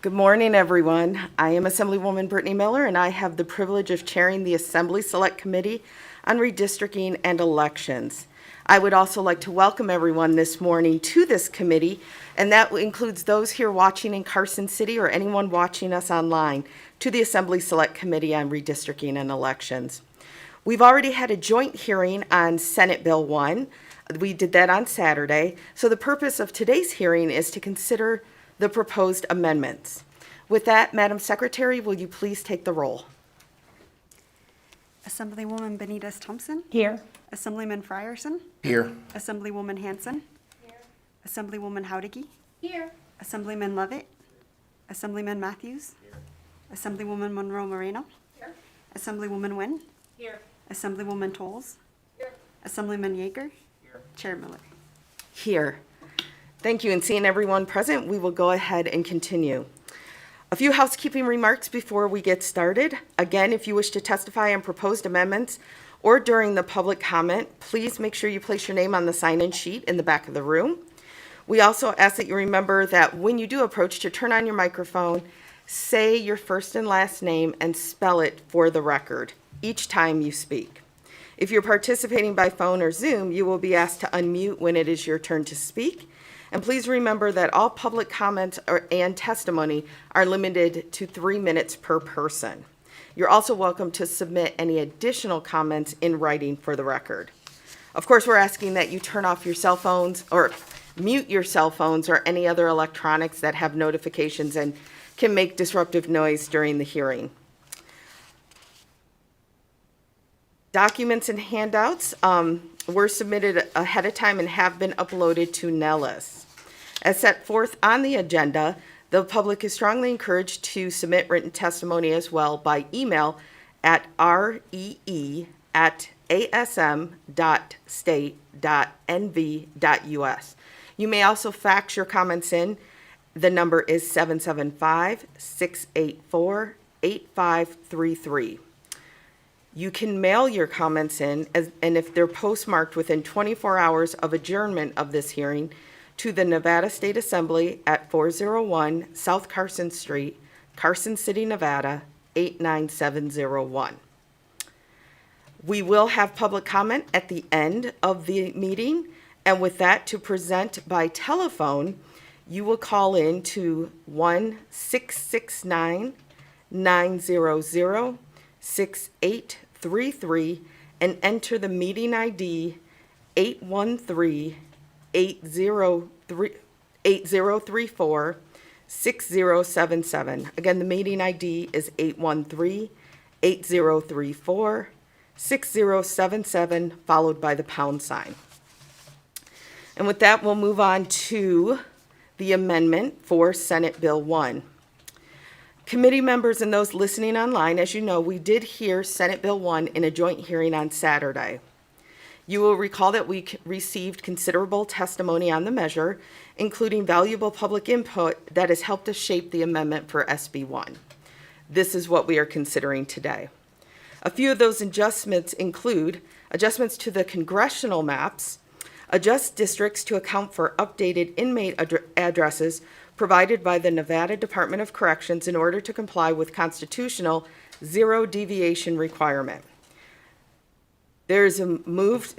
Good morning, everyone. I am Assemblywoman Brittany Miller, and I have the privilege of chairing the Assembly Select Committee on Redistricting and Elections. I would also like to welcome everyone this morning to this committee, and that includes those here watching in Carson City or anyone watching us online, to the Assembly Select Committee on Redistricting and Elections. We've already had a joint hearing on Senate Bill 1. We did that on Saturday. So the purpose of today's hearing is to consider the proposed amendments. With that, Madam Secretary, will you please take the roll? Assemblywoman Benitez Thompson. Here. Assemblyman Frierson. Here. Assemblywoman Hanson. Here. Assemblywoman Howdicky. Here. Assemblyman Lovett. Assemblyman Matthews. Here. Assemblywoman Monroe Moreno. Here. Assemblywoman Nguyen. Here. Assemblywoman Tolles. Here. Assemblyman Yeager. Here. Chair Miller. Here. Thank you, and seeing everyone present, we will go ahead and continue. A few housekeeping remarks before we get started. Again, if you wish to testify on proposed amendments or during the public comment, please make sure you place your name on the sign-in sheet in the back of the room. We also ask that you remember that when you do approach, to turn on your microphone, say your first and last name and spell it for the record each time you speak. If you're participating by phone or Zoom, you will be asked to unmute when it is your turn to speak. And please remember that all public comments and testimony are limited to 3 minutes per person. You're also welcome to submit any additional comments in writing for the record. Of course, we're asking that you turn off your cell phones or mute your cell phones or any other electronics that have notifications and can make disruptive noise during the hearing. Documents and handouts were submitted ahead of time and have been uploaded to Nellis. As set forth on the agenda, the public is strongly encouraged to submit written testimony as well by email at ree@asm.state.nv.us. You may also fax your comments in. The number is 775-684-8533. You can mail your comments in, and if they're postmarked within 24 hours of adjournment of this hearing, to the Nevada State Assembly at 401 South Carson Street, Carson City, Nevada, 89701. We will have public comment at the end of the meeting, and with that, to present by telephone, you will call in to 1-669-900-6833 and enter the meeting ID 813-8034-6077. Again, the meeting ID is 813-8034-6077, followed by the pound sign. And with that, we'll move on to the amendment for Senate Bill 1. Committee members and those listening online, as you know, we did hear Senate Bill 1 in a joint hearing on Saturday. You will recall that we received considerable testimony on the measure, including valuable public input that has helped us shape the amendment for SB 1. This is what we are considering today. A few of those adjustments include adjustments to the congressional maps, adjust districts to account for updated inmate addresses provided by the Nevada Department of Corrections in order to comply with constitutional zero deviation requirement. There's a move,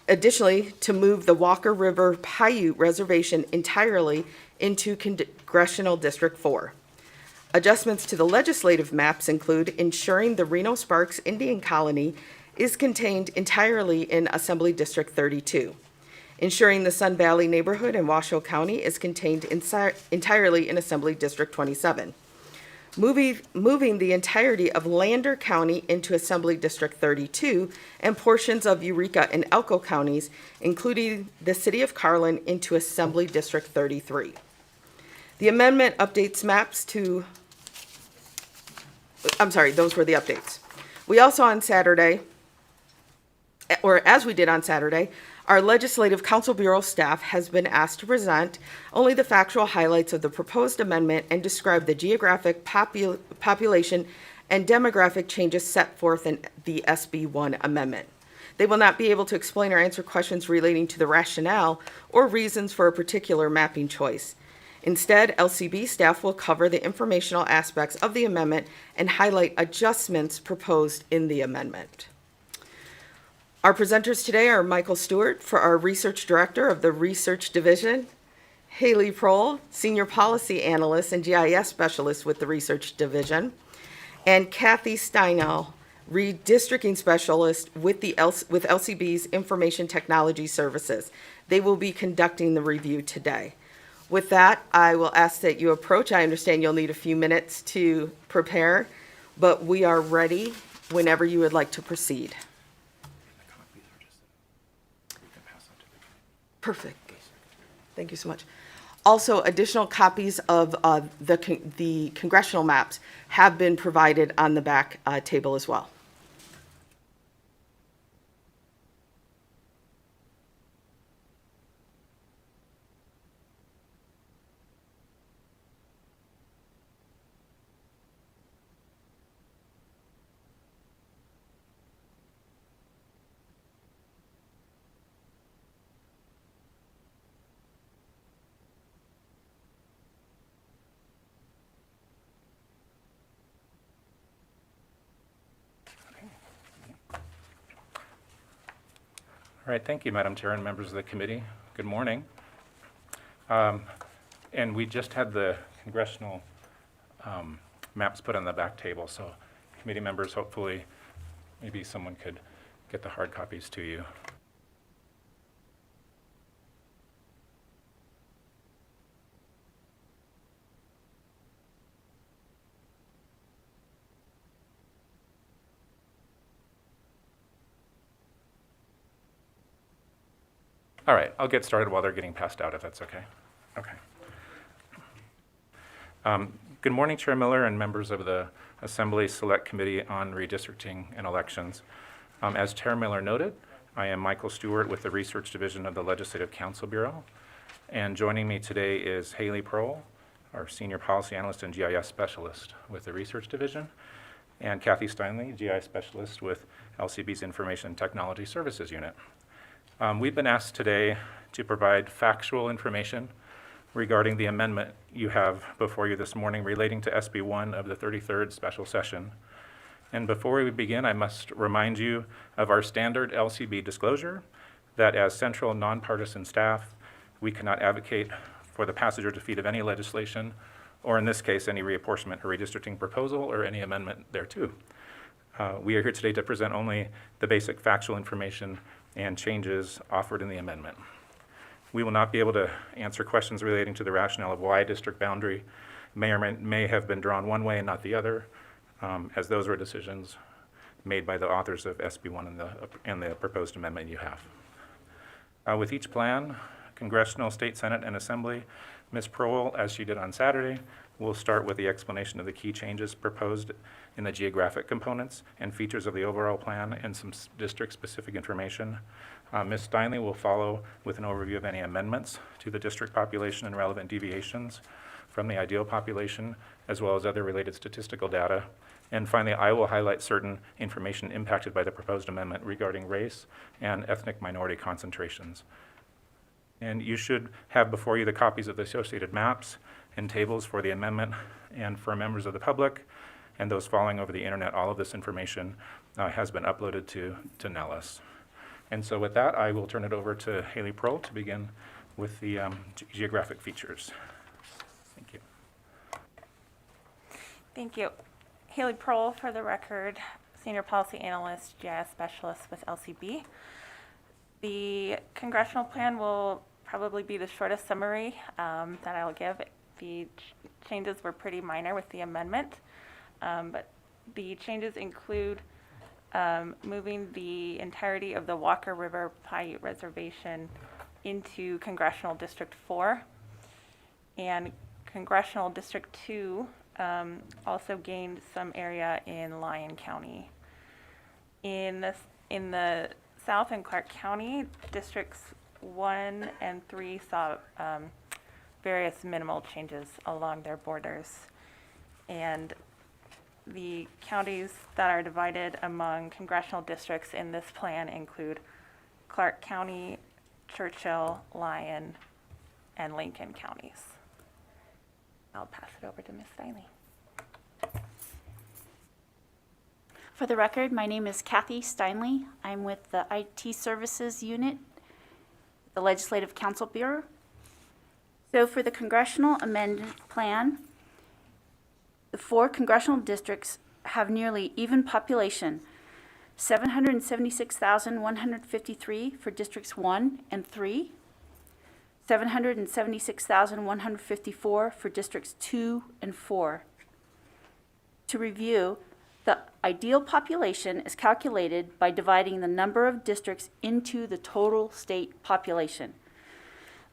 additionally, to move the Walker River Paiute Reservation entirely into Congressional District 4. Adjustments to the legislative maps include ensuring the Reno-Sparks Indian Colony is contained entirely in Assembly District 32. Ensuring the Sun Valley neighborhood in Washoe County is contained entirely in Assembly District 27. Moving the entirety of Lander County into Assembly District 32 and portions of Eureka and Elko counties, including the city of Carlin, into Assembly District 33. The amendment updates maps to, those were the updates. We also on Saturday, or as we did on Saturday, our Legislative Council Bureau staff has been asked to present only the factual highlights of the proposed amendment and describe the geographic, population, and demographic changes set forth in the SB 1 amendment. They will not be able to explain or answer questions relating to the rationale or reasons for a particular mapping choice. Instead, LCB staff will cover the informational aspects of the amendment and highlight adjustments proposed in the amendment. Our presenters today are Michael Stewart, for our Research Director of the Research Division, Haley Prohl, Senior Policy Analyst and GIS Specialist with the Research Division, and Kathy Steinel, Redistricting Specialist with LCB's Information Technology Services. They will be conducting the review today. With that, I will ask that you approach. I understand you'll need a few minutes to prepare, but we are ready whenever you would like to proceed. Perfect. Thank you so much. Also, additional copies of the congressional maps have been provided on the back table as well. All right, thank you, Madam Chair and members of the committee. Good morning. And we just had the congressional maps put on the back table, so committee members, hopefully, maybe someone could get the hard copies to you. All right, I'll get started while they're getting passed out, if that's okay. Okay. Good morning, Chair Miller and members of the Assembly Select Committee on Redistricting and Elections. As Chair Miller noted, I am Michael Stewart with the Research Division of the Legislative Council Bureau. And joining me today is Haley Prohl, our Senior Policy Analyst and GIS Specialist with the Research Division, and Kathy Steinle, GIS Specialist with LCB's Information Technology Services Unit. We've been asked today to provide factual information regarding the amendment you have before you this morning relating to SB 1 of the 33rd special session. And before we begin, I must remind you of our standard LCB disclosure that as central nonpartisan staff, we cannot advocate for the passage or defeat of any legislation, or in this case, any reapportionment or redistricting proposal or any amendment thereto. We are here today to present only the basic factual information and changes offered in the amendment. We will not be able to answer questions relating to the rationale of why district boundary may or may have been drawn one way and not the other, as those were decisions made by the authors of SB 1 and the proposed amendment you have. With each plan, Congressional, State Senate, and Assembly, Ms. Prohl, as she did on Saturday, will start with the explanation of the key changes proposed in the geographic components and features of the overall plan and some district-specific information. Ms. Steinle will follow with an overview of any amendments to the district population and relevant deviations from the ideal population, as well as other related statistical data. And finally, I will highlight certain information impacted by the proposed amendment regarding race and ethnic minority concentrations. And you should have before you the copies of the associated maps and tables for the amendment. And for members of the public and those following over the internet, all of this information has been uploaded to Nellis. And so with that, I will turn it over to Haley Prohl to begin with the geographic features. Thank you. Thank you. Haley Prohl, for the record, Senior Policy Analyst, GIS Specialist with LCB. The congressional plan will probably be the shortest summary that I'll give. The changes were pretty minor with the amendment, but the changes include moving the entirety of the Walker River Paiute Reservation into Congressional District 4, and Congressional District 2 also gained some area in Lyon County. In the South and Clark County, Districts 1 and 3 saw various minimal changes along their borders. And the counties that are divided among congressional districts in this plan include Clark County, Churchill, Lyon, and Lincoln counties. I'll pass it over to Ms. Stiley. For the record, my name is Kathy Steinley. I'm with the IT Services Unit, the Legislative Council Bureau. So for the Congressional Amendment Plan, the 4 congressional districts have nearly even population, 776,153 for Districts 1 and 3, 776,154 for Districts 2 and 4. To review, the ideal population is calculated by dividing the number of districts into the total state population.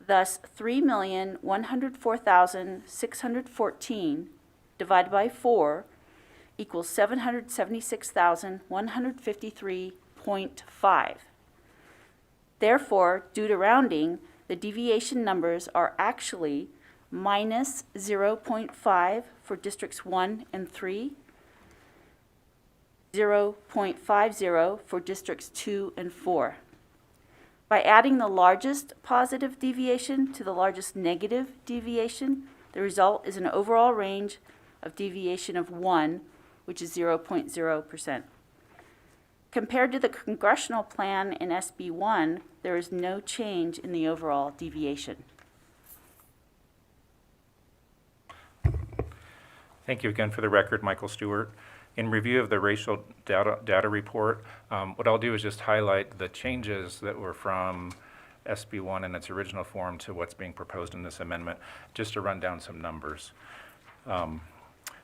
Thus, 3,104,614 divided by 4 equals 776,153.5. Therefore, due to rounding, the deviation numbers are actually minus 0.5 for Districts 1 and 3, 0.50 for Districts 2 and 4. By adding the largest positive deviation to the largest negative deviation, the result is an overall range of deviation of 1, which is 0.0%. Compared to the congressional plan in SB 1, there is no change in the overall deviation. Thank you again. For the record, Michael Stewart. In review of the racial data report, what I'll do is just highlight the changes that were from SB 1 in its original form to what's being proposed in this amendment, just to run down some numbers.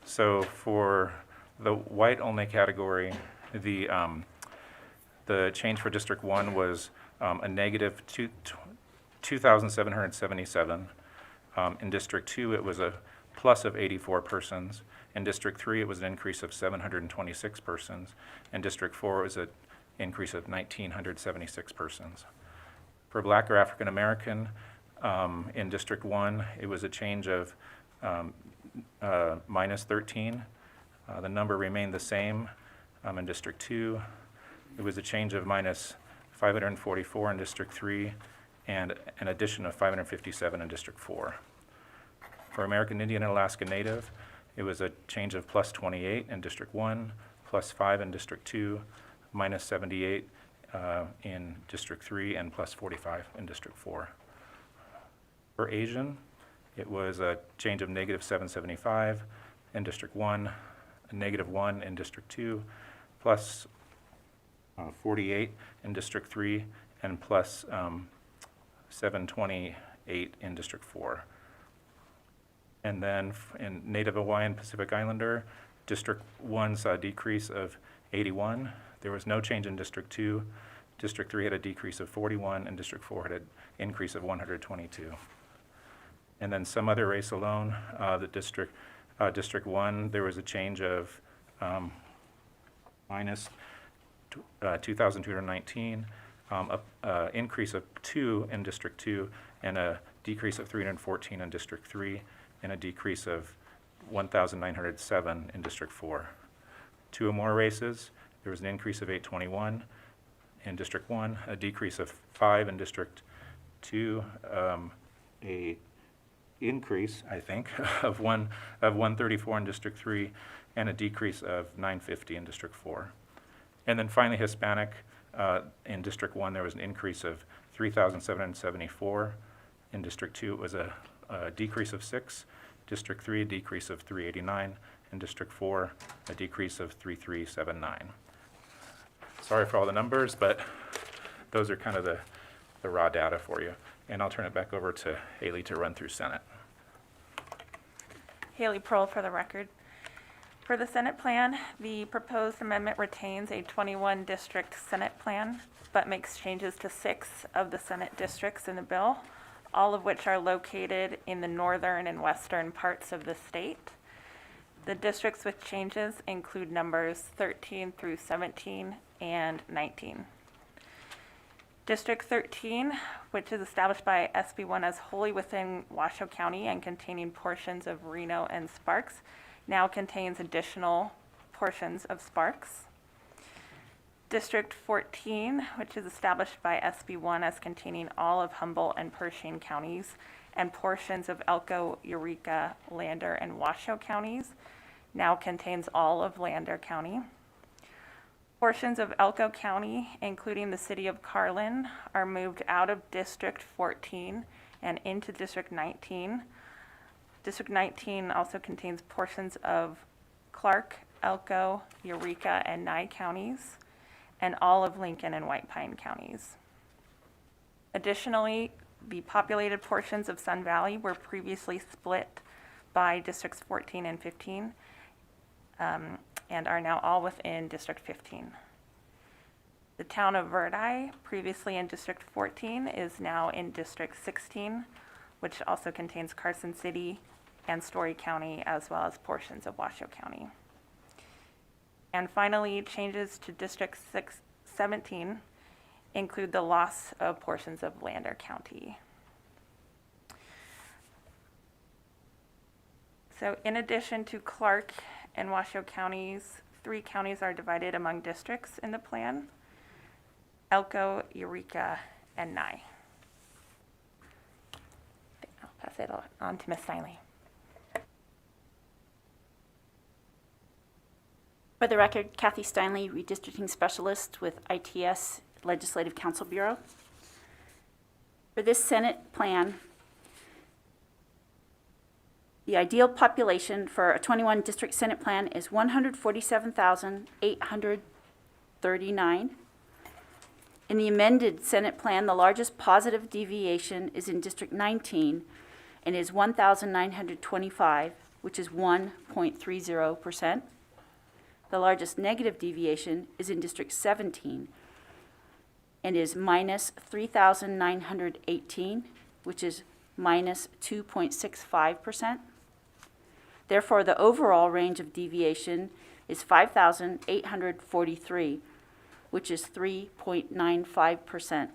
So for the white-only category, the change for District 1 was a negative 2,777. In District 2, it was a plus of 84 persons. In District 3, it was an increase of 726 persons. In District 4, it was an increase of 1,976 persons. For Black or African American, in District 1, it was a change of minus 13. The number remained the same. In District 2, it was a change of minus 544 in District 3, and an addition of 557 in District 4. For American Indian and Alaska Native, it was a change of plus 28 in District 1, plus 5 in District 2, minus 78 in District 3, and plus 45 in District 4. For Asian, it was a change of negative 775 in District 1, a negative 1 in District 2, plus 48 in District 3, and plus 728 in District 4. And then in Native Hawaiian Pacific Islander, District 1 saw a decrease of 81. There was no change in District 2. District 3 had a decrease of 41, and District 4 had an increase of 122. And then some other race alone, District 1, there was a change of minus 2,219, increase of 2 in District 2, and a decrease of 314 in District 3, and a decrease of 1,907 in District 4. 2 or more races, there was an increase of 821 in District 1, a decrease of 5 in District 2, a increase, I think, of 134 in District 3, and a decrease of 950 in District 4. And then finally, Hispanic, in District 1, there was an increase of 3,774. In District 2, it was a decrease of 6. District 3, a decrease of 389. In District 4, a decrease of 3379. Sorry for all the numbers, but those are kind of the raw data for you. And I'll turn it back over to Haley to run through Senate. Haley Prohl for the record. For the Senate plan, the proposed amendment retains a 21-district Senate plan, but makes changes to 6 of the Senate districts in the bill, all of which are located in the northern and western parts of the state. The districts with changes include numbers 13 through 17 and 19. District 13, which is established by SB 1 as wholly within Washoe County and containing portions of Reno and Sparks, now contains additional portions of Sparks. District 14, which is established by SB 1 as containing all of Humboldt and Pershing counties and portions of Elko, Eureka, Lander, and Washoe counties now contains all of Lander County. Portions of Elko County, including the city of Carlin, are moved out of District 14 and into District 19. District 19 also contains portions of Clark, Elko, Eureka, and Nye counties, and all of Lincoln and White Pine counties. Additionally, the populated portions of Sun Valley were previously split by Districts 14 and 15, and are now all within District 15. The town of Verdi, previously in District 14, is now in District 16, which also contains Carson City and Story County, as well as portions of Washoe County. And finally, changes to District 17 include the loss of portions of Lander County. So in addition to Clark and Washoe counties, 3 counties are divided among districts in the plan: Elko, Eureka, and Nye. I'll pass it on to Ms. Steinle. For the record, Kathy Steinle, Redistricting Specialist with ITS Legislative Council Bureau. For this Senate plan, the ideal population for a 21-district Senate plan is 147,839. In the amended Senate plan, the largest positive deviation is in District 19 and is 1,925, which is 1.30%. The largest negative deviation is in District 17 and is minus 3,918, which is minus 2.65%. Therefore, the overall range of deviation is 5,843, which is 3.95%.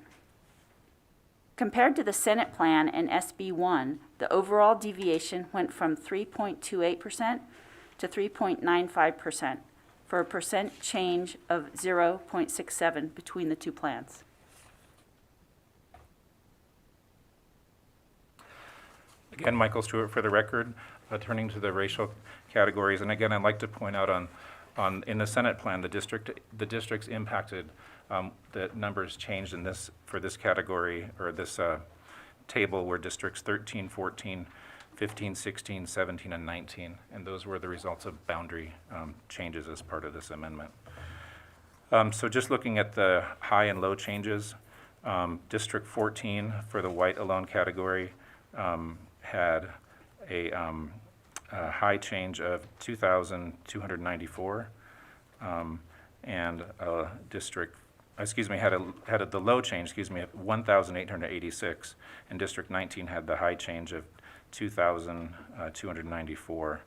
Compared to the Senate plan and SB 1, the overall deviation went from 3.28% to 3.95%, for a percent change of 0.67 between the 2 plans. Again, Michael Stewart for the record, turning to the racial categories. And again, I'd like to point out in the Senate plan, the districts impacted, the numbers changed in this, for this category, or this table, were districts 13, 14, 15, 16, 17, and 19, and those were the results of boundary changes as part of this amendment. So just looking at the high and low changes, District 14 for the white alone category had a high change of 2,294, and the low change, of 1,886, and District 19 had the high change of 2,294.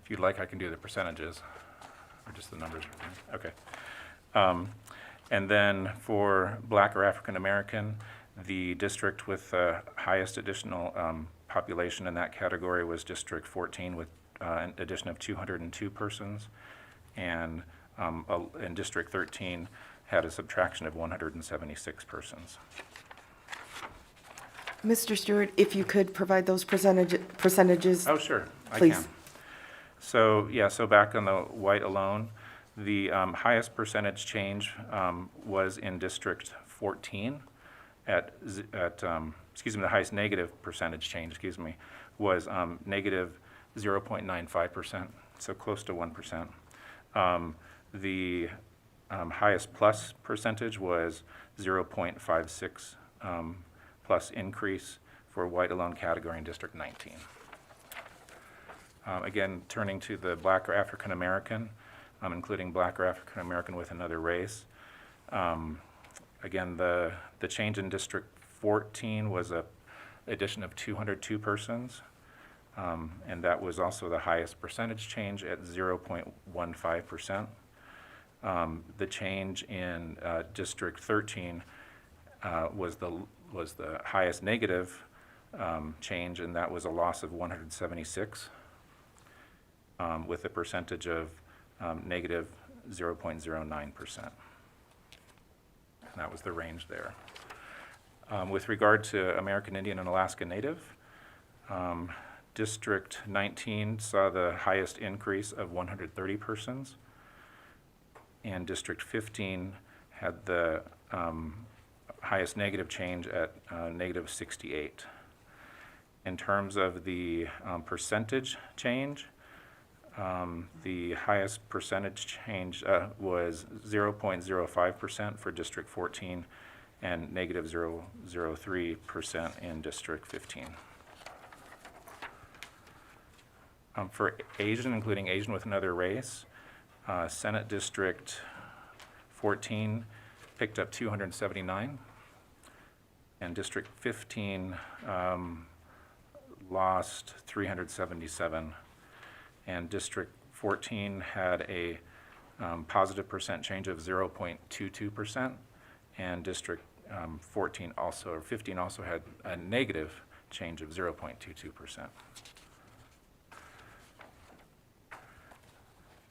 If you'd like, I can do the percentages, or just the numbers. Okay. And then for Black or African American, the district with the highest additional population in that category was District 14 with an addition of 202 persons, and District 13 had a subtraction of 176 persons. Mr. Stewart, if you could provide those percentages. Oh, sure, Please. I can. So, yeah, so back on the white alone, the highest percentage change was in District 14 the highest negative percentage change, was negative 0.95%, so close to 1%. The highest plus percentage was 0.56 plus increase for white alone category in District 19. Again, turning to the Black or African American, including Black or African American with another race. Again, the change in District 14 was an addition of 202 persons, and that was also the highest percentage change at 0.15%. The change in District 13 was the highest negative change, and that was a loss of 176, with a percentage of negative 0.09%. And that was the range there. With regard to American Indian and Alaska Native, District 19 saw the highest increase of 130 persons, and District 15 had the highest negative change at negative 68. In terms of the percentage change, the highest percentage change was 0.05% for District 14 and negative 0.03% in District 15. For Asian, including Asian with another race, Senate District 14 picked up 279, and District 15 lost 377, and District 14 had a positive percent change of 0.22%, and District 15 also had a negative change of 0.22%.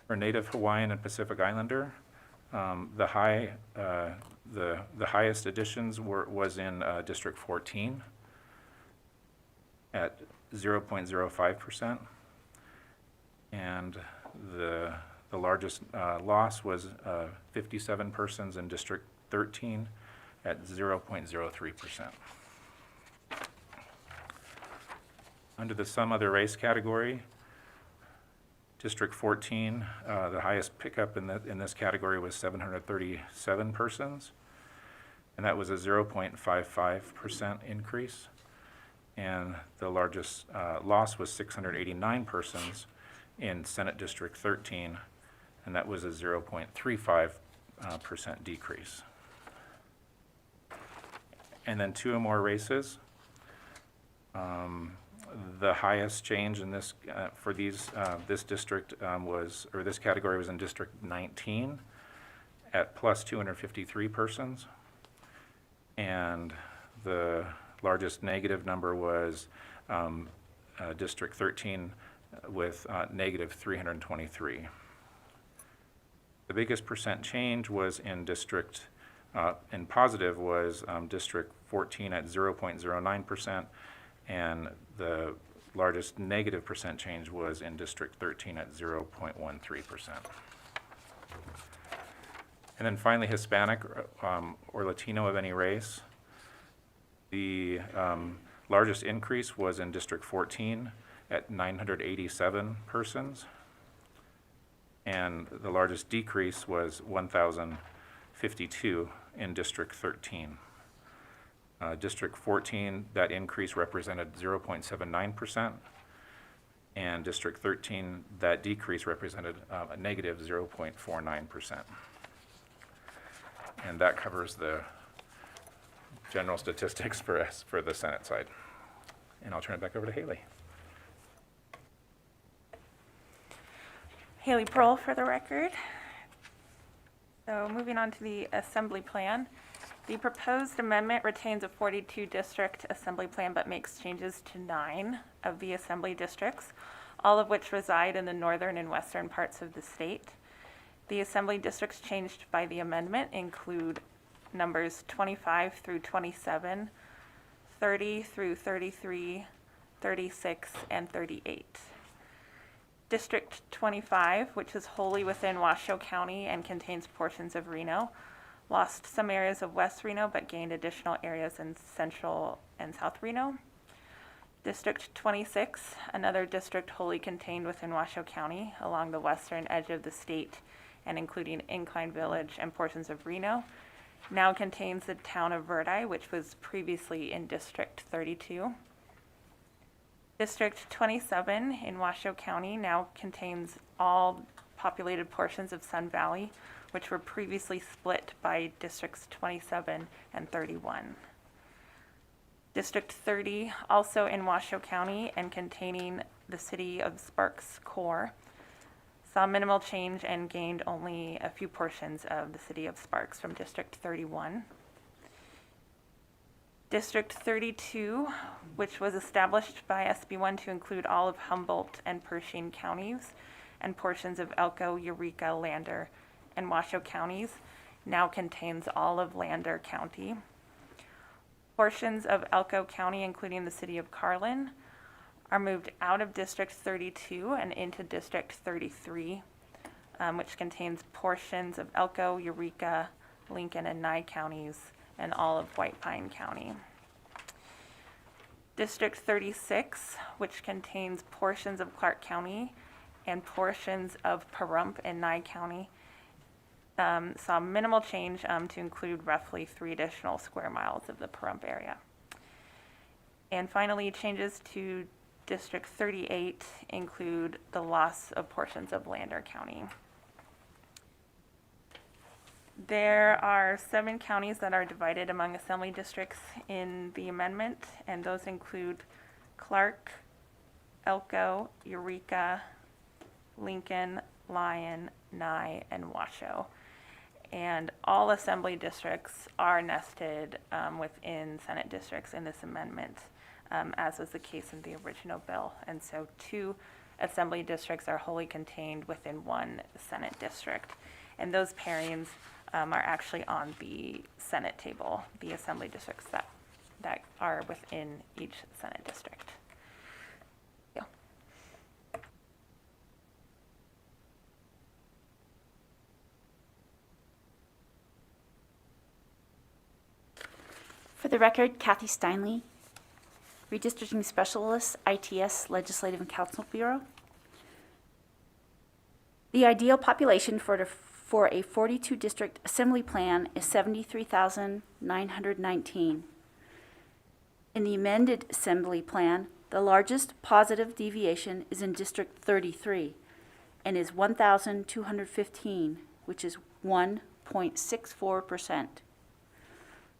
For Native Hawaiian and Pacific Islander, the highest additions was in District 14 at 0.05%, and the largest loss was 57 persons in District 13 at 0.03%. Under the some other race category, District 14, the highest pickup in this category was 737 persons, and that was a 0.55% increase. And the largest loss was 689 persons in Senate District 13, and that was a 0.35% decrease. And then two or more races. The highest change in this this district this category was in District 19 at plus 253 persons, and the largest negative number was District 13 with negative 323. The biggest percent change was in positive was District 14 at 0.09%, and the largest negative percent change was in District 13 at 0.13%. And then finally, Hispanic or Latino of any race. The largest increase was in District 14 at 987 persons, and the largest decrease was 1,052 in District 13. District 14, that increase represented 0.79%, and District 13, that decrease represented a negative 0.49%. And that covers the general statistics for the Senate side. And I'll turn it back over to Haley. Haley Prohl for the record. So moving on to the assembly plan. The proposed amendment retains a 42-district assembly plan but makes changes to 9 of the assembly districts, all of which reside in the northern and western parts of the state. The assembly districts changed by the amendment include numbers 25 through 27, 30 through 33, 36, and 38. District 25, which is wholly within Washoe County and contains portions of Reno, lost some areas of West Reno but gained additional areas in Central and South Reno. District 26, another district wholly contained within Washoe County along the western edge of the state and including Incline Village and portions of Reno, now contains the town of Verdi, which was previously in District 32. District 27 in Washoe County now contains all populated portions of Sun Valley, which were previously split by Districts 27 and 31. District 30, also in Washoe County and containing the city of Sparks core, saw minimal change and gained only a few portions of the city of Sparks from District 31. District 32, which was established by SB 1 to include all of Humboldt and Pershing counties and portions of Elko, Eureka, Lander, and Washoe counties, now contains all of Lander County. Portions of Elko County, including the city of Carlin, are moved out of District 32 and into District 33, which contains portions of Elko, Eureka, Lincoln, and Nye counties, and all of White Pine County. District 36, which contains portions of Clark County and portions of Pahrump and Nye County, saw minimal change to include roughly 3 additional square miles of the Pahrump area. And finally, changes to District 38 include the loss of portions of Lander County. There are 7 counties that are divided among assembly districts in the amendment, and those include Clark, Elko, Eureka, Lincoln, Lyon, Nye, and Washoe. And all assembly districts are nested within Senate districts in this amendment, as was the case in the original bill. And so 2 assembly districts are wholly contained within 1 Senate district. And those pairings are actually on the Senate table, the assembly districts that are within each Senate district. Yeah. For the record, Kathy Steinle, Redistricting Specialist, ITS Legislative and Council Bureau. The ideal population for a 42-district assembly plan is 73,919. In the amended assembly plan, the largest positive deviation is in District 33 and is 1,215, which is 1.64%.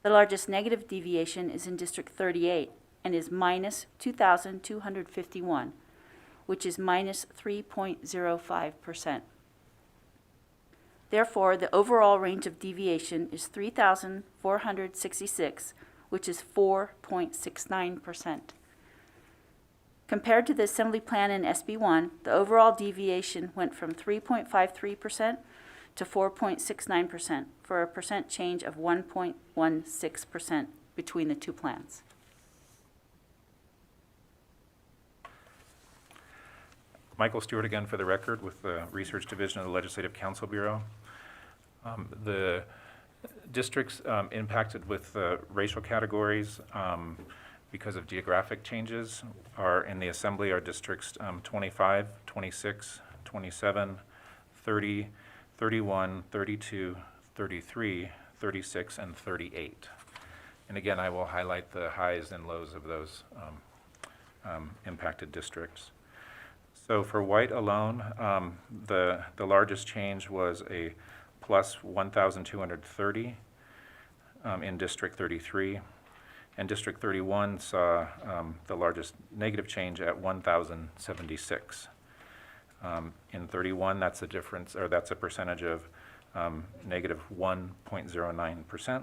The largest negative deviation is in District 38 and is minus 2,251, which is minus 3.05%. Therefore, the overall range of deviation is 3,466, which is 4.69%. Compared to the Assembly Plan in SB1, the overall deviation went from 3.53% to 4.69%, for a percent change of 1.16% between the 2 plans. Michael Stewart again for the record with the Research Division of the Legislative Council Bureau. The districts impacted with racial categories because of geographic changes are in the Assembly are districts 25, 26, 27, 30, 31, 32, 33, 36, and 38. And again, I will highlight the highs and lows of those impacted districts. So for white alone, the largest change was a plus 1,230 in District 33. And District 31 saw the largest negative change at 1,076. In 31, that's a difference, or that's a percentage of negative 1.09%.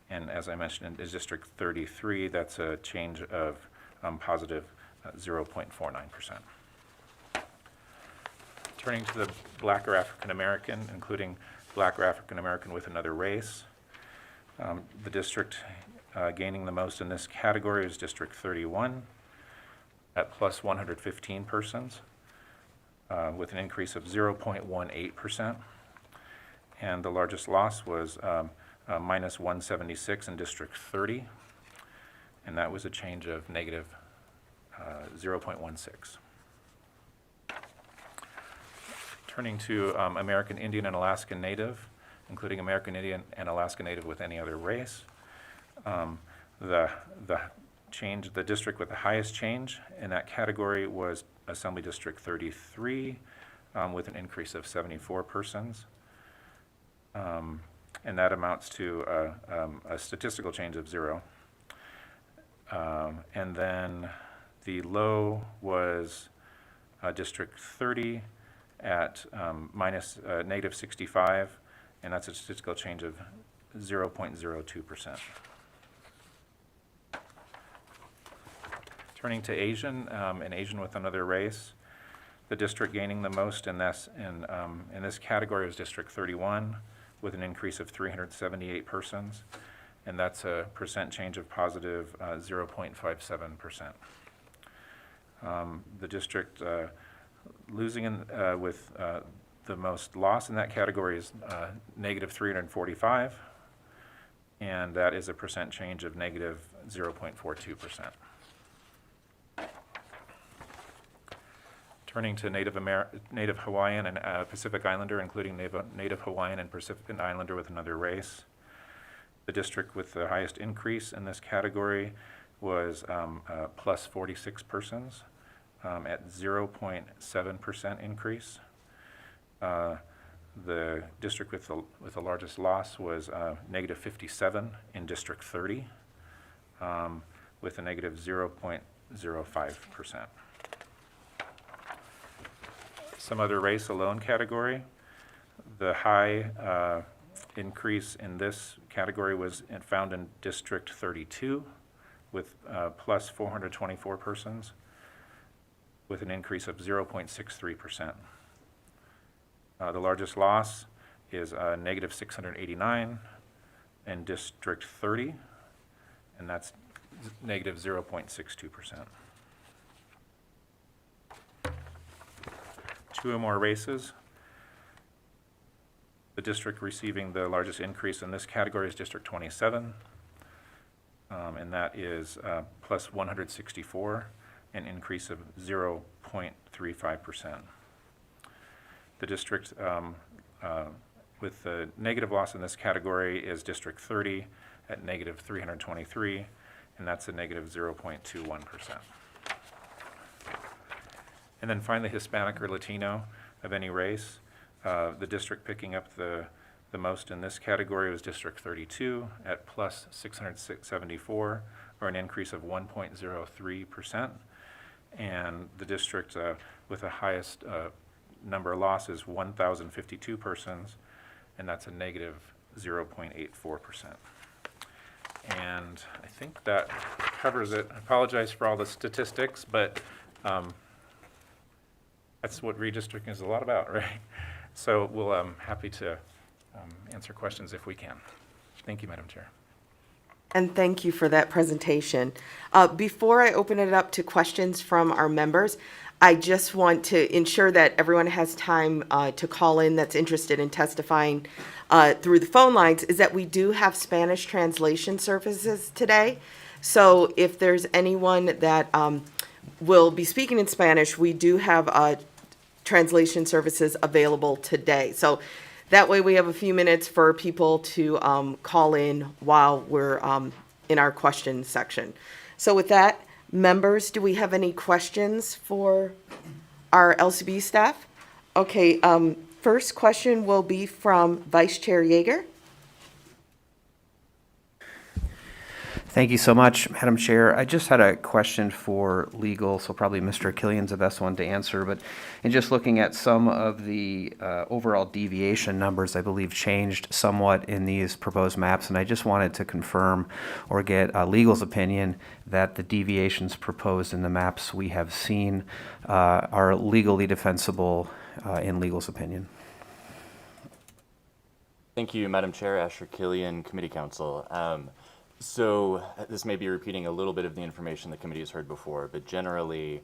And as I mentioned, in District 33, that's a change of positive 0.49%. Turning to the Black or African American, including Black or African American with another race, the district gaining the most in this category is District 31 at plus 115 persons with an increase of 0.18%. And the largest loss was minus 176 in District 30, and that was a change of negative 0.16. Turning to American Indian and Alaskan Native, including American Indian and Alaska Native with any other race, the district with the highest change in that category was Assembly District 33 with an increase of 74 persons. And that amounts to a statistical change of 0. And then the low was District 30 at negative 65, and that's a statistical change of 0.02%. Turning to Asian, and Asian with another race, the district gaining the most in this category was District 31 with an increase of 378 persons, and that's a percent change of positive 0.57%. The district losing with the most loss in that category is negative 345, and that is a percent change of negative 0.42%. Turning to Native Hawaiian and Pacific Islander, including Native Hawaiian and Pacific Islander with another race. The district with the highest increase in this category was plus 46 persons at 0.7% increase. The district with the largest loss was negative 57 in District 30 with a negative 0.05%. Some other race alone category. The high increase in this category was found in District 32 with plus 424 persons with an increase of 0.63%. The largest loss is negative 689 in District 30, and that's negative 0.62%. Two or more races. The district receiving the largest increase in this category is District 27, and that is plus 164, an increase of 0.35%. The district with the negative loss in this category is District 30 at negative 323, and that's a negative 0.21%. And then finally, Hispanic or Latino of any race. The district picking up the most in this category was District 32 at plus 674, or an increase of 1.03%. And the district with the highest number of losses, 1,052 persons, and that's a negative 0.84%. And I think that covers it. I apologize for all the statistics, but that's what redistricting is a lot about, right? So we'll happy to answer questions if we can. Thank you, Madam Chair. And thank you for that presentation. Before I open it up to questions from our members, I just want to ensure that everyone has time to call in that's interested in testifying through the phone lines, is that we do have Spanish translation services today. So if there's anyone that will be speaking in Spanish, we do have translation services available today. So that way we have a few minutes for people to call in while we're in our question section. So with that, members, do we have any questions for our LCB staff? Okay, first question will be from Vice Chair Yeager. Thank you so much, Madam Chair. I just had a question for legal, so probably Mr. Killian's the best one to answer. But in just looking at some of the overall deviation numbers, I believe changed somewhat in these proposed maps, and I just wanted to confirm or get legal's opinion that the deviations proposed in the maps we have seen are legally defensible in legal's opinion. Thank you, Madam Chair. Asher Killian, Committee Counsel. So this may be repeating a little bit of the information the committee has heard before, but generally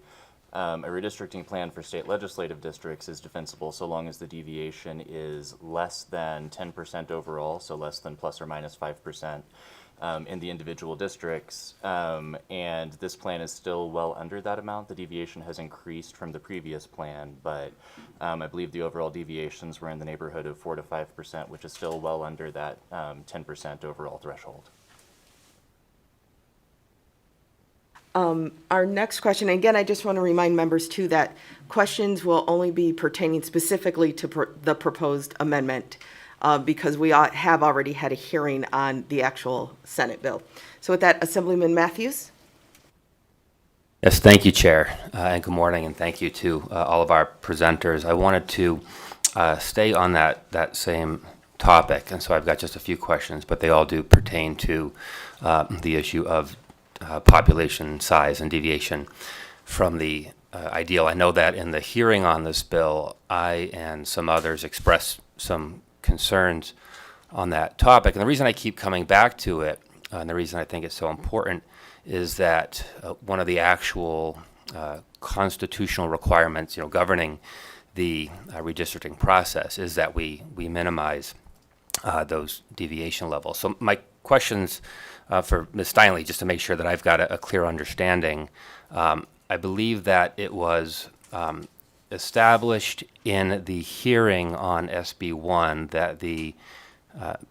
a redistricting plan for state legislative districts is defensible so long as the deviation is less than 10% overall, so less than plus or minus 5% in the individual districts. And this plan is still well under that amount. The deviation has increased from the previous plan, but I believe the overall deviations were in the neighborhood of 4 to 5%, which is still well under that 10% overall threshold. Our next question, again, I just want to remind members too that questions will only be pertaining specifically to the proposed amendment because we have already had a hearing on the actual Senate bill. So with that, Assemblyman Matthews. Yes, thank you, Chair, and good morning, and thank you to all of our presenters. I wanted to stay on that same topic, and so I've got just a few questions, but they all do pertain to the issue of population size and deviation from the ideal. I know that in the hearing on this bill, I and some others expressed some concerns on that topic. And the reason I keep coming back to it and the reason I think it's so important is that one of the actual constitutional requirements, governing the redistricting process is that we minimize those deviation levels. So my questions for Ms. Steinle, just to make sure that I've got a clear understanding, I believe that it was established in the hearing on SB 1 that the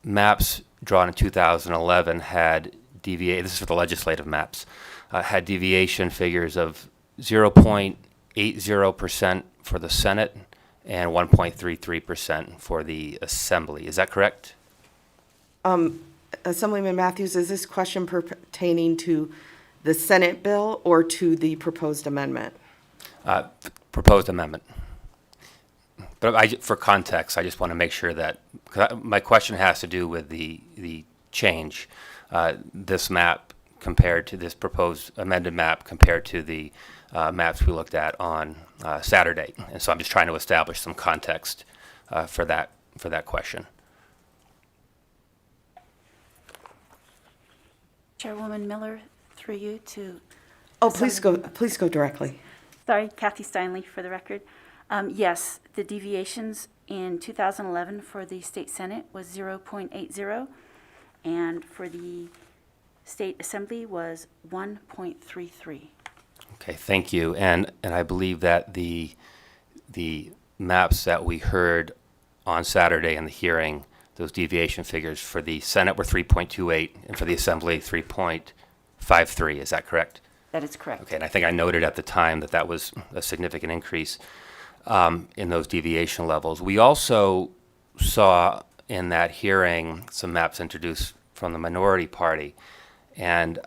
maps drawn in 2011 had this is for the legislative maps, had deviation figures of 0.80% for the Senate and 1.33% for the Assembly. Is that correct? Assemblyman Matthews, is this question pertaining to the Senate bill or to the proposed amendment? Proposed amendment. But for context, I just want to make sure that, 'cause my question has to do with the change, this map compared to this proposed amended map compared to the maps we looked at on Saturday. And so I'm just trying to establish some context for that question. Chairwoman Miller, through you to. Oh, please go directly. Sorry, Kathy Steinle for the record. Yes, the deviations in 2011 for the state Senate was 0.80, and for the state Assembly was 1.33. Okay, thank you. And I believe that the maps that we heard on Saturday in the hearing, those deviation figures for the Senate were 3.28 and for the Assembly 3.53. Is that correct? That is correct. Okay, and I think I noted at the time that was a significant increase in those deviation levels. We also saw in that hearing some maps introduced from the minority party, and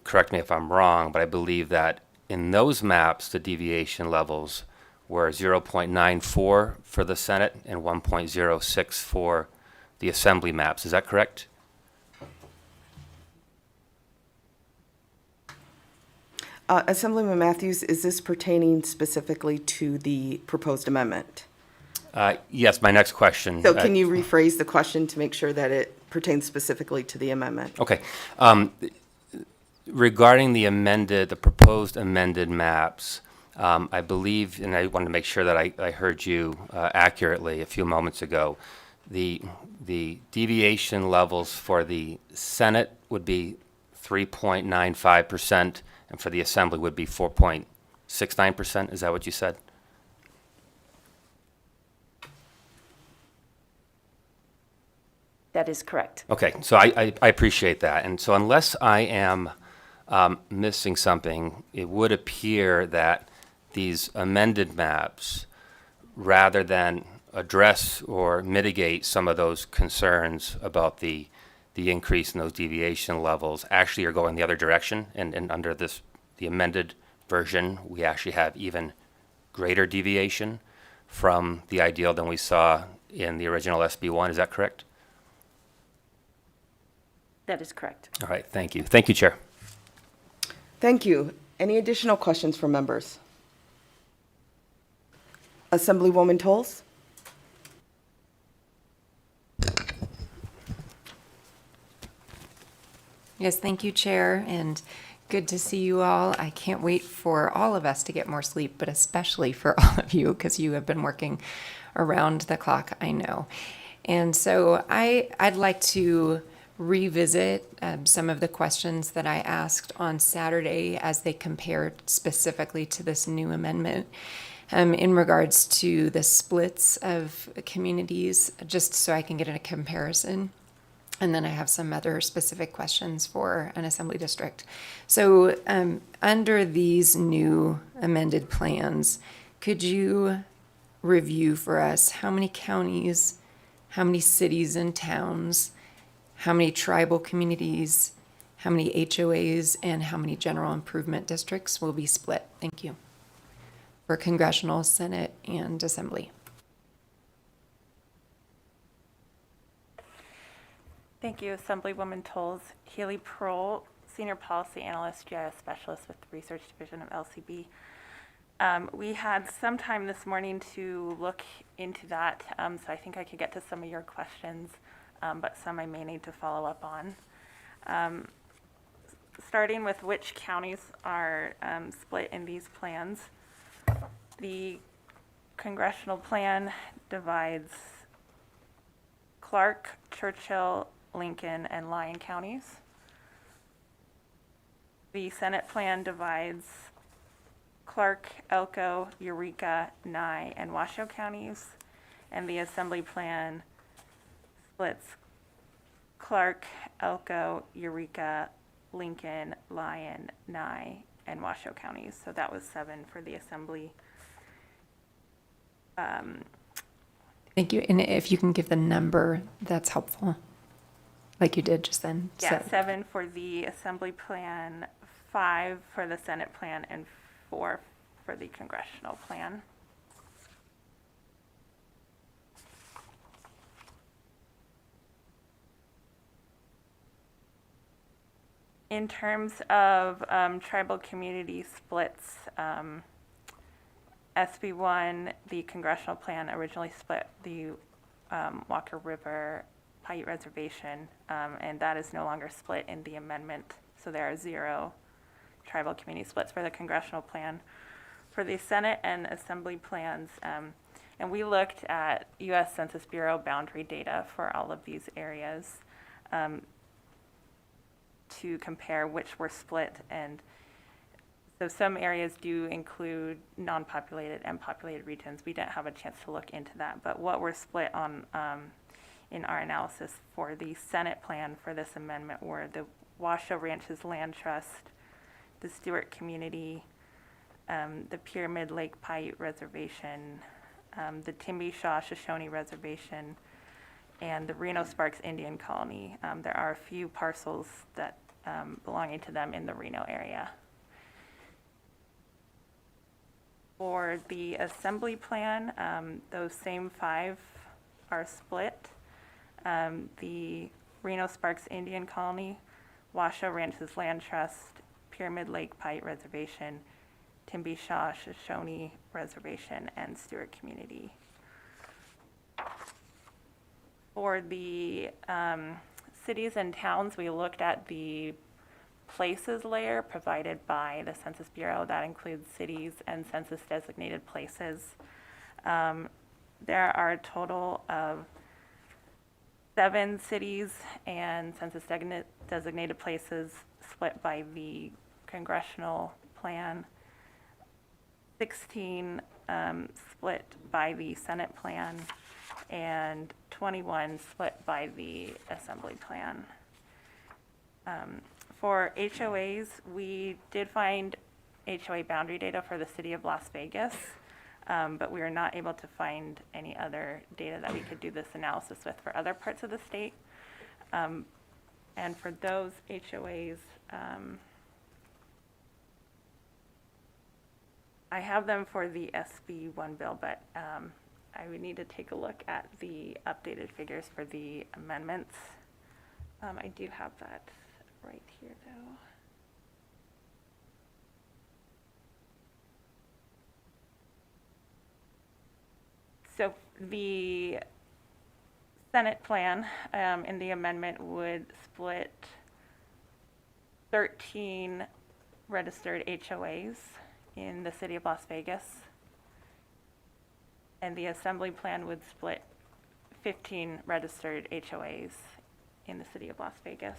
correct me if I'm wrong, but I believe that in those maps the deviation levels were 0.94 for the Senate and 1.06 for the Assembly maps. Is that correct? Assemblyman Matthews, is this pertaining specifically to the proposed amendment? Yes, my next question. So can you rephrase the question to make sure that it pertains specifically to the amendment? Okay. Regarding the proposed amended maps, I believe, and I wanted to make sure that I heard you accurately a few moments ago, the deviation levels for the Senate would be 3.95%, and for the Assembly would be 4.69%. Is that what you said? That is correct. Okay, so I appreciate that. And so unless I am missing something, it would appear that these amended maps, rather than address or mitigate some of those concerns about the increase in those deviation levels, actually are going the other direction. And under the amended version, we actually have even greater deviation from the ideal than we saw in the original SB1. Is that correct? That is correct. All right, thank you. Thank you, Chair. Thank you. Any additional questions from members? Assemblywoman Toles? Yes, thank you, Chair, and good to see you all. I can't wait for all of us to get more sleep, but especially for all of you, because you have been working around the clock, I know. And so I'd like to revisit some of the questions that I asked on Saturday as they compared specifically to this new amendment in regards to the splits of communities, just so I can get a comparison. And then I have some other specific questions for an assembly district. So under these new amended plans, could you review for us how many counties, how many cities and towns, how many tribal communities, how many HOAs, and how many general improvement districts will be split? Thank you. For Congressional, Senate, and Assembly. Thank you, Assemblywoman Toles. Haley Prohl, Senior Policy Analyst, GIS Specialist with the Research Division of LCB. We had some time this morning to look into that, so I think I could get to some of your questions, but some I may need to follow up on. Starting with which counties are split in these plans. The congressional plan divides Clark, Churchill, Lincoln, and Lyon counties. The Senate plan divides Clark, Elko, Eureka, Nye, and Washoe counties. And the Assembly plan splits Clark, Elko, Eureka, Lincoln, Lyon, Nye, and Washoe counties. So that was 7 for the Assembly. Thank you. And if you can give the number, that's helpful, like you did just then. Yeah, So- 7 for the Assembly plan, 5 for the Senate plan, and 4 for the Congressional plan. In terms of tribal community splits, SB1, the Congressional plan originally split the Walker River Paiute Reservation, and that is no longer split in the amendment. So there are 0 tribal community splits for the Congressional plan. For the Senate and Assembly plans, and we looked at U.S. Census Bureau boundary data for all of these areas to compare which were split. And so some areas do include non-populated and populated regions. We didn't have a chance to look into that, but what were split on in our analysis for the Senate plan for this amendment were the Washoe Ranches Land Trust, the Stewart Community, the Pyramid Lake Paiute Reservation, the Timbishaw Shoshone Reservation, and the Reno Sparks Indian Colony. There are a few parcels that belonging to them in the Reno area. For the Assembly plan, those same 5 are split. The Reno Sparks Indian Colony, Washoe Ranches Land Trust, Pyramid Lake Paiute Reservation, Timbishaw Shoshone Reservation, and Stewart Community. For the cities and towns, we looked at the places layer provided by the Census Bureau. That includes cities and census designated places. There are a total of 7 cities and census designated places split by the Congressional plan, 16 split by the Senate plan, and 21 split by the Assembly plan. For HOAs, we did find HOA boundary data for the city of Las Vegas, but we were not able to find any other data that we could do this analysis with for other parts of the state. And for those HOAs, I have them for the SB1 bill, but I would need to take a look at the updated figures for the amendments. I do have that right here, though. So the Senate plan in the amendment would split 13 registered HOAs in the city of Las Vegas. And the Assembly plan would split 15 registered HOAs in the city of Las Vegas.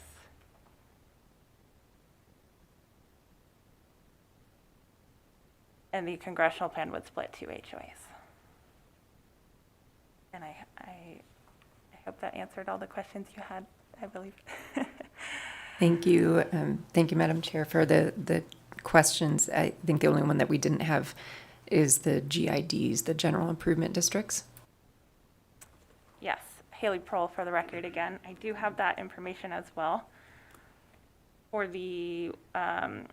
And the Congressional plan would split 2 HOAs. And I hope that answered all the questions you had, I believe. Thank you. Thank you, Madam Chair, for the questions. I think the only one that we didn't have is the GIDs, the General Improvement Districts. Yes, Haley Prohl for the record again. I do have that information as well. For the, and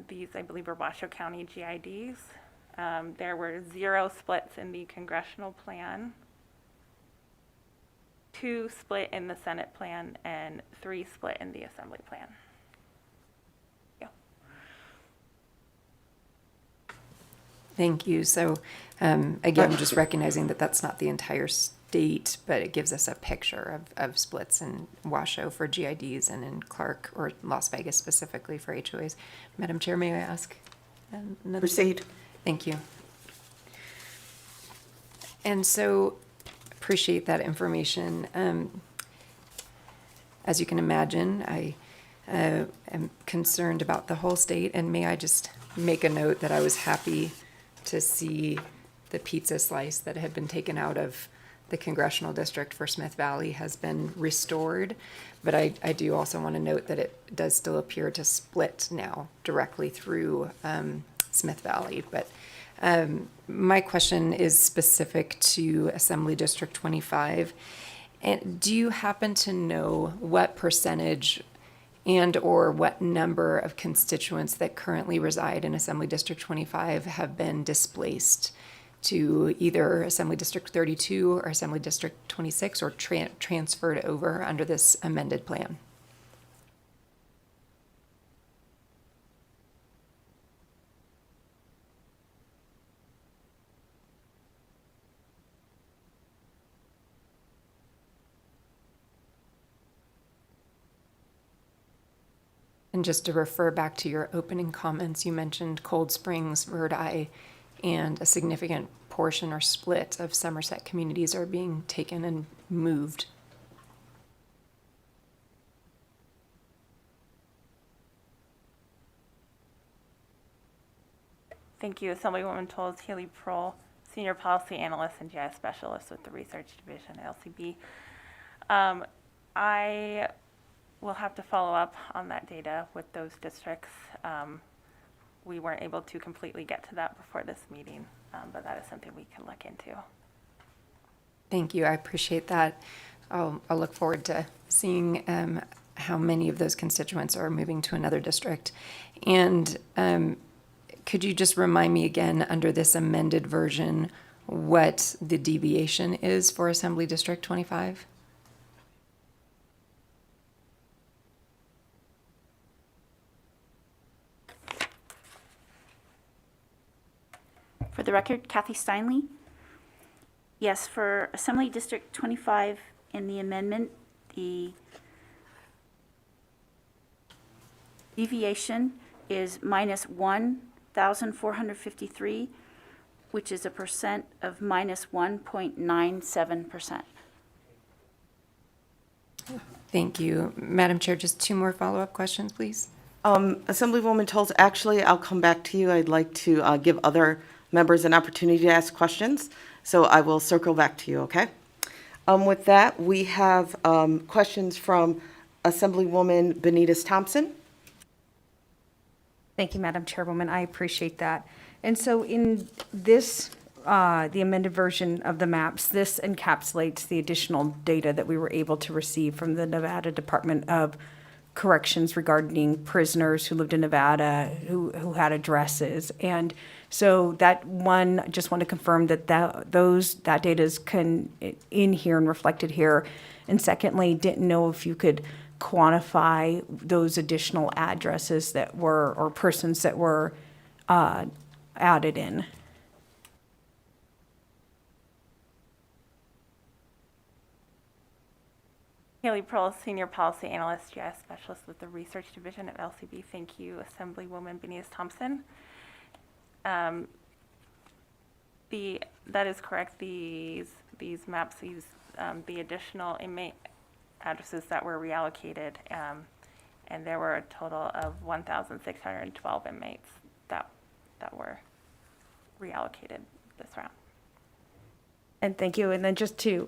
these I believe are Washoe County GIDs. There were 0 splits in the Congressional plan, 2 split in the Senate plan, and 3 split in the Assembly plan. Yeah. Thank you. So again, just recognizing that that's not the entire state, but it gives us a picture of splits in Washoe for GIDs and in Clark or Las Vegas specifically for HOAs. Madam Chair, may I ask? Another? Proceed. Thank you. And so, appreciate that information. As you can imagine, I am concerned about the whole state, and may I just make a note that I was happy to see the pizza slice that had been taken out of the congressional district for Smith Valley has been restored. But I do also want to note that it does still appear to split now directly through Smith Valley. But my question is specific to Assembly District 25. And do you happen to know what percentage and or what number of constituents that currently reside in Assembly District 25 have been displaced to either Assembly District 32 or Assembly District 26 or transferred over under this amended plan? And just to refer back to your opening comments, you mentioned Cold Springs, Verdi, and a significant portion or split of Somerset communities are being taken and moved. Thank you, Assemblywoman Toles, Haley Prohl, Senior Policy Analyst and GIS Specialist with the Research Division at LCB. I will have to follow up on that data with those districts. We weren't able to completely get to that before this meeting, but that is something we can look into. Thank you. I appreciate that. I'll look forward to seeing how many of those constituents are moving to another district. And could you just remind me again, under this amended version, what the deviation is for Assembly District 25? For the record, Kathy Steinle. Yes, for Assembly District 25 in the amendment, the deviation is minus 1,453, which is a percent of minus 1.97%. Thank you. Madam Chair, just two more follow-up questions, please. Assemblywoman Toles, actually, I'll come back to you. I'd like to give other members an opportunity to ask questions, so I will circle back to you, okay? With that, we have questions from Assemblywoman Benitez Thompson. Thank you, Madam Chairwoman. I appreciate that. And so in this, the amended version of the maps, this encapsulates the additional data that we were able to receive from the Nevada Department of Corrections regarding prisoners who lived in Nevada, who had addresses. And so that one, just want to confirm that that data is in here and reflected here. And secondly, didn't know if you could quantify those additional addresses that were, or persons that were added in. Haley Prohl, Senior Policy Analyst, GIS Specialist with the Research Division at LCB. Thank you, Assemblywoman Benitez Thompson. That is correct. These maps, the additional inmate addresses that were reallocated, and there were a total of 1,612 inmates that were reallocated this round. And thank you. And then just to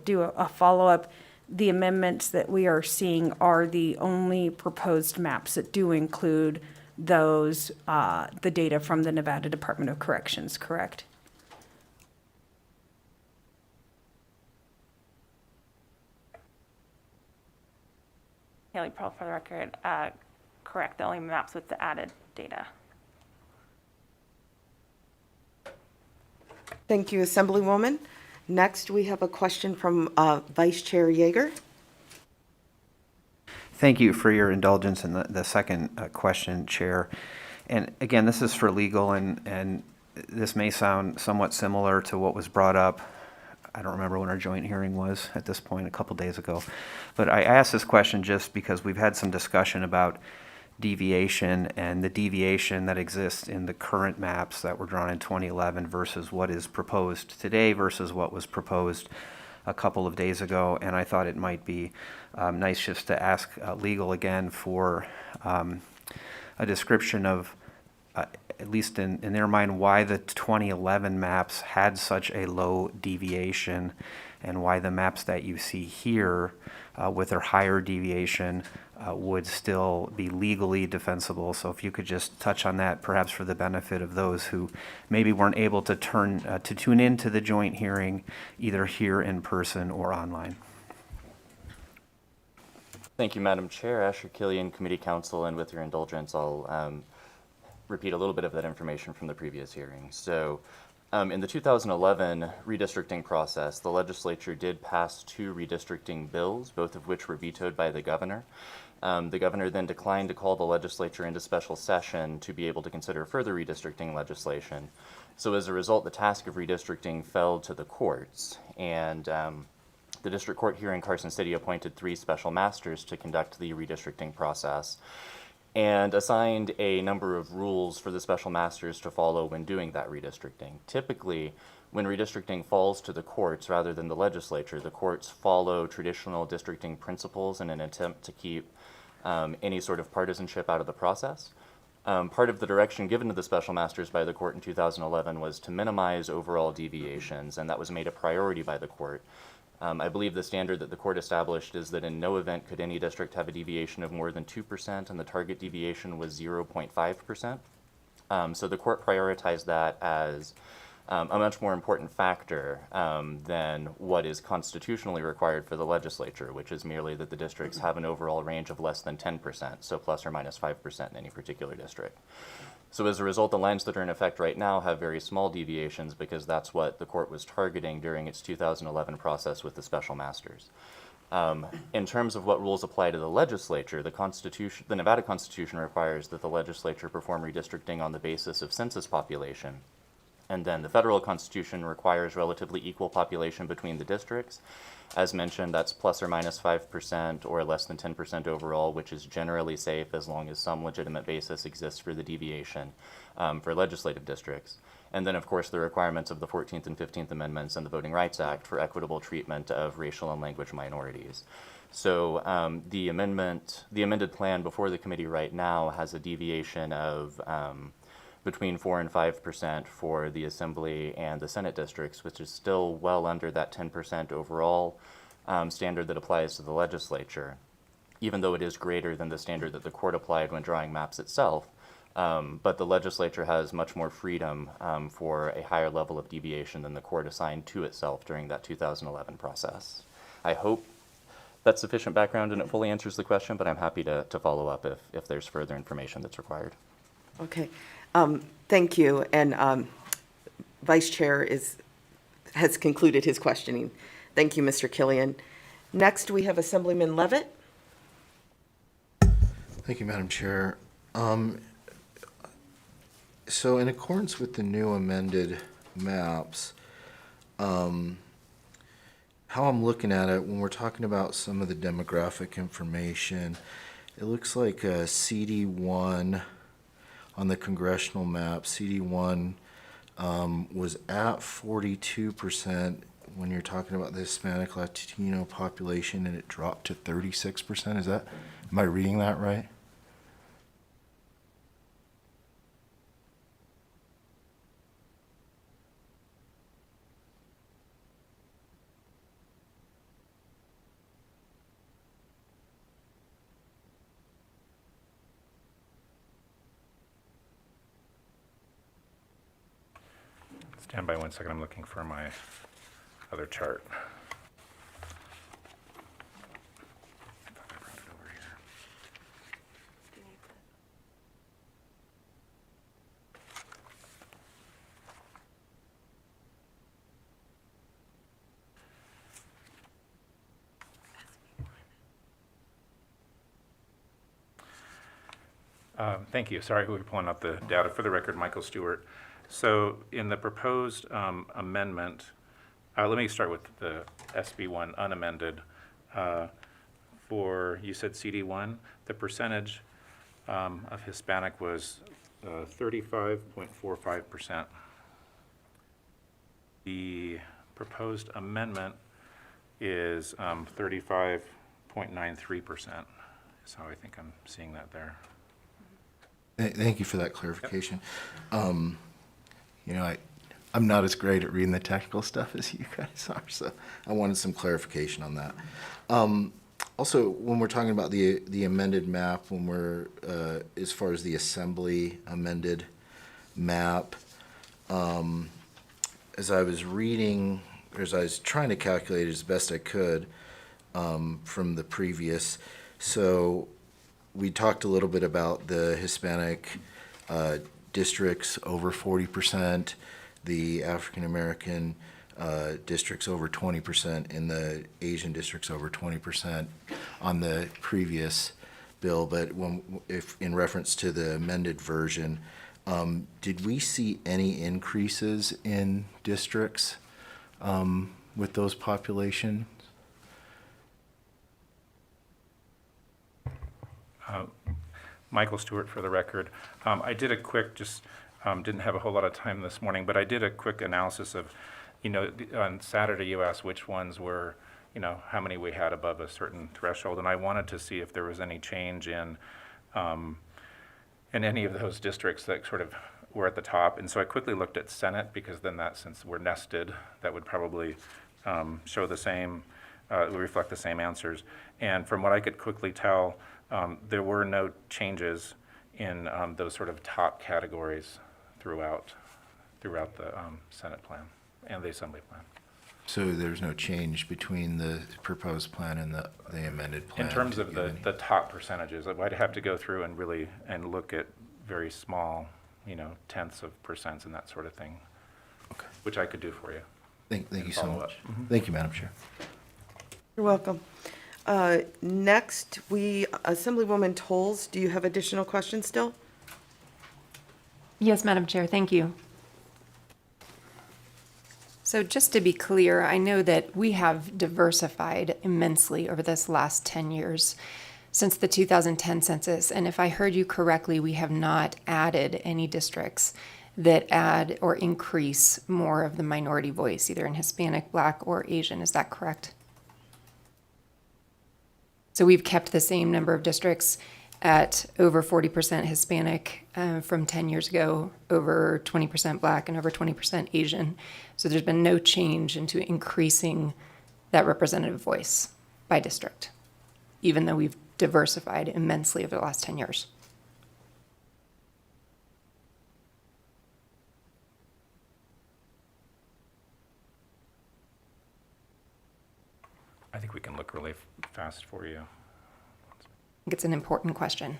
do a follow-up, the amendments that we are seeing are the only proposed maps that do include those, the data from the Nevada Department of Corrections, correct? Haley Prohl, for the record, correct, the only maps with the added data. Thank you, Assemblywoman. Next, we have a question from Vice Chair Yeager. Thank you for your indulgence in the second question, Chair. And again, this is for legal, and this may sound somewhat similar to what was brought up. I don't remember when our joint hearing was at this point, a couple days ago. But I asked this question just because we've had some discussion about deviation and the deviation that exists in the current maps that were drawn in 2011 versus what is proposed today versus what was proposed a couple of days ago. And I thought it might be nice just to ask legal again for a description of, at least in their mind, why the 2011 maps had such a low deviation and why the maps that you see here with their higher deviation would still be legally defensible. So if you could just touch on that, perhaps for the benefit of those who maybe weren't able to tune into the joint hearing, either here in person or online. Thank you, Madam Chair, Asher Killian, Committee Counsel, and with your indulgence, I'll repeat a little bit of that information from the previous hearing. So in the 2011 redistricting process, the legislature did pass 2 redistricting bills, both of which were vetoed by the governor. The governor then declined to call the legislature into special session to be able to consider further redistricting legislation. So as a result, the task of redistricting fell to the courts, and the district court here in Carson City appointed 3 special masters to conduct the redistricting process and assigned a number of rules for the special masters to follow when doing that redistricting. Typically, when redistricting falls to the courts rather than the legislature, the courts follow traditional districting principles in an attempt to keep any sort of partisanship out of the process. Part of the direction given to the special masters by the court in 2011 was to minimize overall deviations, and that was made a priority by the court. I believe the standard that the court established is that in no event could any district have a deviation of more than 2%, and the target deviation was 0.5%. So the court prioritized that as a much more important factor than what is constitutionally required for the legislature, which is merely that the districts have an overall range of less than 10%, so plus or minus 5% in any particular district. So as a result, the lines that are in effect right now have very small deviations because that's what the court was targeting during its 2011 process with the special masters. In terms of what rules apply to the legislature, the Nevada Constitution requires that the legislature perform redistricting on the basis of census population. And then the federal constitution requires relatively equal population between the districts. As mentioned, that's plus or minus 5% or less than 10% overall, which is generally safe as long as some legitimate basis exists for the deviation for legislative districts. And then, of course, the requirements of the 14th and 15th Amendments and the Voting Rights Act for equitable treatment of racial and language minorities. So the amended plan before the committee right now has a deviation of between 4 and 5% for the Assembly and the Senate districts, which is still well under that 10% overall standard that applies to the legislature, even though it is greater than the standard that the court applied when drawing maps itself. But the legislature has much more freedom for a higher level of deviation than the court assigned to itself during that 2011 process. I hope that's sufficient background and it fully answers the question, but I'm happy to follow up if there's further information that's required. Okay. Thank you. And Vice Chair has concluded his questioning. Thank you, Mr. Killian. Next, we have Assemblyman Levitt. Thank you, Madam Chair. So in accordance with the new amended maps, how I'm looking at it, when we're talking about some of the demographic information, it looks like CD1 on the congressional map, CD1 was at 42% when you're talking about the Hispanic Latino population, and it dropped to 36%. Am I reading that right? Stand by 1 second. I'm looking for my other chart. I thought I brought it over here. Thank you. Sorry, we were pulling up the data. For the record, Michael Stewart. So in the proposed amendment, Let me start with the SB1 unamended. For, you said CD1, the percentage of Hispanic was 35.45%. The proposed amendment is 35.93%. So I think I'm seeing that there. Thank you for that clarification. You know, I'm not as great at reading the technical stuff as you guys are, so I wanted some clarification on that. Also, when we're talking about the amended map, when we're, as far as the assembly amended map, as I was reading, or as I was trying to calculate as best I could from the previous, so we talked a little bit about the Hispanic districts over 40%, the African American districts over 20%, and the Asian districts over 20% on the previous bill. But if in reference to the amended version, did we see any increases in districts with those populations? Michael Stewart for the record. I did a quick, didn't have a whole lot of time this morning, but I did a quick analysis of, on Saturday you asked which ones were, how many we had above a certain threshold, and I wanted to see if there was any change in any of those districts that sort of were at the top. And so I quickly looked at Senate, because then that, since we're nested, that would probably show the same, reflect the same answers. And from what I could quickly tell, there were no changes in those sort of top categories throughout the Senate plan and the Assembly plan. So there's no change between the proposed plan and the amended plan? In terms of the top percentages, I'd have to go through and really look at very small, tenths of percents and that sort of thing, Okay. which I could do for you. Thank you so follow much. up. Thank you, Madam Chair. You're welcome. Next, Assemblywoman Tolles, do you have additional questions still? Yes, Madam Chair, thank you. So just to be clear, I know that we have diversified immensely over this last 10 years since the 2010 census. And if I heard you correctly, we have not added any districts that add or increase more of the minority voice, either in Hispanic, Black, or Asian. Is that correct? So we've kept the same number of districts at over 40% Hispanic from 10 years ago, over 20% Black, and over 20% Asian. So there's been no change into increasing that representative voice by district, even though we've diversified immensely over the last 10 years. I think we can look really fast for you. I think it's an important question.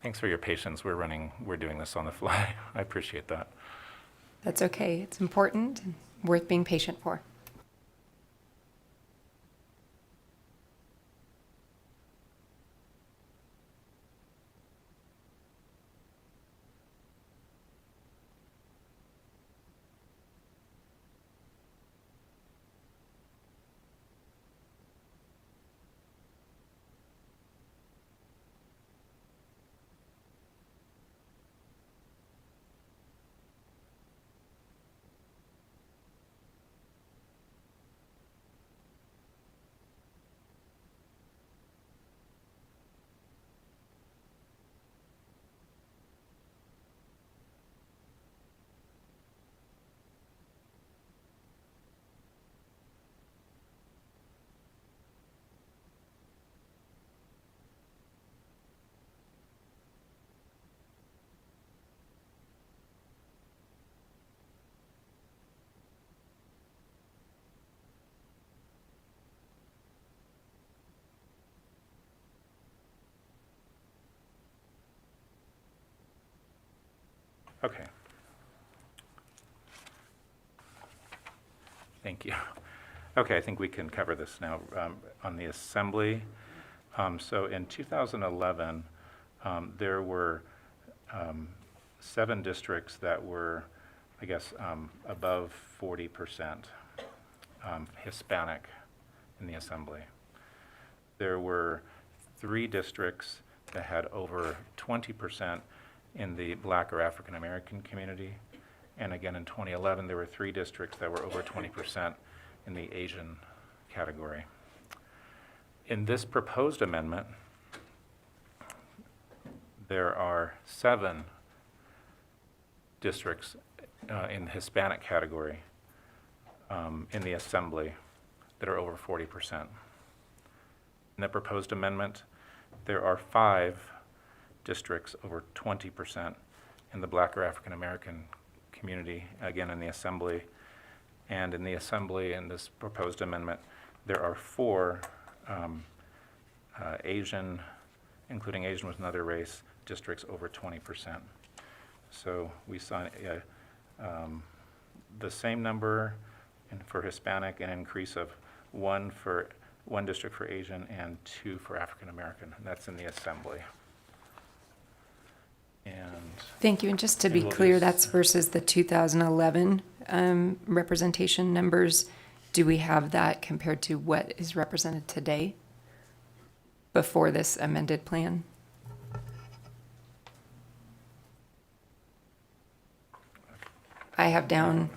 Thanks for your patience. We're doing this on the fly. I appreciate that. That's okay. It's important and worth being patient for. Okay. Thank you. Okay, I think we can cover this now. On the Assembly, so in 2011, there were 7 districts that were, I guess, above 40% Hispanic in the Assembly. There were 3 districts that had over 20% in the Black or African American community. And again, in 2011, there were 3 districts that were over 20% in the Asian category. In this proposed amendment, there are 7 districts in the Hispanic category in the Assembly that are over 40%. In the proposed amendment, there are 5 districts over 20% in the Black or African American community, again in the Assembly. And in the Assembly, in this proposed amendment, there are 4 Asian, including Asian with another race, districts over 20%. So we saw the same number for Hispanic, an increase of 1 district for Asian and 2 for African American, and that's in the Assembly. And Thank you. And just to be And we'll clear, just- that's versus the 2011 representation numbers. Do we have that compared to what is represented today before this amended plan? I have down,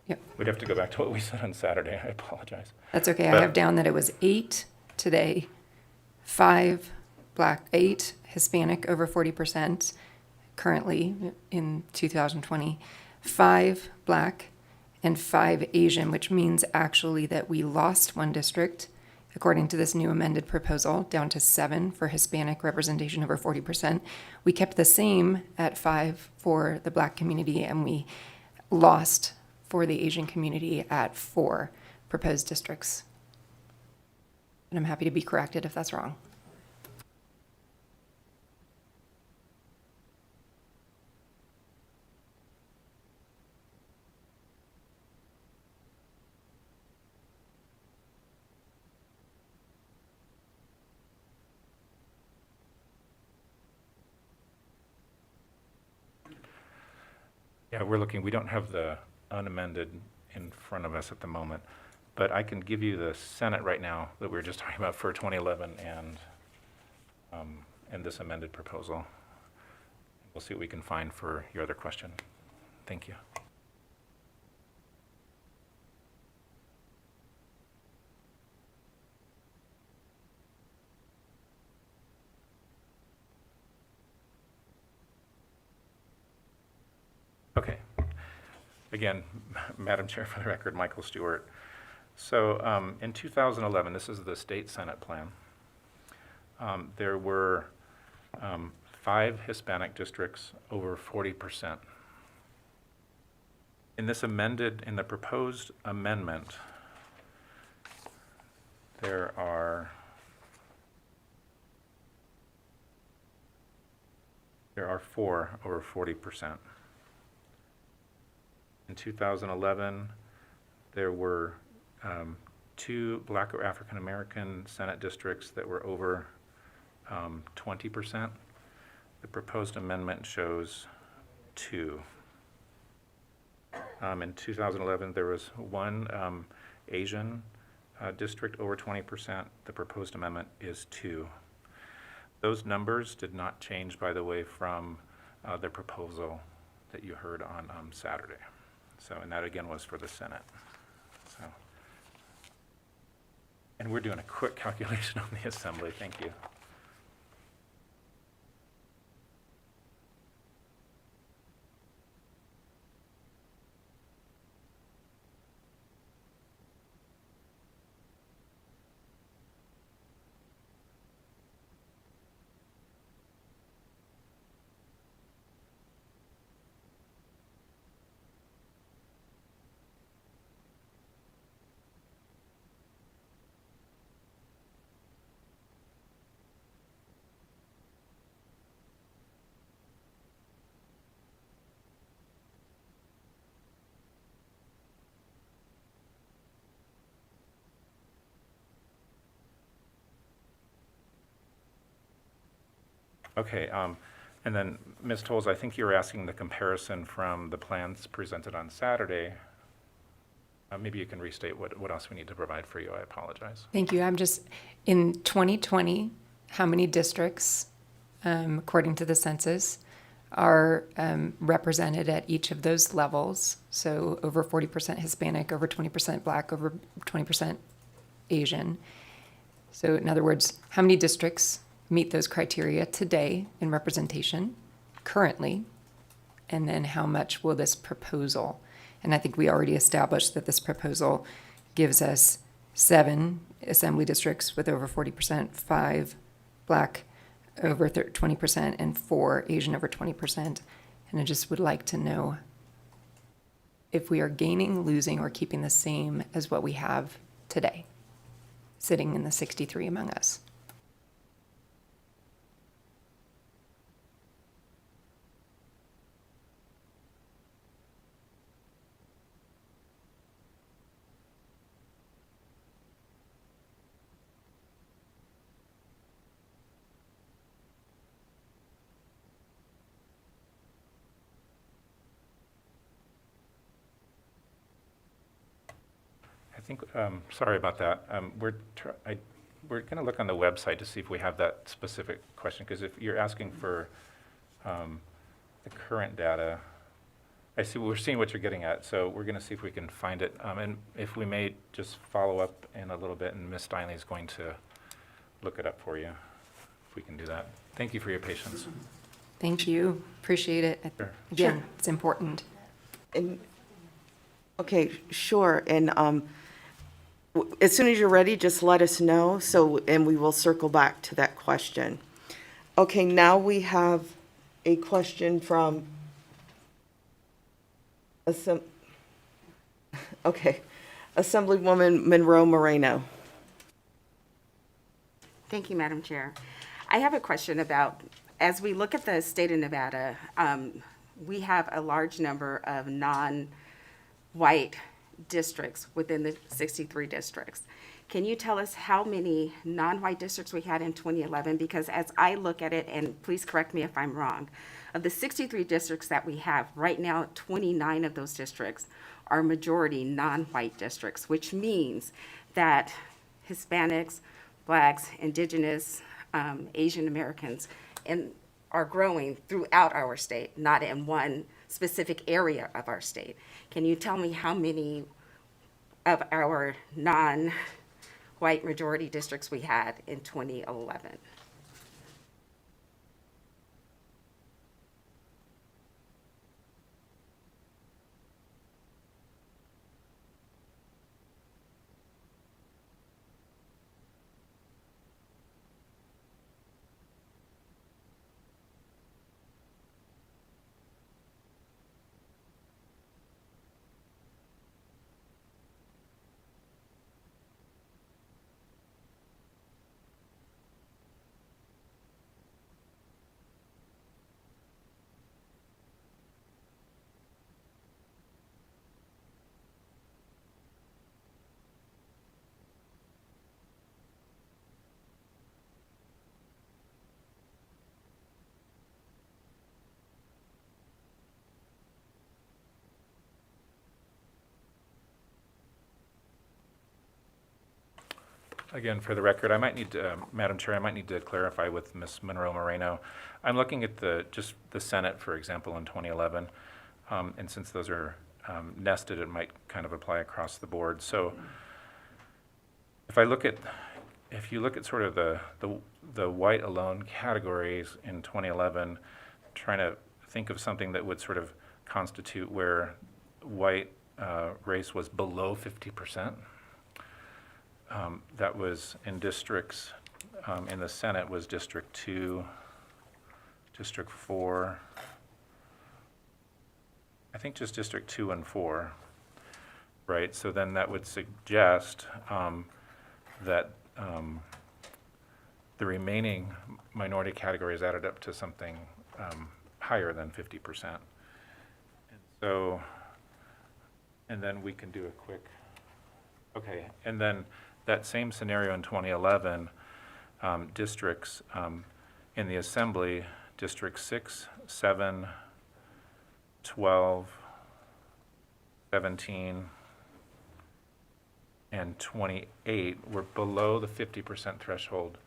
yep, we'd have to go back to what we said on Saturday. I apologize. that's okay. I But- have down that it was 8 today, 5 Black, 8 Hispanic over 40% currently in 2020, 5 Black, and 5 Asian, which means actually that we lost 1 district, according to this new amended proposal, down to 7 for Hispanic representation over 40%. We kept the same at 5 for the Black community, and we lost for the Asian community at 4 proposed districts. And I'm happy to be corrected if that's wrong. Yeah, we don't have the unamended in front of us at the moment, but I can give you the Senate right now that we were just talking about for 2011 and this amended proposal. We'll see what we can find for your other question. Thank you. Okay. Again, Madam Chair, for the record, Michael Stewart. So in 2011, this is the state Senate plan. There were 5 Hispanic districts over 40%. In the proposed amendment, there are 4 over 40%. In 2011, there were 2 Black or African American Senate districts that were over 20%. The proposed amendment shows 2. In 2011, there was 1 Asian district over 20%. The proposed amendment is 2. Those numbers did not change, by the way, from the proposal that you heard on Saturday. So, and that again was for the Senate. So, and we're doing a quick calculation on the Assembly. Thank you. Okay, and then, Ms. Tolles, I think you were asking the comparison from the plans presented on Saturday. Maybe you can restate what else we need to provide for you. I apologize. Thank you. I'm just, in 2020, how many districts, according to the census, are represented at each of those levels? So over 40% Hispanic, over 20% Black, over 20% Asian. So in other words, how many districts meet those criteria today in representation currently? And then how much will this proposal? And I think we already established that this proposal gives us 7 assembly districts with over 40%, 5 Black over 20%, and 4 Asian over 20%. And I just would like to know if we are gaining, losing, or keeping the same as what we have today, sitting in the 63 among us. I think, sorry about that. We're going to look on the website to see if we have that specific question, because if you're asking for the current data, we're seeing what you're getting at, so we're going to see if we can find it. And if we may just follow up in a little bit, and Ms. Steinley is going to look it up for you, if we can do that. Thank you for your patience. Thank you. Appreciate it. Sure. Again, it's important. And, okay, sure, and as soon as you're ready, just let us know, and we will circle back to that question. Okay, now we have a question from Assemblywoman Monroe Moreno. Thank you, Madam Chair. I have a question about, as we look at the state of Nevada, we have a large number of non-white districts within the 63 districts. Can you tell us how many non-white districts we had in 2011? Because as I look at it, and please correct me if I'm wrong, of the 63 districts that we have, right now 29 of those districts are majority non-white districts, which means that Hispanics, Blacks, Indigenous, Asian Americans, are growing throughout our state, not in one specific area of our state. Can you tell me how many of our non-white majority districts we had in 2011? Again, for the record, I might need to, Madam Chair, I might need to clarify with Ms. Monroe Moreno. I'm looking at just the Senate, for example, in 2011, and since those are nested, it might kind of apply across the board. So if you look at sort of the white alone categories in 2011, trying to think of something that would sort of constitute where white race was below 50%. That was in districts, in the Senate was District 2, District 4, I think just District 2 and 4, right? So then that would suggest that the remaining minority categories added up to something higher than 50%. And so, and then we can do a quick, okay, and then that same scenario in 2011, districts In the Assembly, District 6, 7, 12, 17, and 28 were below the 50% threshold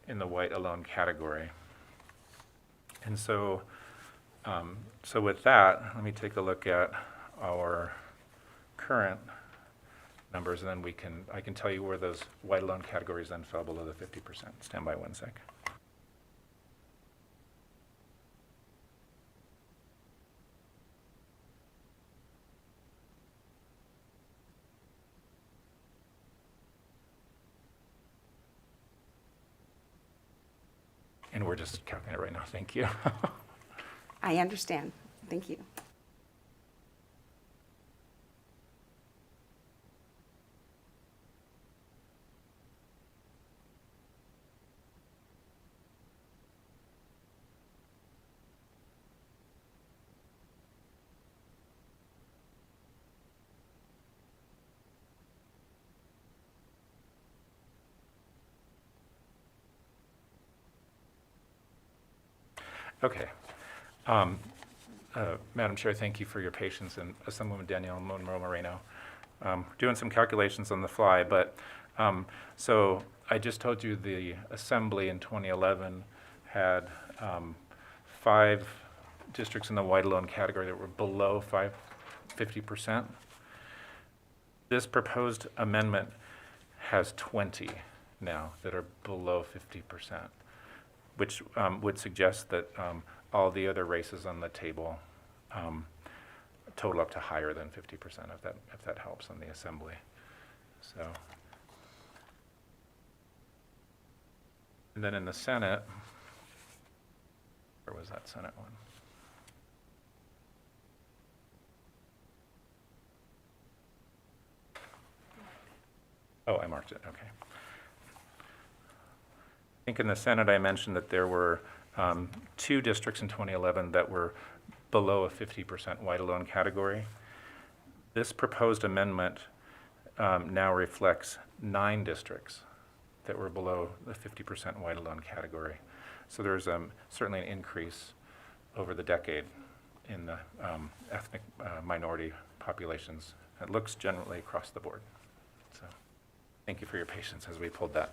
in the white alone category. And so, so with that, let me take a look at our current numbers, and then I can tell you where those white alone categories then fell below the 50%. Stand by one sec. And we're just calculating it right now. Thank you. I understand. Thank you. Okay. Madam Chair, thank you for your patience, and Assemblywoman Danielle Monroe Moreno. Doing some calculations on the fly, but so I just told you the Assembly in 2011 had 5 districts in the white alone category that were below 50%. This proposed amendment has 20 now that are below 50%. Which would suggest that all the other races on the table total up to higher than 50%, if that helps on the Assembly. So, and then in the Senate, where was that Senate one? Oh, I marked it, okay. I think in the Senate, I mentioned that there were 2 districts in 2011 that were below a 50% white alone category. This proposed amendment now reflects 9 districts that were below the 50% white alone category. So there's certainly an increase over the decade in the ethnic minority populations. It looks generally across the board. So thank you for your patience as we pulled that.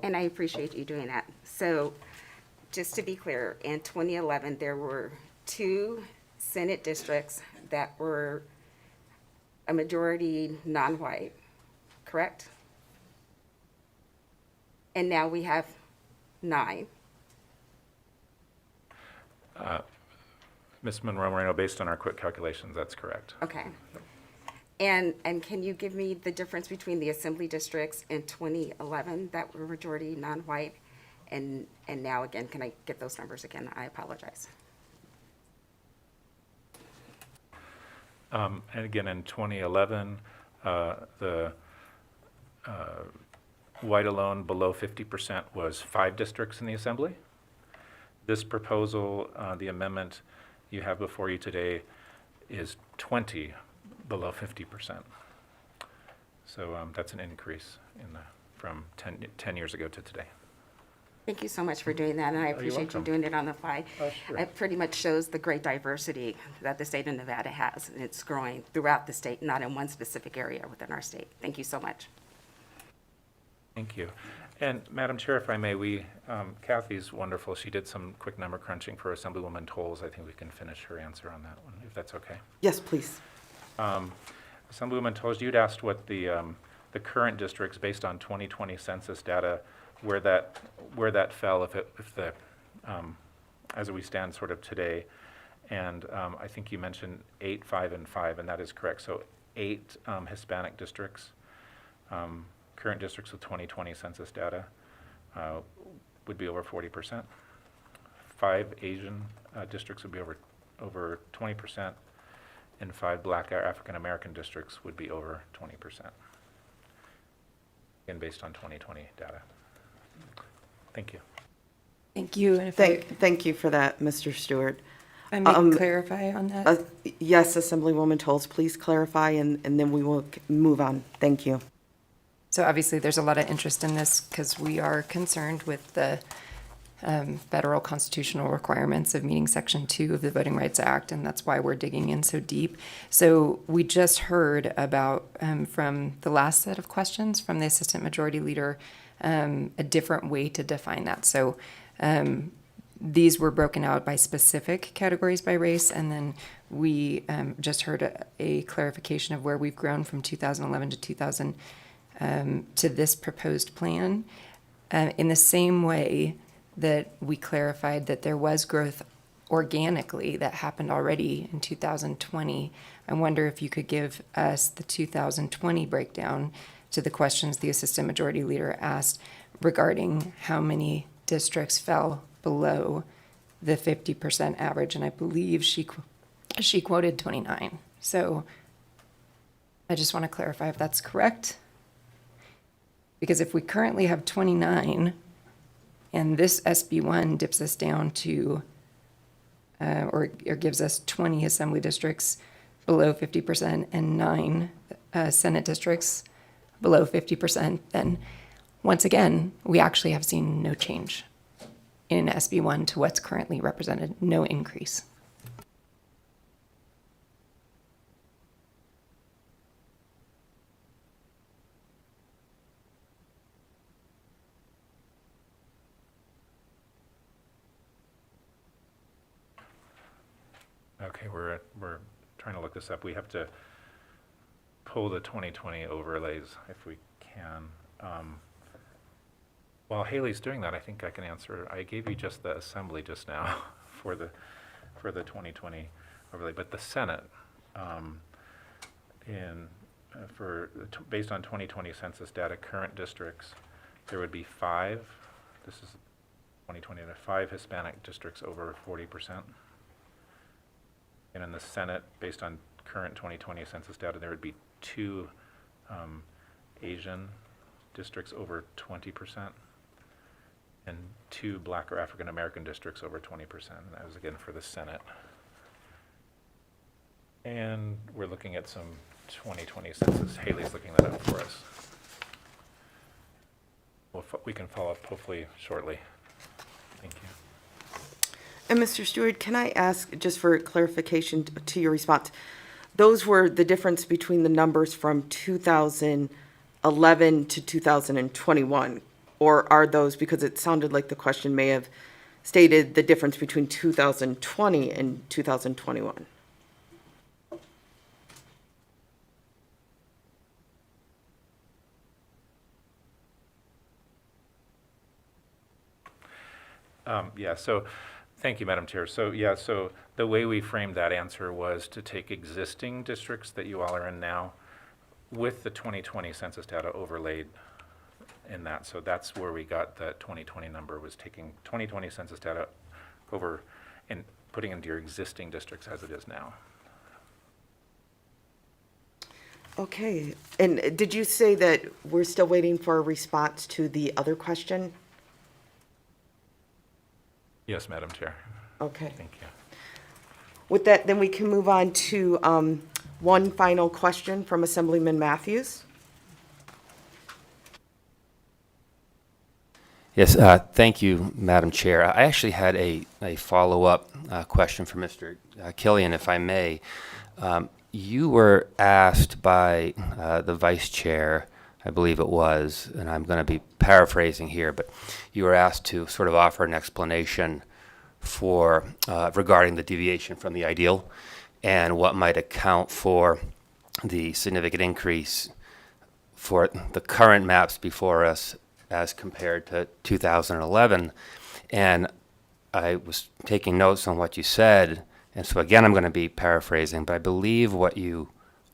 And I appreciate you doing that. So just to be clear, in 2011, there were 2 Senate districts that were a majority non-white, correct? And now we have 9. Ms. Monroe Moreno, based on our quick calculations, that's correct. Okay. And can you give me the difference between the Assembly districts in 2011 that were majority non-white and now again, can I get those numbers again? I apologize. And again, in 2011, the white alone below 50% was 5 districts in the Assembly. This proposal, the amendment you have before you today, is 20 below 50%. So that's an increase from 10 years ago to today. Thank you so much for doing that, and I appreciate you welcome. doing it on the fly. Oh, sure. It pretty much shows the great diversity that the state of Nevada has, and it's growing throughout the state, not in one specific area within our state. Thank you so much. Thank you. And Madam Chair, if I may, Kathy's wonderful. She did some quick number crunching for Assemblywoman Tolles. I think we can finish her answer on that one, if that's okay. Yes, please. Assemblywoman Tolles, you'd asked what the current districts, based on 2020 census data, where that fell, as we stand sort of today. And I think you mentioned 8, 5, and 5, and that is correct. So 8 Hispanic districts, current districts with 2020 census data, would be over 40%. 5 Asian districts would be over 20%, and 5 Black or African American districts would be over 20%. Again, based on 2020 data. Thank you. Thank you. And if I Thank you for that, Mr. Stewart. may clarify on that. Yes, Assemblywoman Tolles, please clarify, and then we will move on. Thank you. So obviously, there's a lot of interest in this because we are concerned with the federal constitutional requirements of meeting Section 2 of the Voting Rights Act, and that's why we're digging in so deep. So we just heard about, from the last set of questions from the Assistant Majority Leader, a different way to define that. So these were broken out by specific categories by race, and then we just heard a clarification of where we've grown from 2011 to 2000 to this proposed plan. In the same way that we clarified that there was growth organically that happened already in 2020, I wonder if you could give us the 2020 breakdown to the questions the Assistant Majority Leader asked regarding how many districts fell below the 50% average, and I believe she quoted 29. So I just want to clarify if that's correct. Because if we currently have 29, and this SB1 dips us down to, or gives us 20 assembly districts below 50% and 9 Senate districts below 50%, then once again, we actually have seen no change in SB1 to what's currently represented, no increase. Okay, we're trying to look this up. We have to pull the 2020 overlays if we can. While Haley's doing that, I think I can answer. I gave you just the assembly just now for the 2020 overlay, but the Senate, based on 2020 census data, current districts, there would be 5. This is 2020. 5 Hispanic districts over 40%. And in the Senate, based on current 2020 census data, there would be 2 Asian districts over 20%, and 2 Black or African American districts over 20%. And that was again for the Senate. And we're looking at some 2020 census. Haley's looking that up for us. We can follow up hopefully shortly. Thank you. And Mr. Stewart, can I ask, just for clarification to your response, those were the difference between the numbers from 2011 to 2021? Or are those, because it sounded like the question may have stated the difference between 2020 and 2021? Yeah, so thank you, Madam Chair. So yeah, so the way we framed that answer was to take existing districts that you all are in now with the 2020 census data overlaid in that. So that's where we got that 2020 number, was taking 2020 census data over and putting into your existing districts as it is now. Okay, and did you say that we're still waiting for a response to the other question? Yes, Madam Chair. Okay. Thank you. With that, then we can move on to one final question from Assemblyman Matthews. Yes, thank you, Madam Chair. I actually had a follow-up question for Mr. Killian, if I may. You were asked by the Vice Chair, I believe it was, and I'm going to be paraphrasing here, but you were asked to sort of offer an explanation for regarding the deviation from the ideal and what might account for the significant increase for the current maps before us as compared to 2011. And I was taking notes on what you said, and so again I'm going to be paraphrasing, but I believe what you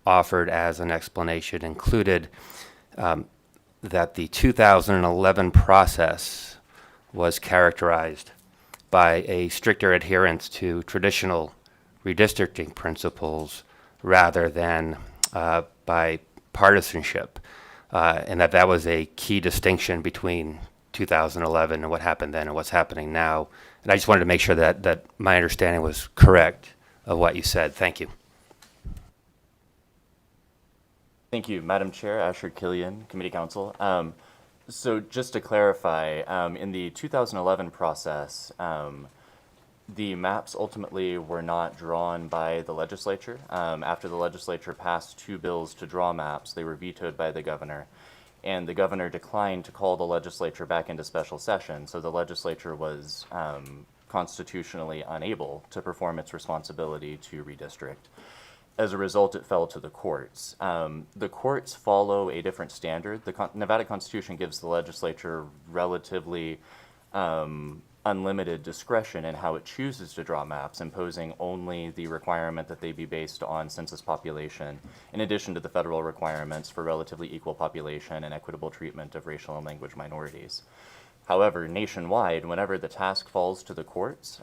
offered as an explanation included that the 2011 process was characterized by a stricter adherence to traditional redistricting principles rather than by partisanship, and that was a key distinction between 2011 and what happened then and what's happening now. And I just wanted to make sure that my understanding was correct of what you said. Thank you. Thank you, Madam Chair, Asher Killian, Committee Counsel. So just to clarify, in the 2011 process, the maps ultimately were not drawn by the legislature. After the legislature passed 2 bills to draw maps, they were vetoed by the governor. And the governor declined to call the legislature back into special session, so the legislature was constitutionally unable to perform its responsibility to redistrict. As a result, it fell to the courts. The courts follow a different standard. The Nevada Constitution gives the legislature relatively unlimited discretion in how it chooses to draw maps, imposing only the requirement that they be based on census population, in addition to the federal requirements for relatively equal population and equitable treatment of racial and language minorities. However, nationwide, whenever the task falls to the courts,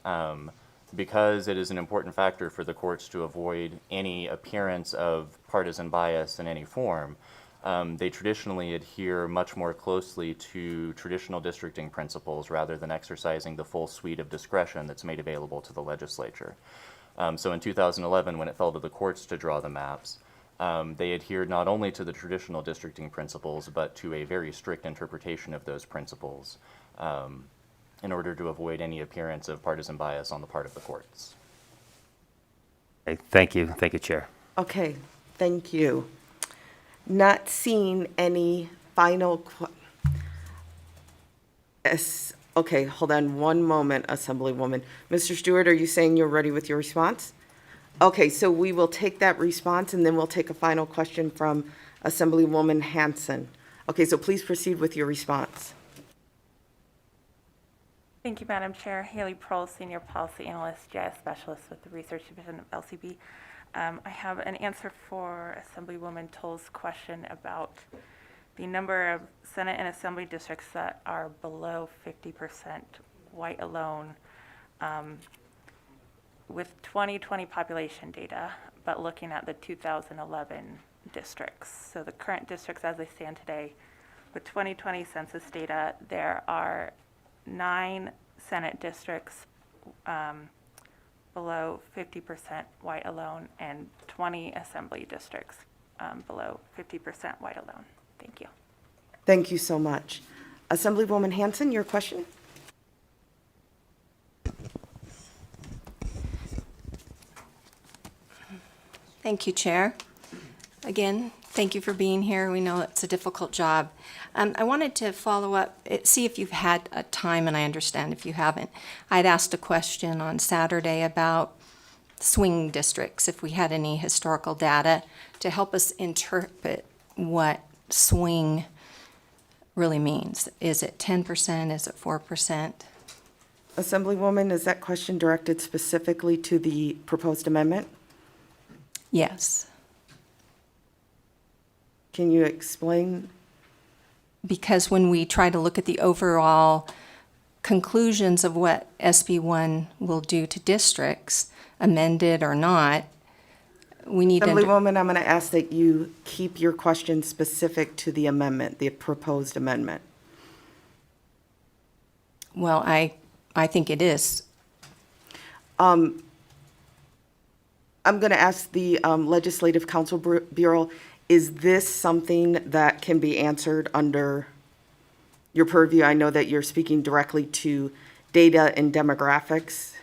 because it is an important factor for the courts to avoid any appearance of partisan bias in any form, they traditionally adhere much more closely to traditional districting principles rather than exercising the full suite of discretion that's made available to the legislature. So in 2011, when it fell to the courts to draw the maps, they adhered not only to the traditional districting principles, but to a very strict interpretation of those principles in order to avoid any appearance of partisan bias on the part of the courts. Okay, thank you. Thank you, Chair. Okay, thank you. Not seeing any final okay, hold on one moment, Assemblywoman. Mr. Stewart, are you saying you're ready with your response? Okay, so we will take that response and then we'll take a final question from Assemblywoman Hanson. Okay, so please proceed with your response. Thank you, Madam Chair. Haley Prohl, Senior Policy Analyst, GIS Specialist with the Research Division of LCB. I have an answer for Assemblywoman Toll's question about the number of Senate and Assembly districts that are below 50% white alone with 2020 population data, but looking at the 2011 districts. So the current districts as they stand today, with 2020 census data, there are 9 Senate districts below 50% white alone and 20 Assembly districts below 50% white alone. Thank you. Thank you so much. Assemblywoman Hanson, your question? Thank you, Chair. Again, thank you for being here. We know it's a difficult job. I wanted to follow up, see if you've had a time, and I understand if you haven't. I'd asked a question on Saturday about swing districts, if we had any historical data to help us interpret what swing really means. Is it 10%? Is it 4%? Assemblywoman, is that question directed specifically to the proposed amendment? Yes. Can you explain? Because when we try to look at the overall conclusions of what SB 1 will do to districts, amended or not, we need to... Assemblywoman, I'm going to ask that you keep your question specific to the amendment, the proposed amendment. Well, I think it is. I'm going to ask the Legislative Council Bureau, is this something that can be answered under your purview? I know that you're speaking directly to data and demographics.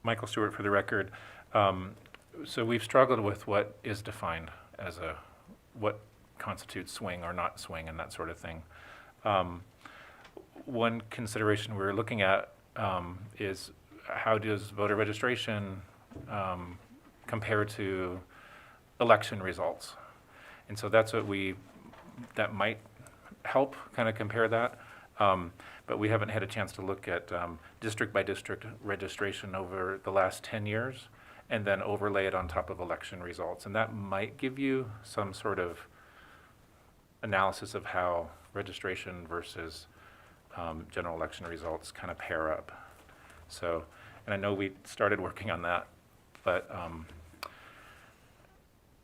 Michael Stewart for the record. So we've struggled with what is defined as what constitutes swing or not swing and that sort of thing. One consideration we're looking at is how does voter registration compare to election results? And so that's what that might help kind of compare that. But we haven't had a chance to look at district by district registration over the last 10 years and then overlay it on top of election results. And that might give you some sort of analysis of how registration versus general election results kind of pair up. So, and I know we started working on that, but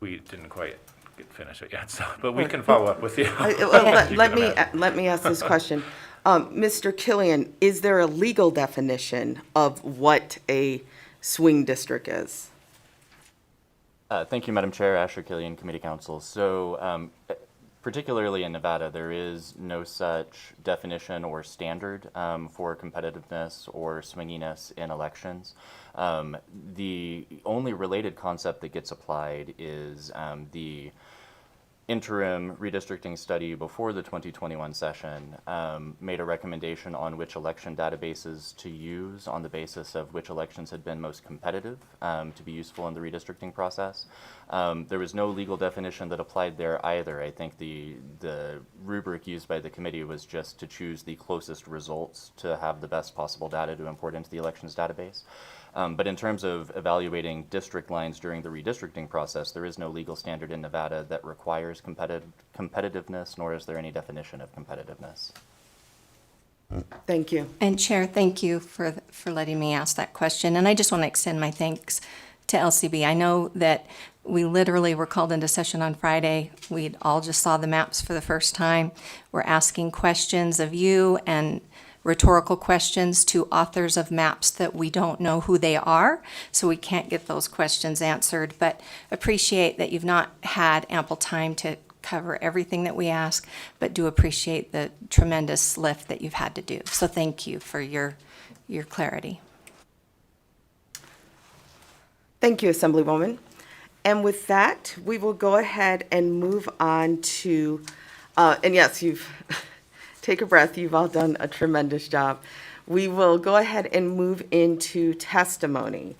we didn't quite finish it yet, so, but we can follow up with you. Let me ask this question. Mr. Killian, is there a legal definition of what a swing district is? Thank you, Madam Chair, Asher Killian, Committee Counsel. So particularly in Nevada, there is no such definition or standard for competitiveness or swinginess in elections. The only related concept that gets applied is the interim redistricting study before the 2021 session made a recommendation on which election databases to use on the basis of which elections had been most competitive to be useful in the redistricting process. There was no legal definition that applied there either. I think the rubric used by the committee was just to choose the closest results to have the best possible data to import into the elections database. But in terms of evaluating district lines during the redistricting process, there is no legal standard in Nevada that requires competitiveness, nor is there any definition of competitiveness. Thank you. And Chair, thank you for letting me ask that question. And I just want to extend my thanks to LCB. I know that we literally were called into session on Friday. We all just saw the maps for the first time. We're asking questions of you and rhetorical questions to authors of maps that we don't know who they are, so we can't get those questions answered. But appreciate that you've not had ample time to cover everything that we ask, but do appreciate the tremendous lift that you've had to do. So thank you for your clarity. Thank you, Assemblywoman. And with that, we will go ahead and move on to, and yes, you've, take a breath, you've all done a tremendous job. We will go ahead and move into testimony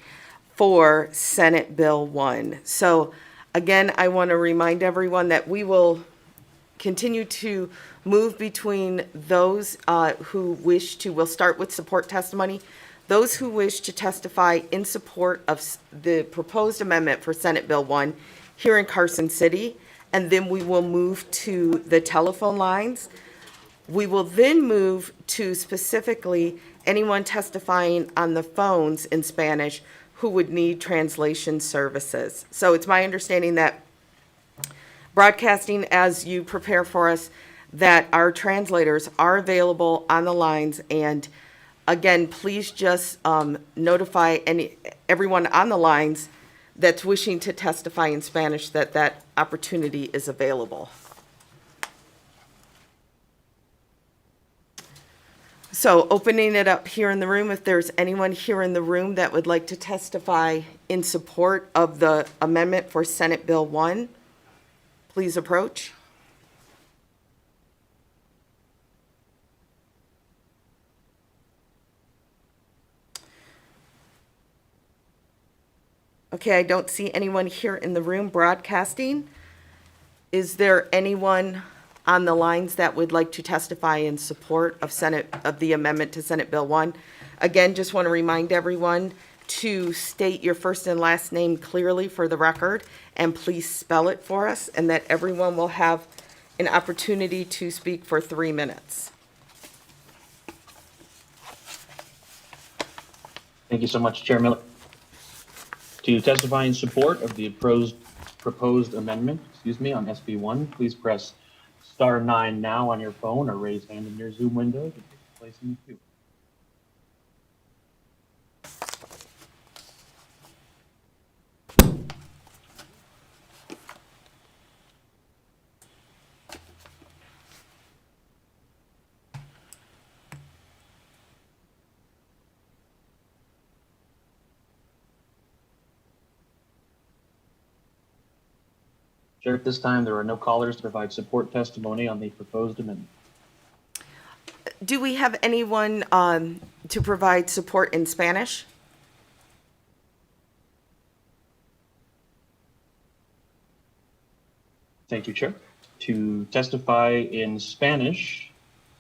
for Senate Bill 1. So again, I want to remind everyone that we will continue to move between those who wish to, we'll start with support testimony. Those who wish to testify in support of the proposed amendment for Senate Bill 1 here in Carson City, and then we will move to the telephone lines. We will then move to specifically anyone testifying on the phones in Spanish who would need translation services. So it's my understanding that broadcasting, as you prepare for us, that our translators are available on the lines. And again, please just notify everyone on the lines that's wishing to testify in Spanish that that opportunity is available. So opening it up here in the room, if there's anyone here in the room that would like to testify in support of the amendment for Senate Bill 1, please approach. Okay, I don't see anyone here in the room broadcasting. Is there anyone on the lines that would like to testify in support of the amendment to Senate Bill 1? Again, just want to remind everyone to state your first and last name clearly for the record, and please spell it for us, and that everyone will have an opportunity to speak for 3 minutes. Thank you so much, Chair Miller. To testify in support of the proposed amendment, on SB 1, please press *9 now on your phone or raise hand in your Zoom window to take your place in the queue. Chair, at this time, there are no callers to provide support testimony on the proposed amendment. Do we have anyone to provide support in Spanish? Thank you, Chair. To testify in Spanish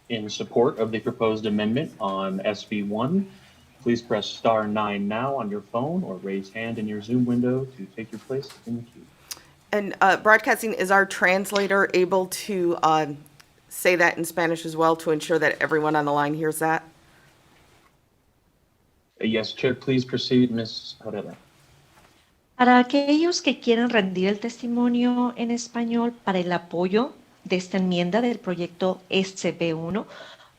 in support of the proposed amendment on SB 1, please press *9 now on your phone or raise hand in your Zoom window to take your place in the queue. And broadcasting, is our translator able to say that in Spanish as well to ensure that everyone on the line hears that? Yes, Chair, please proceed, Ms. Herrera. Para aquellos que quieren rendir el testimonio en español para el apoyo de esta enmienda del proyecto SB1,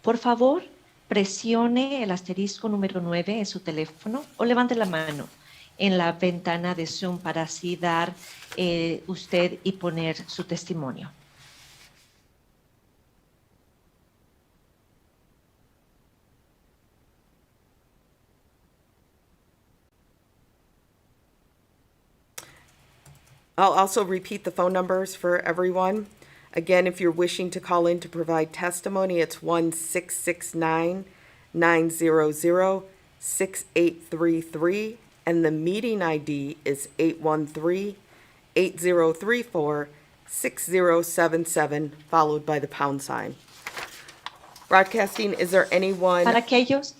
por favor, presione el asterisco número 9 en su teléfono o levante la mano en la ventana de Zoom para así dar usted y poner su testimonio. I'll also repeat the phone numbers for everyone. Again, if you're wishing to call in to provide testimony, it's 1-669-900-6833, and the meeting ID is 813-8034-6077, followed by the pound sign. Broadcasting, is there anyone? Para aquellos.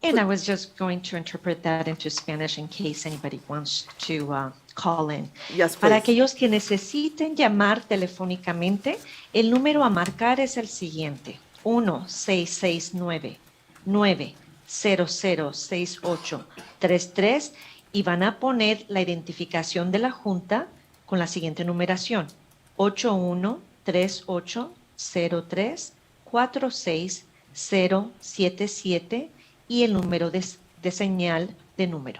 And I was just going to interpret that into Spanish in case anybody wants to call in. Yes, Para please. aquellos que necesiten llamar telefónicamente, el número a marcar es el siguiente: 1-669-900-6833 y van a poner la identificación de la Junta con la siguiente numeración: 813803-46077 y el número de señal de número.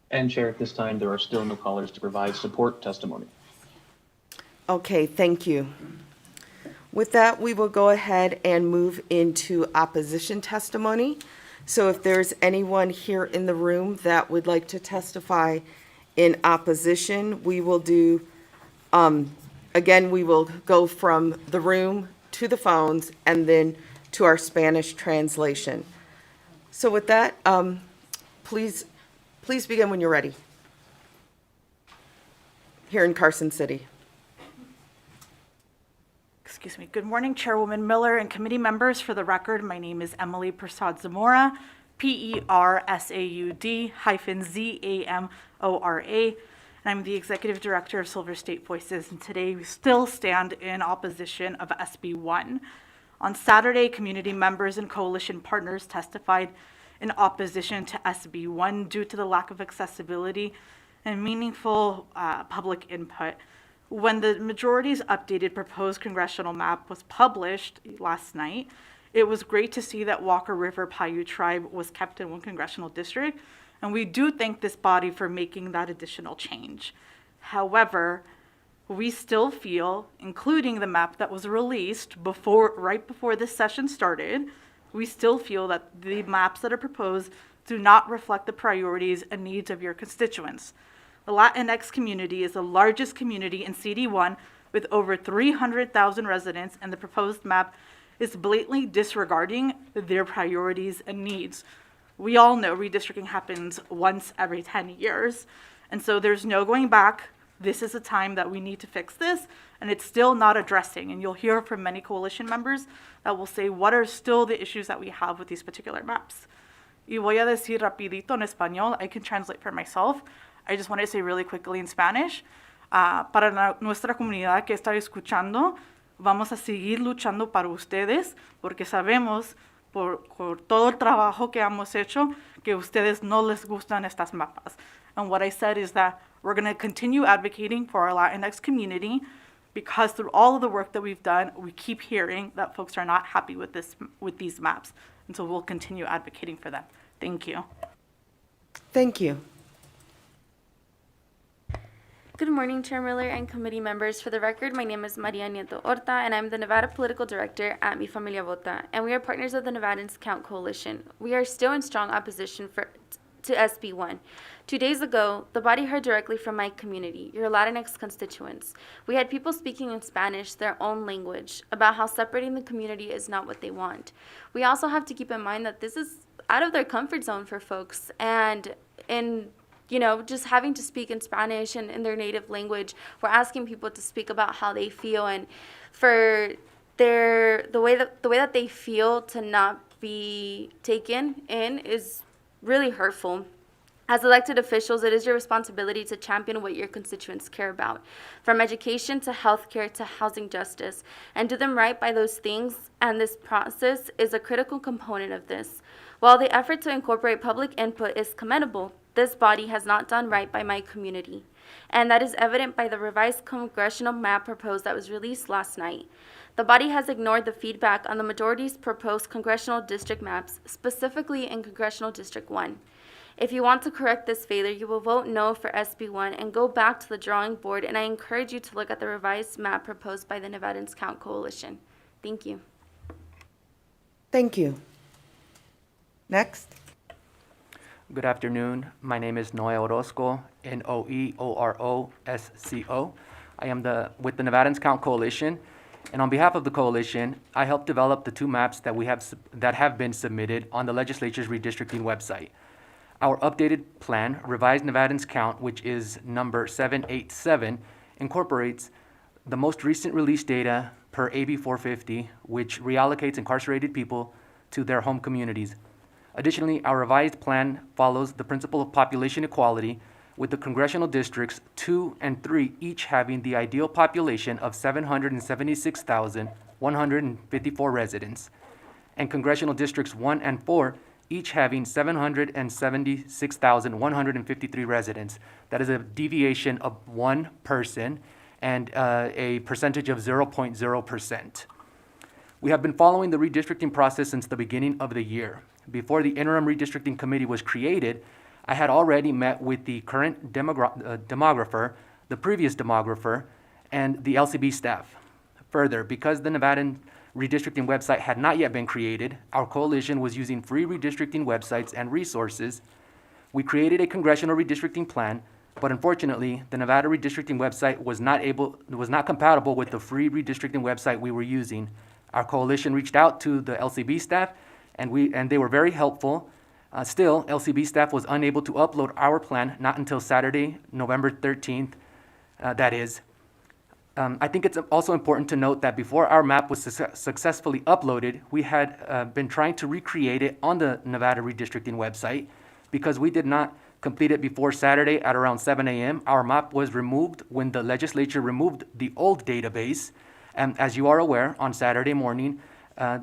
And Chair, at this time, there are still no callers to provide support testimony. Okay, thank you. With that, we will go ahead and move into opposition testimony. So if there's anyone here in the room that would like to testify in opposition, we will do, again, we will go from the room to the phones and then to our Spanish translation. So with that, please begin when you're ready. Here in Carson City. Excuse me. Good morning, Chairwoman Miller and committee members. For the record, my name is Emily Prasad Zamora, PERSAUD-ZAMORA, and I'm the Executive Director of Silver State Voices, and today we still stand in opposition of SB1. On Saturday, community members and coalition partners testified in opposition to SB1 due to the lack of accessibility and meaningful public input. When the majority's updated proposed congressional map was published last night, it was great to see that Walker River Paiute Tribe was kept in one congressional district, and we do thank this body for making that additional change. However, we still feel, including the map that was released right before this session started, we still feel that the maps that are proposed do not reflect the priorities and needs of your constituents. The Latinx community is the largest community in CD1 with over 300,000 residents, and the proposed map is blatantly disregarding their priorities and needs. We all know redistricting happens once every 10 years, and so there's no going back. This is a time that we need to fix this, and it's still not addressing. And you'll hear from many coalition members that will say what are still the issues that we have with these particular maps. Y voy a decir rapidito en español. I can translate for myself. I just wanted to say really quickly in Spanish. Para nuestra comunidad que está escuchando, vamos a seguir luchando para ustedes, porque sabemos por todo el trabajo que hemos hecho que ustedes no les gustan estas mapas. And what I said is that we're going to continue advocating for our Latinx community, because through all of the work that we've done, we keep hearing that folks are not happy with these maps. And so we'll continue advocating for them. Thank you. Thank you. Good morning, Chair Miller and committee members. For the record, my name is Maria Nieto Horta, and I'm the Nevada Political Director at Mi Familia Vota, and we are partners of the Nevadans Count Coalition. We are still in strong opposition to SB1. 2 days ago, the body heard directly from my community, your Latinx constituents. We had people speaking in Spanish, their own language, about how separating the community is not what they want. We also have to keep in mind that this is out of their comfort zone for folks, and just having to speak in Spanish and in their native language, we're asking people to speak about how they feel, and for the way that they feel to not be taken in is really hurtful. As elected officials, it is your responsibility to champion what your constituents care about, from education to healthcare to housing justice, and do them right by those things, and this process is a critical component of this. While the effort to incorporate public input is commendable, this body has not done right by my community, and that is evident by the revised congressional map proposed that was released last night. The body has ignored the feedback on the majority's proposed congressional district maps, specifically in Congressional District 1. If you want to correct this failure, you will vote no for SB 1 and go back to the drawing board, and I encourage you to look at the revised map proposed by the Nevadans Count Coalition. Thank you. Thank you. Next. Good afternoon. My name is Noe Orozco, Noeorosco. I am with the Nevadans Count Coalition, and on behalf of the coalition, I helped develop the two maps that have been submitted on the legislature's redistricting website. Our updated plan, Revised Nevadans Count, which is number 787, incorporates the most recent release data per AB 450, which reallocates incarcerated people to their home communities. Additionally, our revised plan follows the principle of population equality, with the congressional districts 2 and 3 each having the ideal population of 776,154 residents, and congressional districts 1 and 4 each having 776,153 residents. That is a deviation of 1 person and a percentage of 0.0%. We have been following the redistricting process since the beginning of the year. Before the interim redistricting committee was created, I had already met with the current demographer, the previous demographer, and the LCB staff. Further, because the Nevadan redistricting website had not yet been created, our coalition was using free redistricting websites and resources. We created a congressional redistricting plan, but unfortunately, the Nevada redistricting website was not compatible with the free redistricting website we were using. Our coalition reached out to the LCB staff, and they were very helpful. Still, LCB staff was unable to upload our plan not until Saturday, November 13th, that is. I think it's also important to note that before our map was successfully uploaded, we had been trying to recreate it on the Nevada redistricting website. Because we did not complete it before Saturday at around 7 a.m., our map was removed when the legislature removed the old database. And as you are aware, on Saturday morning,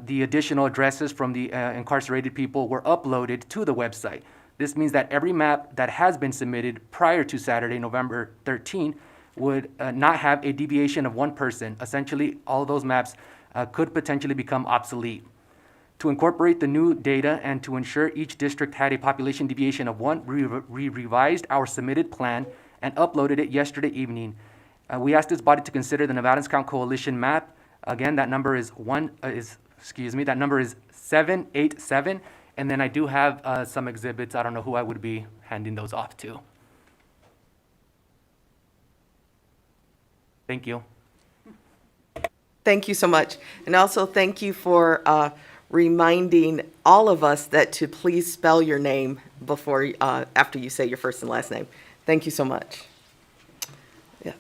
the additional addresses from the incarcerated people were uploaded to the website. This means that every map that has been submitted prior to Saturday, November 13, would not have a deviation of 1 person. Essentially, all those maps could potentially become obsolete. To incorporate the new data and to ensure each district had a population deviation of 1, we revised our submitted plan and uploaded it yesterday evening. We asked this body to consider the Nevadans Count Coalition map. Again, that number is 787, and then I do have some exhibits. I don't know who I would be handing those off to. Thank you. Thank you so much. And also thank you for reminding all of us that to please spell your name before, after you say your first and last name. Thank you so much. Yeah.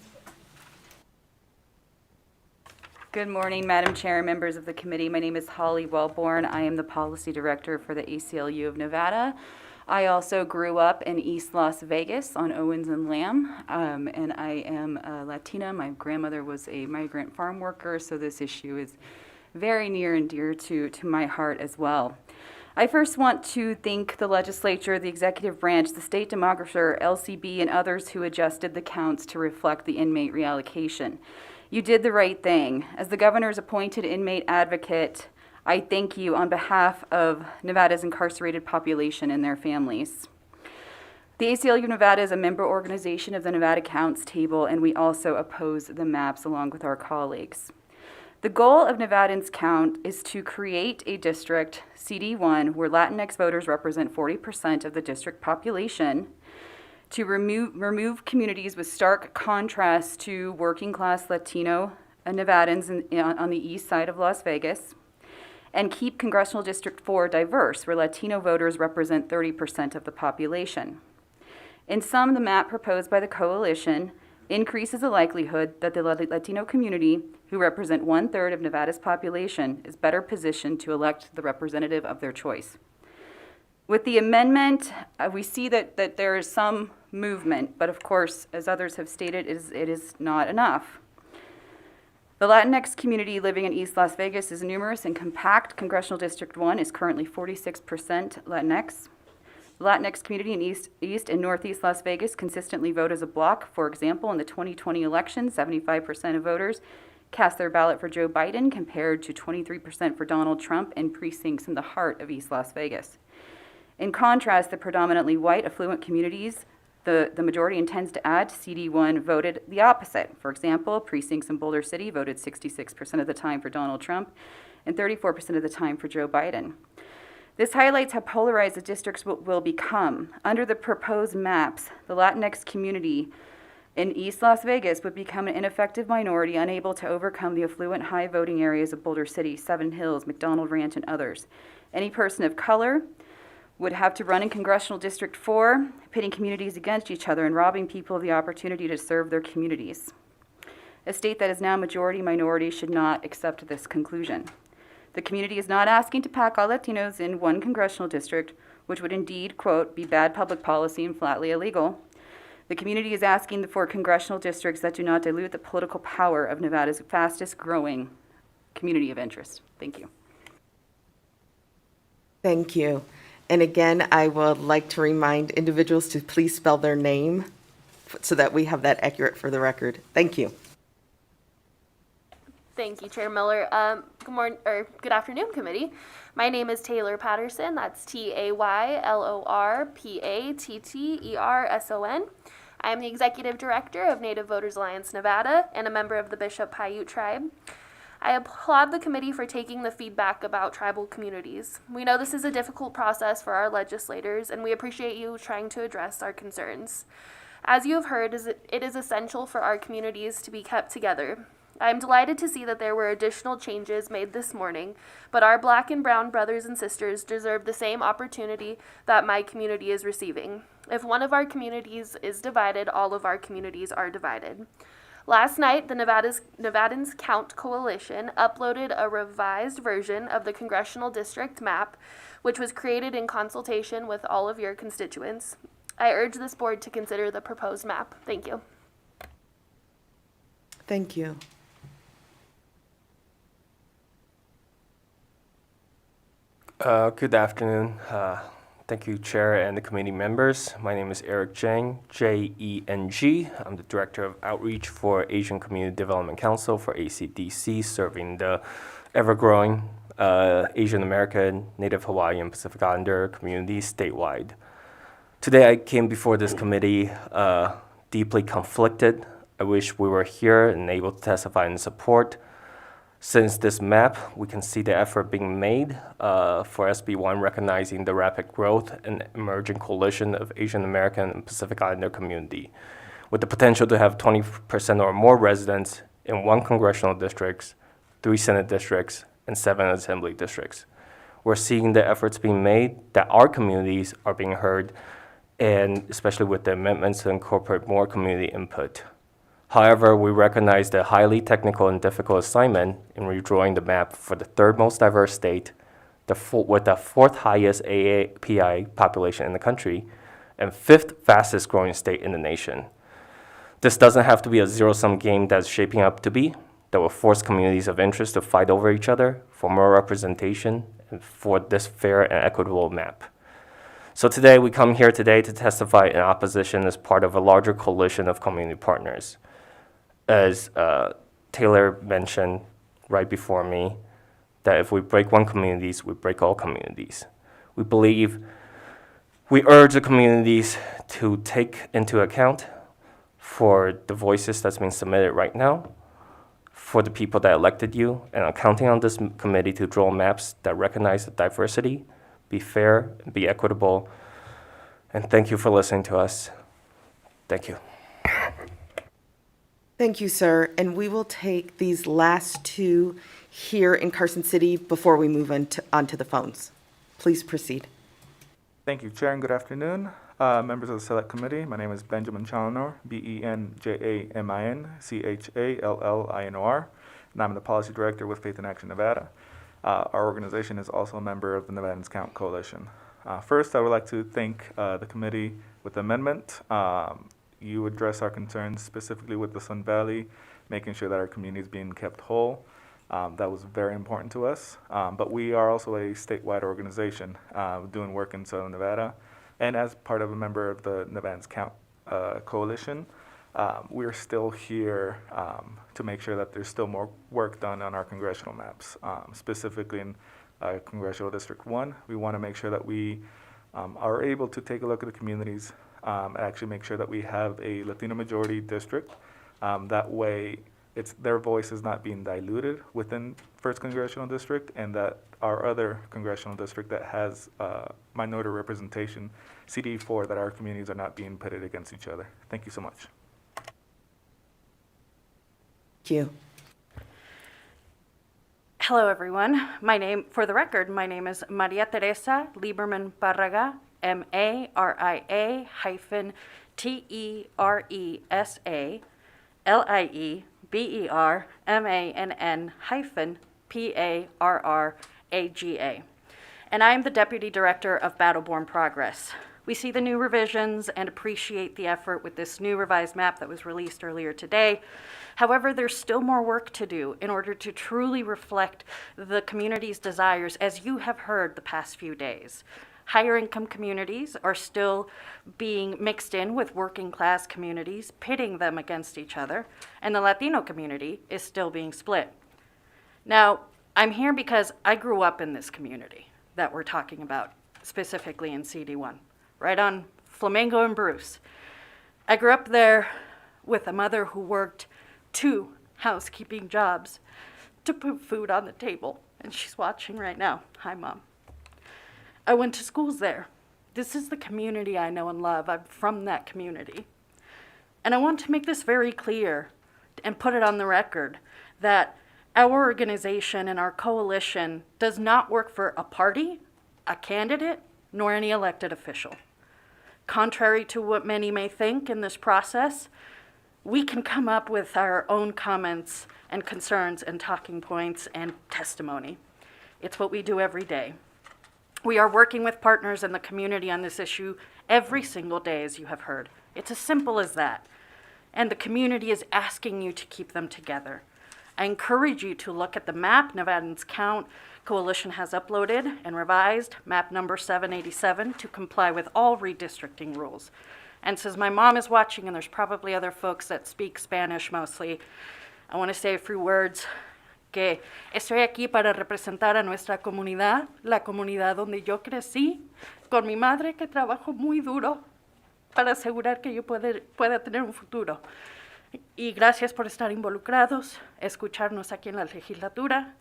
Good morning, Madam Chair and members of the committee. My name is Holly Wellborn. I am the Policy Director for the ACLU of Nevada. I also grew up in East Las Vegas on Owens and Lamb, and I am a Latina. My grandmother was a migrant farm worker, so this issue is very near and dear to my heart as well. I first want to thank the legislature, the executive branch, the state demographer, LCB, and others who adjusted the counts to reflect the inmate reallocation. You did the right thing. As the governor's appointed inmate advocate, I thank you on behalf of Nevada's incarcerated population and their families. The ACLU Nevada is a member organization of the Nevada Counts Table, and we also oppose the maps along with our colleagues. The goal of Nevadans Count is to create a district, CD1, where Latinx voters represent 40% of the district population, to remove communities with stark contrast to working class Latino Nevadans on the east side of Las Vegas, and keep Congressional District 4 diverse, where Latino voters represent 30% of the population. In sum, the map proposed by the coalition increases the likelihood that the Latino community, who represent 1/3 of Nevada's population, is better positioned to elect the representative of their choice. With the amendment, we see that there is some movement, but of course, as others have stated, it is not enough. The Latinx community living in East Las Vegas is numerous and compact. Congressional District 1 is currently 46% Latinx. The Latinx community in East and Northeast Las Vegas consistently vote as a bloc. For example, in the 2020 election, 75% of voters cast their ballot for Joe Biden compared to 23% for Donald Trump in precincts in the heart of East Las Vegas. In contrast, the predominantly white affluent communities the majority intends to add to CD1 voted the opposite. For example, precincts in Boulder City voted 66% of the time for Donald Trump and 34% of the time for Joe Biden. This highlights how polarized the districts will become. Under the proposed maps, the Latinx community in East Las Vegas would become an ineffective minority unable to overcome the affluent high voting areas of Boulder City, Seven Hills, McDonald Ranch, and others. Any person of color would have to run in Congressional District 4, pitting communities against each other and robbing people of the opportunity to serve their communities. A state that is now majority-minority should not accept this conclusion. The community is not asking to pack all Latinos in one congressional district, which would indeed, quote, be bad public policy and flatly illegal. The community is asking for congressional districts that do not dilute the political power of Nevada's fastest-growing community of interest. Thank you. Thank you. And again, I would like to remind individuals to please spell their name so that we have that accurate for the record. Thank you. Thank you, Chair Miller. Good morning, or good afternoon, committee. My name is Taylor Patterson. That's TaylorPatterson. I am the Executive Director of Native Voters Alliance Nevada and a member of the Bishop Paiute Tribe. I applaud the committee for taking the feedback about tribal communities. We know this is a difficult process for our legislators, and we appreciate you trying to address our concerns. As you have heard, it is essential for our communities to be kept together. I am delighted to see that there were additional changes made this morning, but our Black and Brown brothers and sisters deserve the same opportunity that my community is receiving. If one of our communities is divided, all of our communities are divided. Last night, the Nevadans Count Coalition uploaded a revised version of the Congressional District map, which was created in consultation with all of your constituents. I urge this board to consider the proposed map. Thank you. Thank you. Good afternoon. Thank you, Chair and the committee members. My name is Eric Jeng, Jeng. I'm the Director of Outreach for Asian Community Development Council for ACDC, serving the ever-growing Asian American, Native Hawaiian, Pacific Islander communities statewide. Today I came before this committee deeply conflicted. I wish we were here and able to testify in support. Since this map, we can see the effort being made for SB1 recognizing the rapid growth and emerging coalition of Asian American and Pacific Islander community, with the potential to have 20% or more residents in 1 congressional district, 3 Senate districts, and 7 assembly districts. We're seeing the efforts being made that our communities are being heard, and especially with the amendments to incorporate more community input. However, we recognize the highly technical and difficult assignment in redrawing the map for the 3rd most diverse state, with the 4th highest AAPI population in the country, and 5th fastest growing state in the nation. This doesn't have to be a zero-sum game that's shaping up to be, that will force communities of interest to fight over each other for more representation and for this fair and equitable map. So today, we come here today to testify in opposition as part of a larger coalition of community partners. As Taylor mentioned right before me, that if we break one communities, we break all communities. We urge the communities to take into account for the voices that's being submitted right now, for the people that elected you, and I'm counting on this committee to draw maps that recognize the diversity, be fair, and be equitable. And thank you for listening to us. Thank you. Thank you, sir. And we will take these last 2 here in Carson City before we move onto the phones. Please proceed. Thank you, Chair, and good afternoon. Members of the Select Committee, my name is Benjamin Challinor, BenjaminChallinor, and I'm the Policy Director with Faith in Action Nevada. Our organization is also a member of the Nevadans Count Coalition. First, I would like to thank the committee with the amendment. You address our concerns specifically with the Sun Valley, making sure that our community is being kept whole. That was very important to us. But we are also a statewide organization doing work in Southern Nevada. And as part of a member of the Nevada's Count Coalition, we're still here to make sure that there's still more work done on our congressional maps, specifically in Congressional District 1. We want to make sure that we are able to take a look at the communities, actually make sure that we have a Latino majority district. That way, their voice is not being diluted within 1st Congressional District, and that our other congressional district that has minority representation, CD4, that our communities are not being pitted against each other. Thank you so much. Thank you. Hello, everyone. For the record, my name is Maria Teresa Lieberman Barraga, MARIA TERESA LIEBERMANN PARRAGA. And I am the Deputy Director of Battleborn Progress. We see the new revisions and appreciate the effort with this new revised map that was released earlier today. However, there's still more work to do in order to truly reflect the community's desires, as you have heard the past few days. Higher income communities are still being mixed in with working class communities, pitting them against each other, and the Latino community is still being split. Now, I'm here because I grew up in this community that we're talking about, specifically in CD1, right on Flamingo and Bruce. I grew up there with a mother who worked 2 housekeeping jobs to put food on the table, and she's watching right now. Hi, Mom. I went to schools there. This is the community I know and love. I'm from that community. And I want to make this very clear and put it on the record that our organization and our coalition does not work for a party, a candidate, nor any elected official. Contrary to what many may think in this process, we can come up with our own comments and concerns and talking points and testimony. It's what we do every day. We are working with partners in the community on this issue every single day, as you have heard. It's as simple as that. And the community is asking you to keep them together. I encourage you to look at the map Nevadans Count Coalition has uploaded and revised, map number 787, to comply with all redistricting rules. And since my mom is watching, and there's probably other folks that speak Spanish mostly, I want to say a few words. Que estoy aquí para representar a nuestra comunidad, la comunidad donde yo crecí, con mi madre que trabajó muy duro para asegurar que yo pueda tener un futuro. Y gracias por estar involucrados, escucharnos aquí en la legislatura,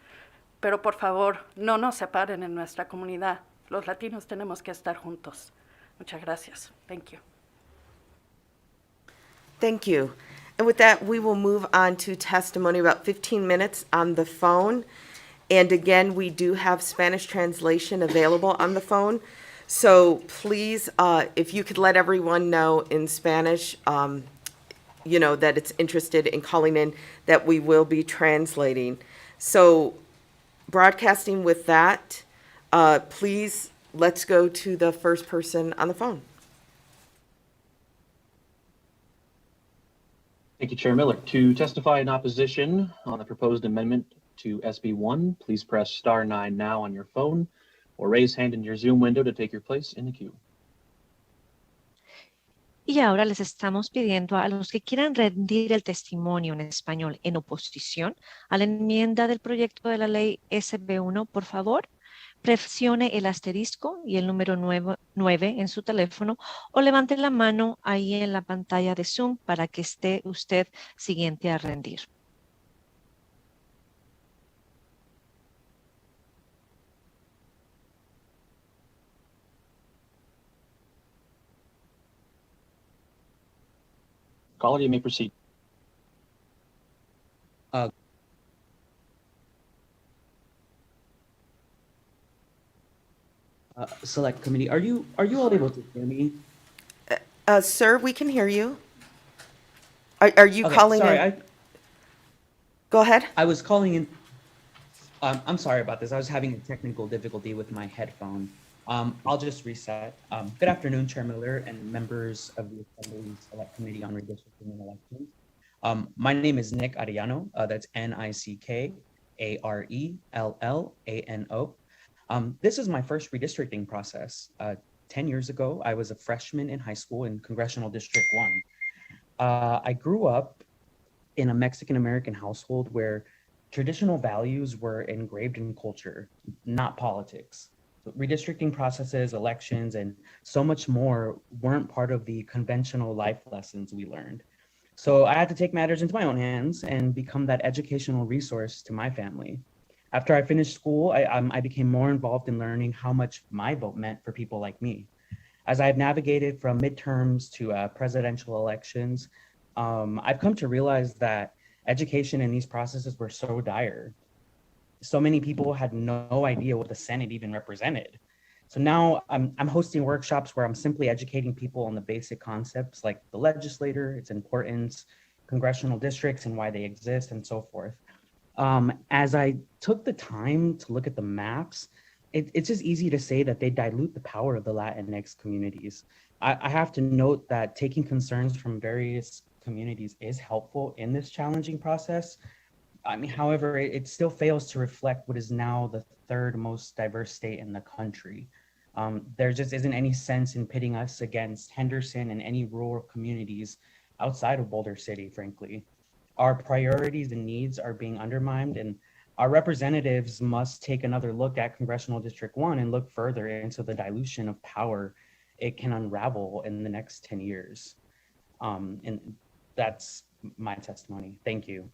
pero por favor, no nos separen en nuestra comunidad. Los latinos tenemos que estar juntos. Muchas gracias. Thank you. Thank you. And with that, we will move on to testimony, about 15 minutes on the phone. And again, we do have Spanish translation available on the phone. So please, if you could let everyone know in Spanish, that it's interested in calling in, that we will be translating. So broadcasting with that, please, let's go to the first person on the phone. Thank you, Chair Miller. To testify in opposition on the proposed amendment to SB 1, please press *9 now on your phone or raise hand in your Zoom window to take your place in the queue. Y ahora les estamos pidiendo a los que quieran rendir el testimonio en español en oposición a la enmienda del proyecto de la ley SB1, por favor, presione el asterisco y el número 9 en su teléfono o levante la mano ahí en la pantalla de Zoom para que esté usted siguiente a rendir. Caller, you may proceed. Select committee, are you all able to hear me? Sir, we can hear you. Are you Okay, calling sorry, in? Go ahead. I was calling in. I'm sorry about this. I was having a technical difficulty with my headphone. I'll just reset. Good afternoon, Chair Miller and members of the Assembly Select Committee on Redistricting and Elections. My name is Nick Arellano. That's Nick-Arellano. This is my first redistricting process. 10 years ago, I was a freshman in high school in Congressional District 1. I grew up in a Mexican-American household where traditional values were engraved in culture, not politics. Redistricting processes, elections, and so much more weren't part of the conventional life lessons we learned. So I had to take matters into my own hands and become that educational resource to my family. After I finished school, I became more involved in learning how much my vote meant for people like me. As I've navigated from midterms to presidential elections, I've come to realize that education in these processes were so dire. So many people had no idea what the Senate even represented. So now I'm hosting workshops where I'm simply educating people on the basic concepts like the legislature, its importance, congressional districts and why they exist, and so forth. As I took the time to look at the maps, it's just easy to say that they dilute the power of the Latinx communities. I have to note that taking concerns from various communities is helpful in this challenging process. I mean, however, it still fails to reflect what is now the third most diverse state in the country. There just isn't any sense in pitting us against Henderson and any rural communities outside of Boulder City, frankly. Our priorities and needs are being undermined, and our representatives must take another look at Congressional District 1 and look further into the dilution of power it can unravel in the next 10 years. And that's my testimony. Thank you.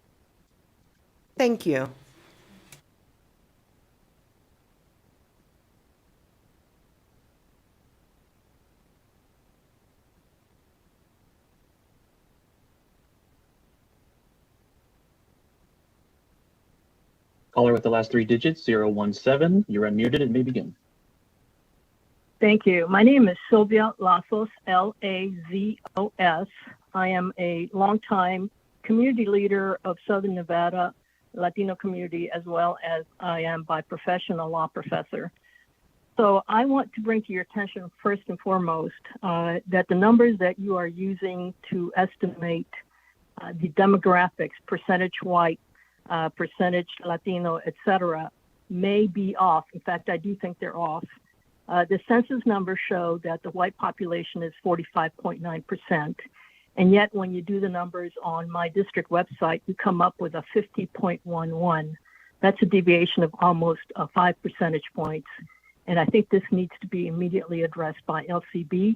Thank you. Caller with the last three digits, 017. You're unmuted and may begin. Thank you. My name is Sylvia Lazos, Lazos. I am a longtime community leader of Southern Nevada Latino community, as well as I am by profession a law professor. So I want to bring to your attention first and foremost that the numbers that you are using to estimate the demographics, percentage white, percentage Latino, et cetera, may be off. In fact, I do think they're off. The census numbers show that the white population is 45.9%. And yet when you do the numbers on my district website, you come up with a 50.11. That's a deviation of almost 5 percentage points. And I think this needs to be immediately addressed by LCB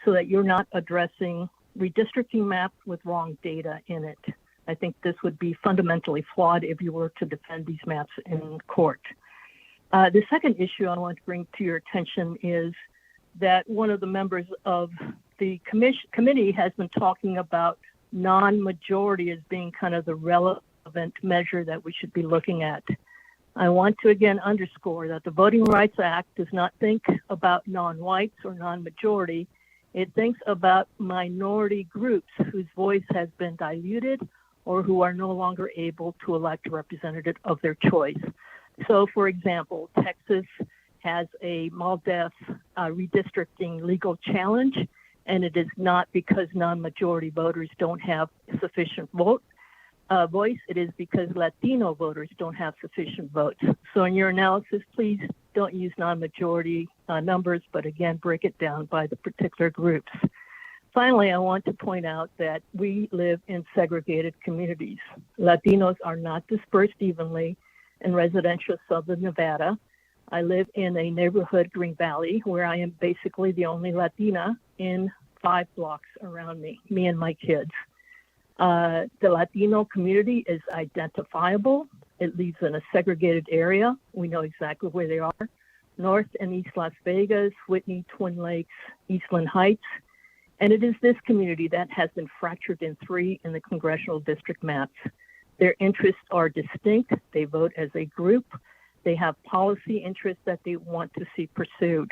so that you're not addressing redistricting maps with wrong data in it. I think this would be fundamentally flawed if you were to defend these maps in court. The second issue I want to bring to your attention is that one of the members of the committee has been talking about non-majority as being kind of the relevant measure that we should be looking at. I want to again underscore that the Voting Rights Act does not think about non-whites or non-majority. It thinks about minority groups whose voice has been diluted or who are no longer able to elect a representative of their choice. So, for example, Texas has a MALDEF redistricting legal challenge, and it is not because non-majority voters don't have sufficient voice. It is because Latino voters don't have sufficient votes. So in your analysis, please don't use non-majority numbers, but again, break it down by the particular groups. Finally, I want to point out that we live in segregated communities. Latinos are not dispersed evenly in residential Southern Nevada. I live in a neighborhood, Green Valley, where I am basically the only Latina in 5 blocks around me and my kids. The Latino community is identifiable. It lives in a segregated area. We know exactly where they are. North and East Las Vegas, Whitney, Twin Lakes, Eastland Heights. And it is this community that has been fractured in 3 in the congressional district maps. Their interests are distinct. They vote as a group. They have policy interests that they want to see pursued.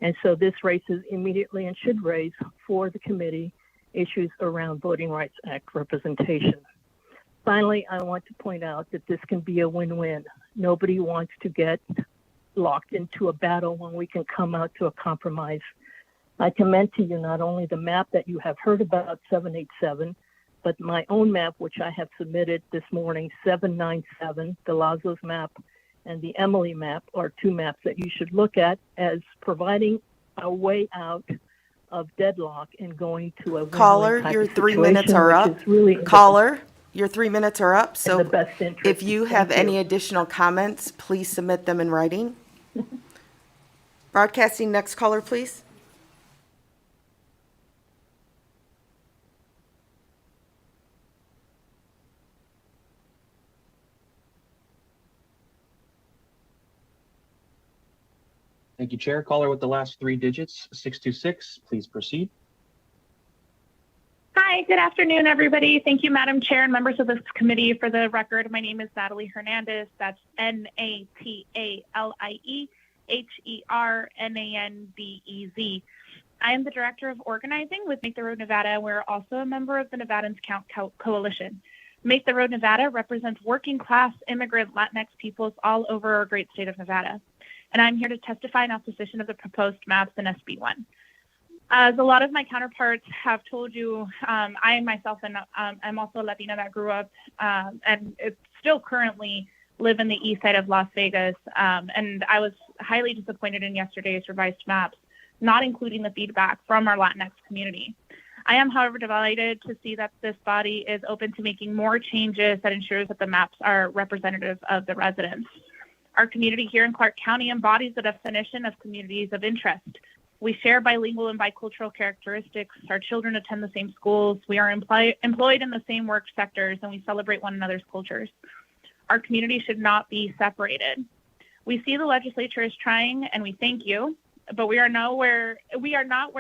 And so this raises immediately and should raise for the committee issues around Voting Rights Act representation. Finally, I want to point out that this can be a win-win. Nobody wants to get locked into a battle when we can come out to a compromise. I commend to you not only the map that you have heard about, 787, but my own map, which I have submitted this morning, 797, the Lazos map, and the Emily map are two maps that you should look at as providing a way out of deadlock and going to a win-win Caller, type your of 3 minutes situation, are which up. is really in the- Caller, your 3 minutes are up. in So the best interest. if you have Thank any additional comments, please submit them in writing. Broadcasting, next caller, please. Thank you, Chair. Caller with the last three digits, 626, please proceed. Hi, good afternoon, everybody. Thank you, Madam Chair and members of this committee. For the record, my name is Natalie Hernandez. That's NATALIEHERNANDEZ. I am the Director of Organizing with Make the Road Nevada. We're also a member of the Nevadans Count Coalition. Make the Road Nevada represents working class, immigrant, Latinx peoples all over our great state of Nevada. And I'm here to testify in opposition of the proposed maps in SB1. As a lot of my counterparts have told you, I myself I'm also a Latina that grew up and still currently live in the east side of Las Vegas. And I was highly disappointed in yesterday's revised maps, not including the feedback from our Latinx community. I am, however, delighted to see that this body is open to making more changes that ensures that the maps are representative of the residents. Our community here in Clark County embodies the definition of communities of interest. We share bilingual and bicultural characteristics. Our children attend the same schools. We are employed in the same work sectors, and we celebrate one another's cultures. Our community should not be separated. We see the legislature is trying, and we thank you, but we are not where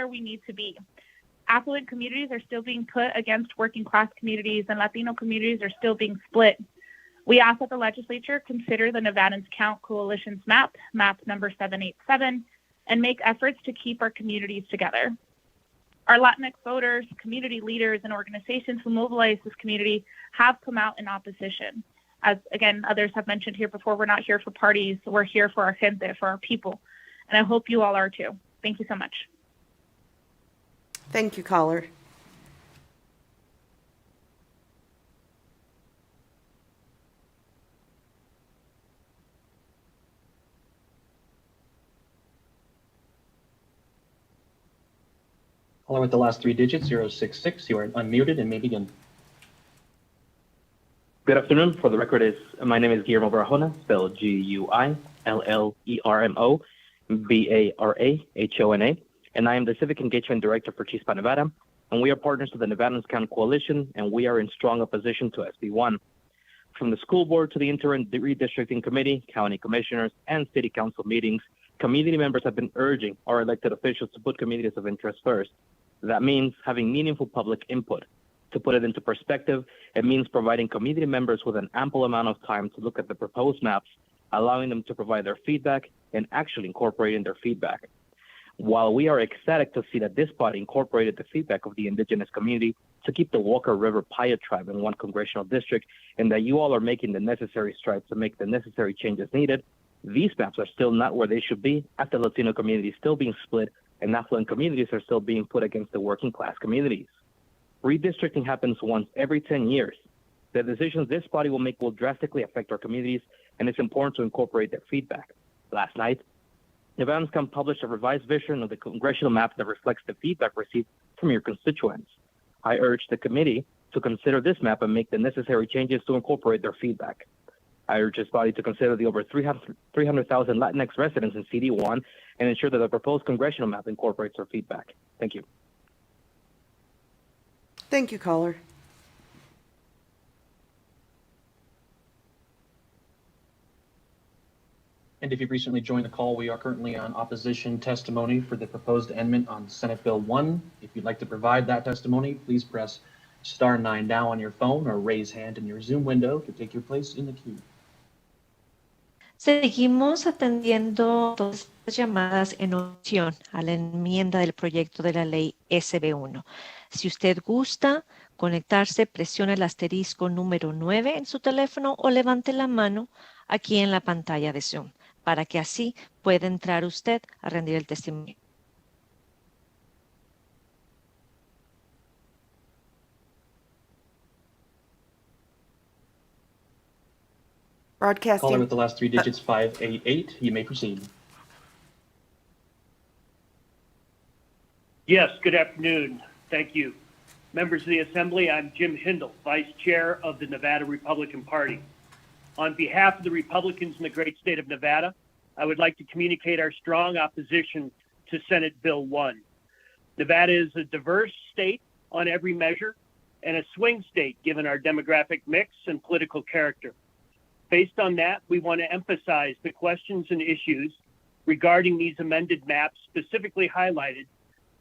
we need to be. Affluent communities are still being put against working class communities, and Latino communities are still being split. We ask that the legislature consider the Nevadans Count Coalition's map number 787, and make efforts to keep our communities together. Our Latinx voters, community leaders, and organizations who mobilize this community have come out in opposition. As, again, others have mentioned here before, we're not here for parties. We're here for our gente, for our people. And I hope you all are too. Thank you so much. Thank you, caller. Caller with the last three digits, 066, you are unmuted and may begin. Good afternoon. For the record, my name is Guillermo Barahona, spelled GUILLERMO and I am the Civic Engagement Director for Chispa, Nevada, and we are partners of the Nevadans Count Coalition, and we are in strong opposition to SB1. From the school board to the interim redistricting committee, county commissioners, and city council meetings, community members have been urging our elected officials to put communities of interest first. That means having meaningful public input. To put it into perspective, it means providing community members with an ample amount of time to look at the proposed maps, allowing them to provide their feedback, and actually incorporating their feedback. While we are ecstatic to see that this body incorporated the feedback of the indigenous community to keep the Walker River Paiute tribe in one congressional district, and that you all are making the necessary strides to make the necessary changes needed, these maps are still not where they should be, as the Latino community is still being split and affluent communities are still being put against the working class communities. Redistricting happens once every 10 years. The decisions this body will make will drastically affect our communities, and it's important to incorporate their feedback. Last night, Nevadans Count published a revised version of the congressional map that reflects the feedback received from your constituents. I urge the committee to consider this map and make the necessary changes to incorporate their feedback. I urge this body to consider the over 300,000 Latinx residents in CD1 and ensure that the proposed congressional map incorporates their feedback. Thank you. Thank you, caller. And if you've recently joined the call, we are currently on opposition testimony for the proposed amendment on Senate Bill 1. If you'd like to provide that testimony, please press *9 now on your phone or raise hand in your Zoom window to take your place in the queue. Seguimos atendiendo todas las llamadas en opción a la enmienda del proyecto de la ley SB1. Si usted gusta conectarse, presione el asterisco número 9 en su teléfono o levante la mano aquí en la pantalla de Zoom. para que así pueda entrar usted a rendir el testimonio. Broadcasting. Caller with the last three digits, 588. You may proceed. Yes, good afternoon. Thank you. Members of the Assembly, I'm Jim Hindle, Vice Chair of the Nevada Republican Party. On behalf of the Republicans in the great state of Nevada, I would like to communicate our strong opposition to Senate Bill 1. Nevada is a diverse state on every measure and a swing state given our demographic mix and political character. Based on that, we want to emphasize the questions and issues regarding these amended maps specifically highlighted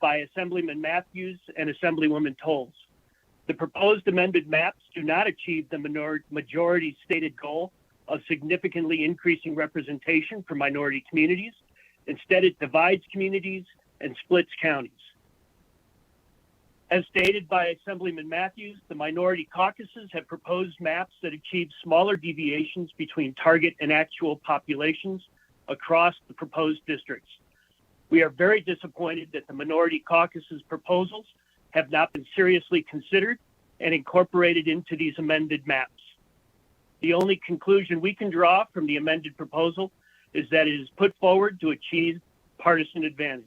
by Assemblyman Matthews and Assemblywoman Tolles. The proposed amended maps do not achieve the majority stated goal of significantly increasing representation for minority communities. Instead, it divides communities and splits counties. As stated by Assemblyman Matthews, the minority caucuses have proposed maps that achieve smaller deviations between target and actual populations across the proposed districts. We are very disappointed that the minority caucus's proposals have not been seriously considered and incorporated into these amended maps. The only conclusion we can draw from the amended proposal is that it is put forward to achieve partisan advantage.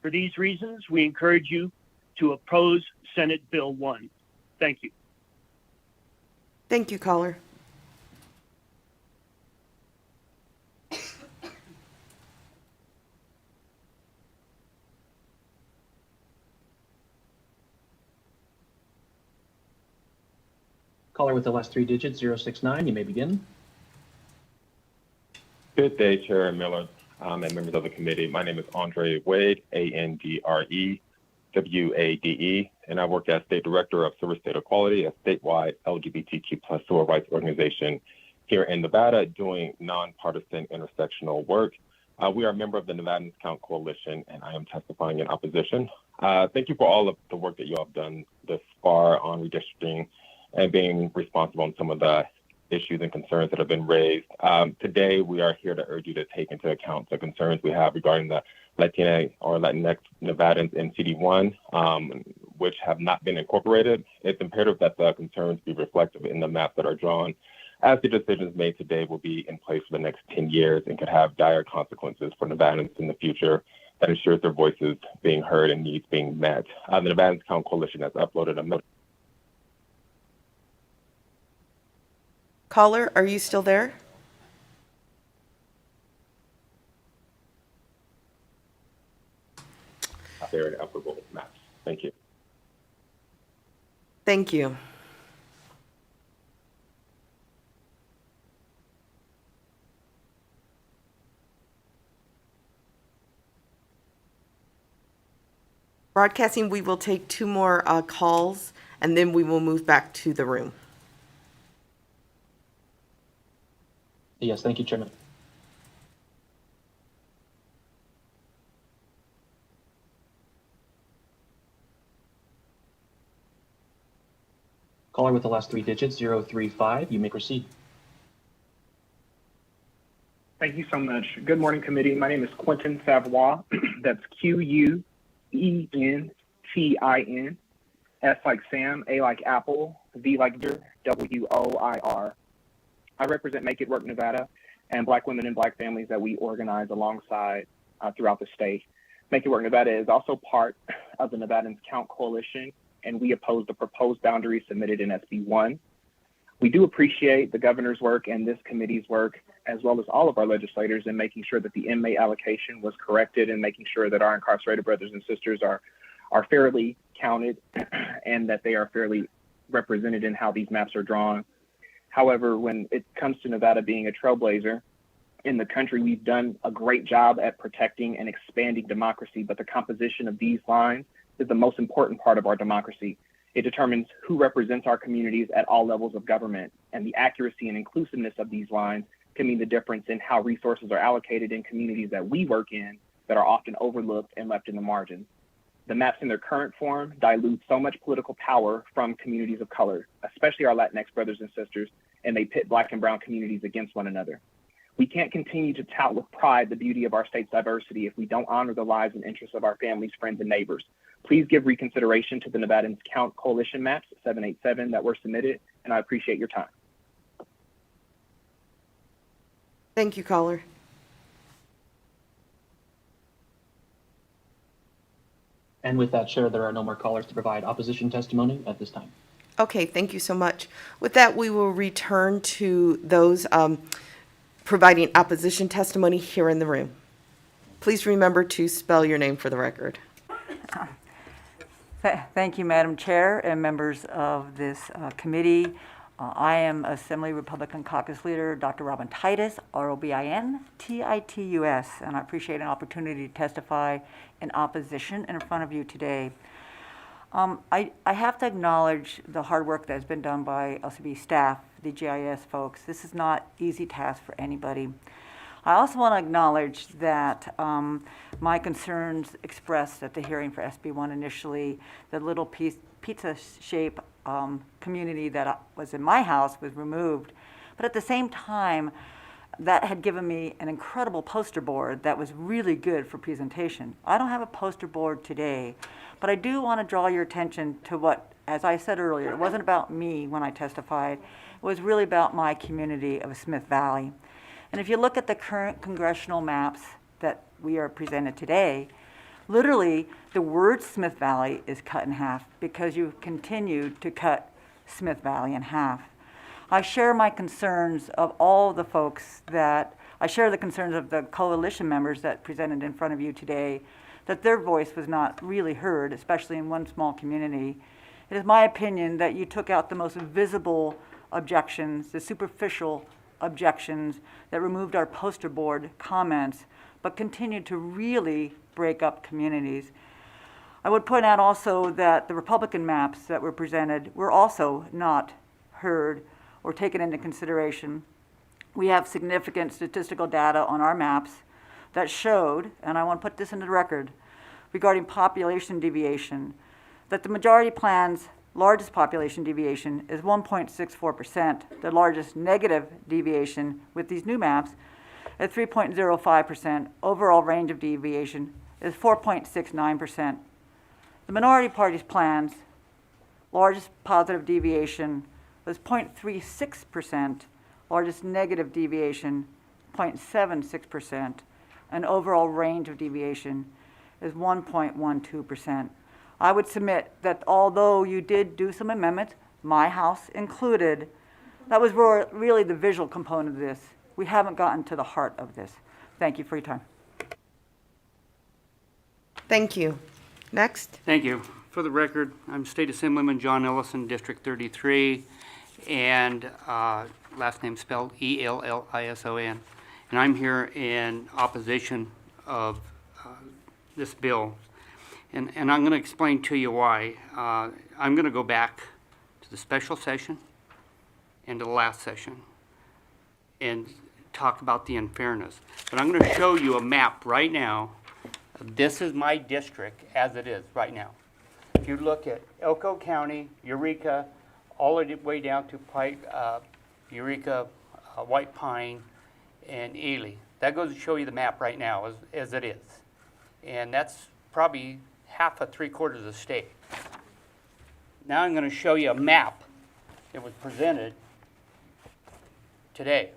For these reasons, we encourage you to oppose Senate Bill 1. Thank you. Thank you, caller. Caller with the last three digits, 069. You may begin. Good day, Chair Miller and members of the committee. My name is Andre Wade, ANDRE. WADE, and I work as State Director of Civil State Equality, a statewide LGBTQ+ civil rights organization here in Nevada doing nonpartisan intersectional work. We are a member of the Nevadans Count Coalition, and I am testifying in opposition. Thank you for all of the work that you all have done thus far on redistricting and being responsible on some of the issues and concerns that have been raised. Today, we are here to urge you to take into account the concerns we have regarding the Latina or Latinx Nevadans in CD1, which have not been incorporated. It's imperative that the concerns be reflected in the maps that are drawn, as the decisions made today will be in place for the next 10 years and could have dire consequences for Nevadans in the future that ensures their voices being heard and needs being met. The Nevadans Count Coalition has uploaded a Caller, are you still there? fair and equitable maps. Thank you. Thank you. Broadcasting, we will take two more calls, and then we will move back to the room. Yes, thank you, Chairman. Caller with the last three digits, 035. You may proceed. Thank you so much. Good morning, committee. My name is Quentin Savoy. That's Quentin, S like Sam, A like Apple, V like Victor, WOIR. I represent Make It Work Nevada and Black women and Black families that we organize alongside throughout the state. Make It Work Nevada is also part of the Nevadans Count Coalition, and we oppose the proposed boundaries submitted in SB 1. We do appreciate the governor's work and this committee's work, as well as all of our legislators, in making sure that the inmate allocation was corrected and making sure that our incarcerated brothers and sisters are fairly counted and that they are fairly represented in how these maps are drawn. However, when it comes to Nevada being a trailblazer in the country, we've done a great job at protecting and expanding democracy, but the composition of these lines is the most important part of our democracy. It determines who represents our communities at all levels of government, and the accuracy and inclusiveness of these lines can mean the difference in how resources are allocated in communities that we work in that are often overlooked and left in the margins. The maps in their current form dilute so much political power from communities of color, especially our Latinx brothers and sisters, and they pit Black and brown communities against one another. We can't continue to tout with pride the beauty of our state's diversity if we don't honor the lives and interests of our families, friends, and neighbors. Please give reconsideration to the Nevadans Count Coalition maps 787 that were submitted, and I appreciate your time. Thank you, caller. And with that, Chair, there are no more callers to provide opposition testimony at this time. Okay, thank you so much. With that, we will return to those providing opposition testimony here in the room. Please remember to spell your name for the record. Thank you, Madam Chair and members of this committee. I am Assembly Republican Caucus Leader Dr. Robin Titus, R-O-B-I-N-T-I-T-U-S, and I appreciate an opportunity to testify in opposition in front of you today. I have to acknowledge the hard work that has been done by LCB staff, the GIS folks. This is not an easy task for anybody. I also want to acknowledge that my concerns expressed at the hearing for SB1 initially, the little pizza shape community that was in my house was removed. But at the same time, that had given me an incredible poster board that was really good for presentation. I don't have a poster board today, but I do want to draw your attention to what, as I said earlier, it wasn't about me when I testified. It was really about my community of Smith Valley. And if you look at the current congressional maps that we are presented today, literally the word Smith Valley is cut in half because you continue to cut Smith Valley in half. I share my concerns of all the folks that, I share the concerns of the coalition members that presented in front of you today, that their voice was not really heard, especially in one small community. It is my opinion that you took out the most visible objections, the superficial objections that removed our poster board comments, but continued to really break up communities. I would point out also that the Republican maps that were presented were also not heard or taken into consideration. We have significant statistical data on our maps that showed, and I want to put this into the record, regarding population deviation, that the majority plan's largest population deviation is 1.64%. The largest negative deviation with these new maps at 3.05%. Overall range of deviation is 4.69%. The minority party's plans, largest positive deviation was 0.36%, largest negative deviation 0.76%, and overall range of deviation is 1.12%. I would submit that although you did do some amendments, my house included, that was really the visual component of this. We haven't gotten to the heart of this. Thank you for your time. Thank you. Next. Thank you. For the record, I'm State Assemblyman John Ellison, District 33, and last name spelled E-L-L-I-S-O-N. And I'm here in opposition of this bill. And I'm going to explain to you why. I'm going to go back to the special session and to the last session and talk about the unfairness. But I'm going to show you a map right now. This is my district as it is right now. If you look at Elko County, Eureka, all the way down to Eureka, White Pine, and Ely. That goes to show you the map right now as it is. And that's probably half of 3/4 of the state. Now I'm going to show you a map that was presented today.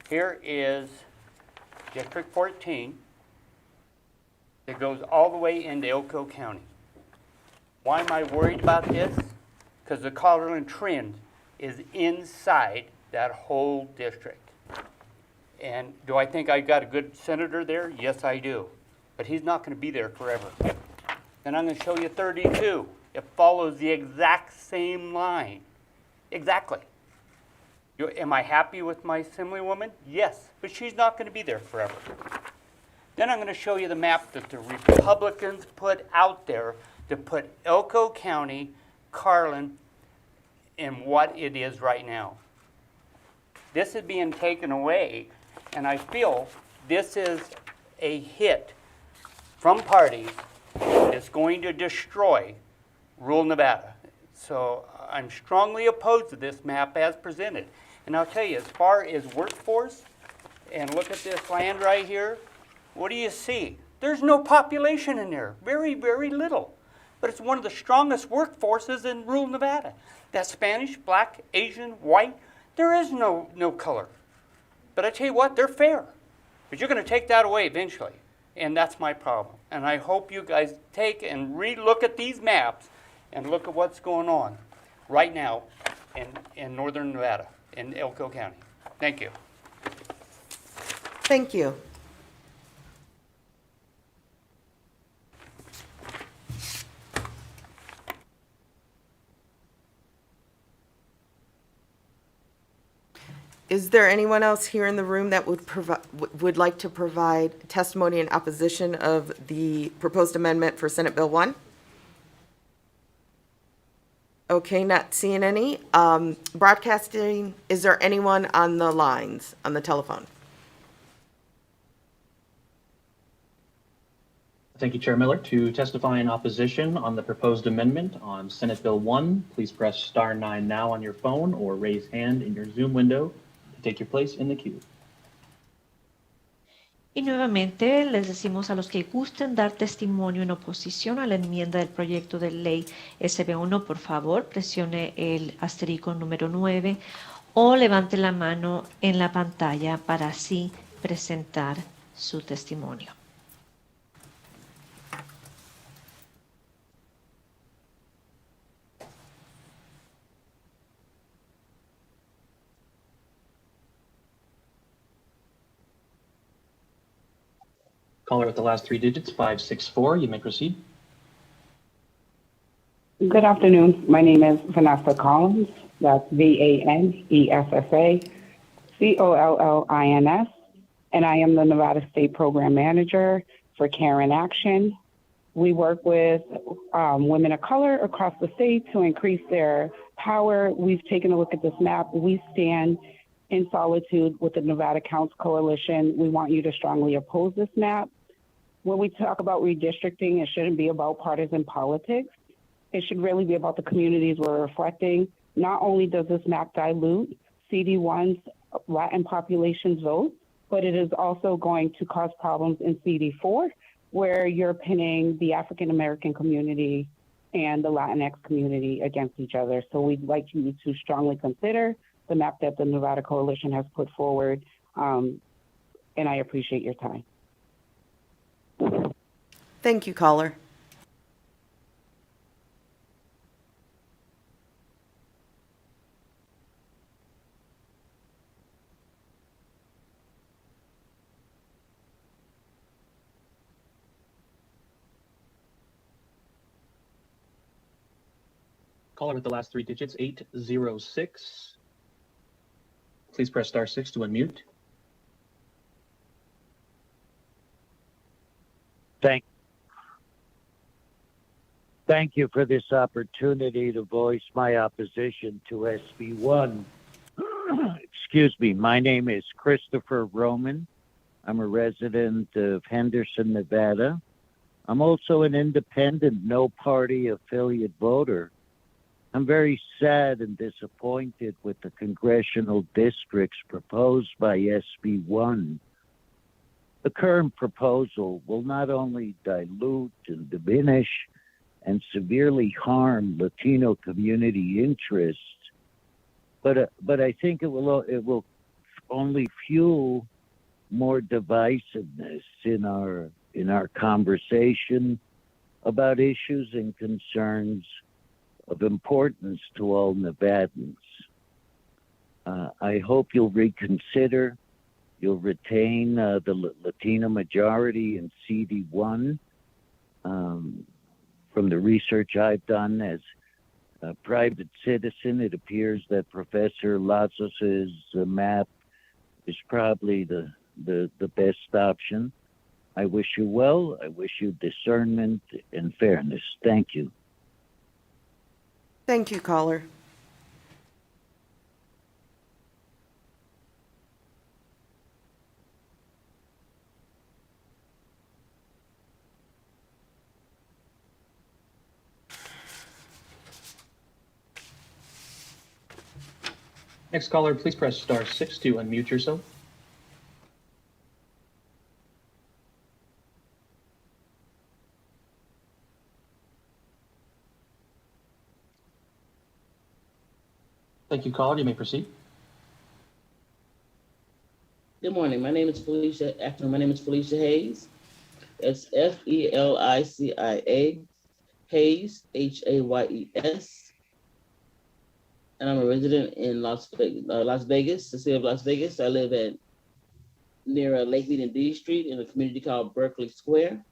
Here is District 14 that goes all the way into Elko County. Why am I worried about this? Because the Colorado trend is inside that whole district. And do I think I got a good senator there? Yes, I do. But he's not going to be there forever. And I'm going to show you 32. It follows the exact same line. Exactly. Am I happy with my assemblywoman? Yes, but she's not going to be there forever. Then I'm going to show you the map that the Republicans put out there to put Elko County, Carlin, in what it is right now. This is being taken away, and I feel this is a hit from parties that's going to destroy rural Nevada. So I'm strongly opposed to this map as presented. And I'll tell you, as far as workforce, and look at this land right here, what do you see? There's no population in there, very, very little. But it's one of the strongest workforces in rural Nevada. That's Spanish, black, Asian, white. There is no color. But I tell you what, they're fair. But you're going to take that away eventually. And that's my problem. And I hope you guys take and re-look at these maps and look at what's going on right now in northern Nevada, in Elko County. Thank you. Thank you. Is there anyone else here in the room that would like to provide testimony in opposition of the proposed amendment for Senate Bill 1? Okay, not seeing any. Broadcasting, is there anyone on the lines, on the telephone? Thank you, Chair Miller. To testify in opposition on the proposed amendment on Senate Bill 1, please press star 9 now on your phone or raise hand in your Zoom window to take your place in the queue. Y nuevamente les decimos a los que gusten dar testimonio en oposición a la enmienda del proyecto de ley SB1, por favor, presione el asterisco número 9 o levante la mano en la pantalla para así presentar su testimonio. Caller with the last 3 digits, 564. You may proceed. Good afternoon. My name is Vanessa Collins. That's VANESSA COLLINS, and I am the Nevada State Program Manager for Care in Action. We work with women of color across the state to increase their power. We've taken a look at this map. We stand in solitude with the Nevada Counts Coalition. We want you to strongly oppose this map. When we talk about redistricting, it shouldn't be about partisan politics. It should really be about the communities we're reflecting. Not only does this map dilute CD1's Latin population's vote, but it is also going to cause problems in CD4, where you're pinning the African American community and the Latinx community against each other. So we'd like you to strongly consider the map that the Nevada Coalition has put forward, and I appreciate your time. Thank you, caller. Caller with the last 3 digits, 806. Please press star 6 to unmute. Thank you for this opportunity to voice my opposition to SB1. Excuse me, my name is Christopher Roman. I'm a resident of Henderson, Nevada. I'm also an independent, no-party affiliate voter. I'm very sad and disappointed with the congressional districts proposed by SB1. The current proposal will not only dilute and diminish and severely harm Latino community interests, but I think it will only fuel more divisiveness in our conversation about issues and concerns of importance to all Nevadans. I hope you'll reconsider. You'll retain the Latino majority in CD1. From the research I've done as a private citizen, it appears that Professor Lazos's map is probably the best option. I wish you well. I wish you discernment and fairness. Thank you. Thank you, caller. Next caller, please press star 6 to unmute yourself. Thank you, caller. You may proceed. Good morning. My name is Felicia. Afternoon. My name is Felicia Hayes. It's Felicia, Hayes, Hayes. And I'm a resident in Las Vegas, the city of Las Vegas. I live at near Lake Mead and D Street in a community called Berkeley Square.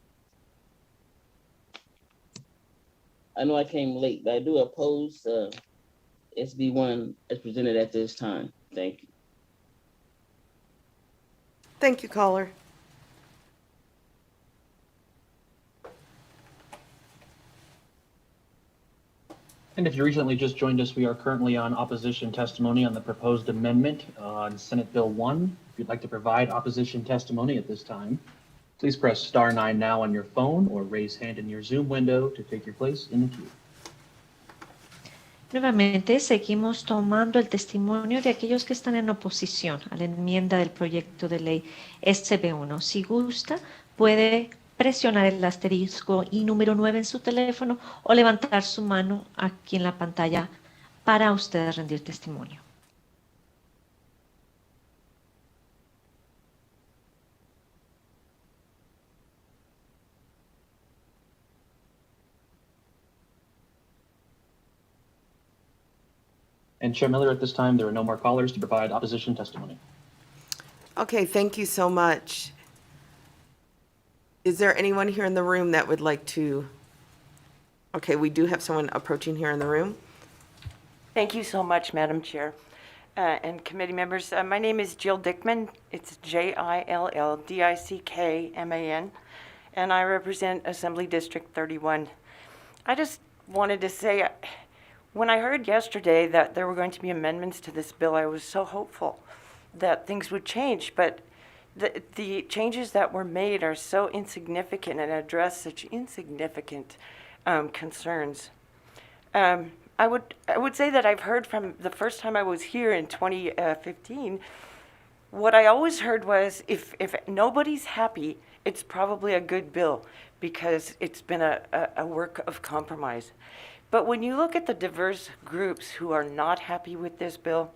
I know I came late, but I do oppose SB1 as presented at this time. Thank you. Thank you, caller. And if you recently just joined us, we are currently on opposition testimony on the proposed amendment on Senate Bill 1. If you'd like to provide opposition testimony at this time, please press star 9 now on your phone or raise hand in your Zoom window to take your place in the queue. Nuevamente, seguimos tomando el testimonio de aquellos que están en oposición a la enmienda del proyecto de ley SB1. Si gusta, puede presionar el asterisco y número 9 en su teléfono o levantar su mano aquí en la pantalla para usted rendir testimonio. And Chair Miller, at this time, there are no more callers to provide opposition testimony. Okay, thank you so much. Is there anyone here in the room that would like to? Okay, we do have someone approaching here in the room. Thank you so much, Madam Chair and committee members. My name is Jill Dickman. It's JILLDICKMAN, and I represent Assembly District 31. I just wanted to say, when I heard yesterday that there were going to be amendments to this bill, I was so hopeful that things would change, but the changes that were made are so insignificant and address such insignificant concerns. I would say that I've heard from the first time I was here in 2015, what I always heard was if nobody's happy, it's probably a good bill because it's been a work of compromise. But when you look at the diverse groups who are not happy with this bill,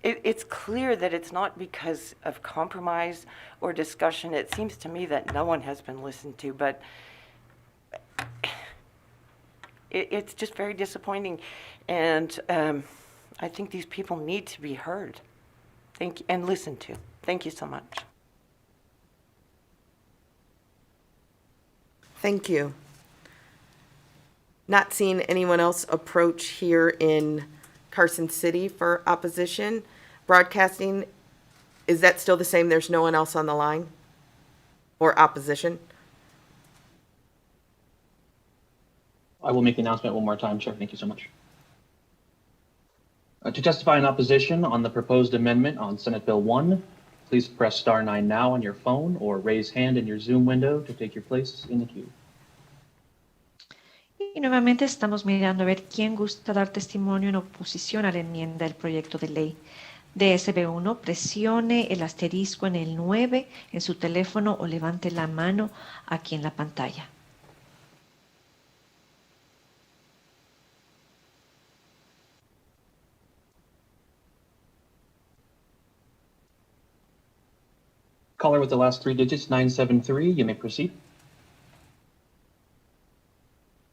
it's clear that it's not because of compromise or discussion. It seems to me that no one has been listened to, but it's just very disappointing. And I think these people need to be heard and listened to. Thank you so much. Thank you. Not seeing anyone else approach here in Carson City for opposition. Broadcasting, is that still the same? There's no one else on the line or opposition? I will make the announcement one more time, Chair. Thank you so much. To testify in opposition on the proposed amendment on Senate Bill 1, please press star 9 now on your phone or raise hand in your Zoom window to take your place in the queue. Y nuevamente estamos mirando a ver quién gusta dar testimonio en oposición a la enmienda del proyecto de ley de SB1. Presione el asterisco en el 9 en su teléfono o levante la mano aquí en la pantalla. Caller with the last 3 digits, 973, you may proceed.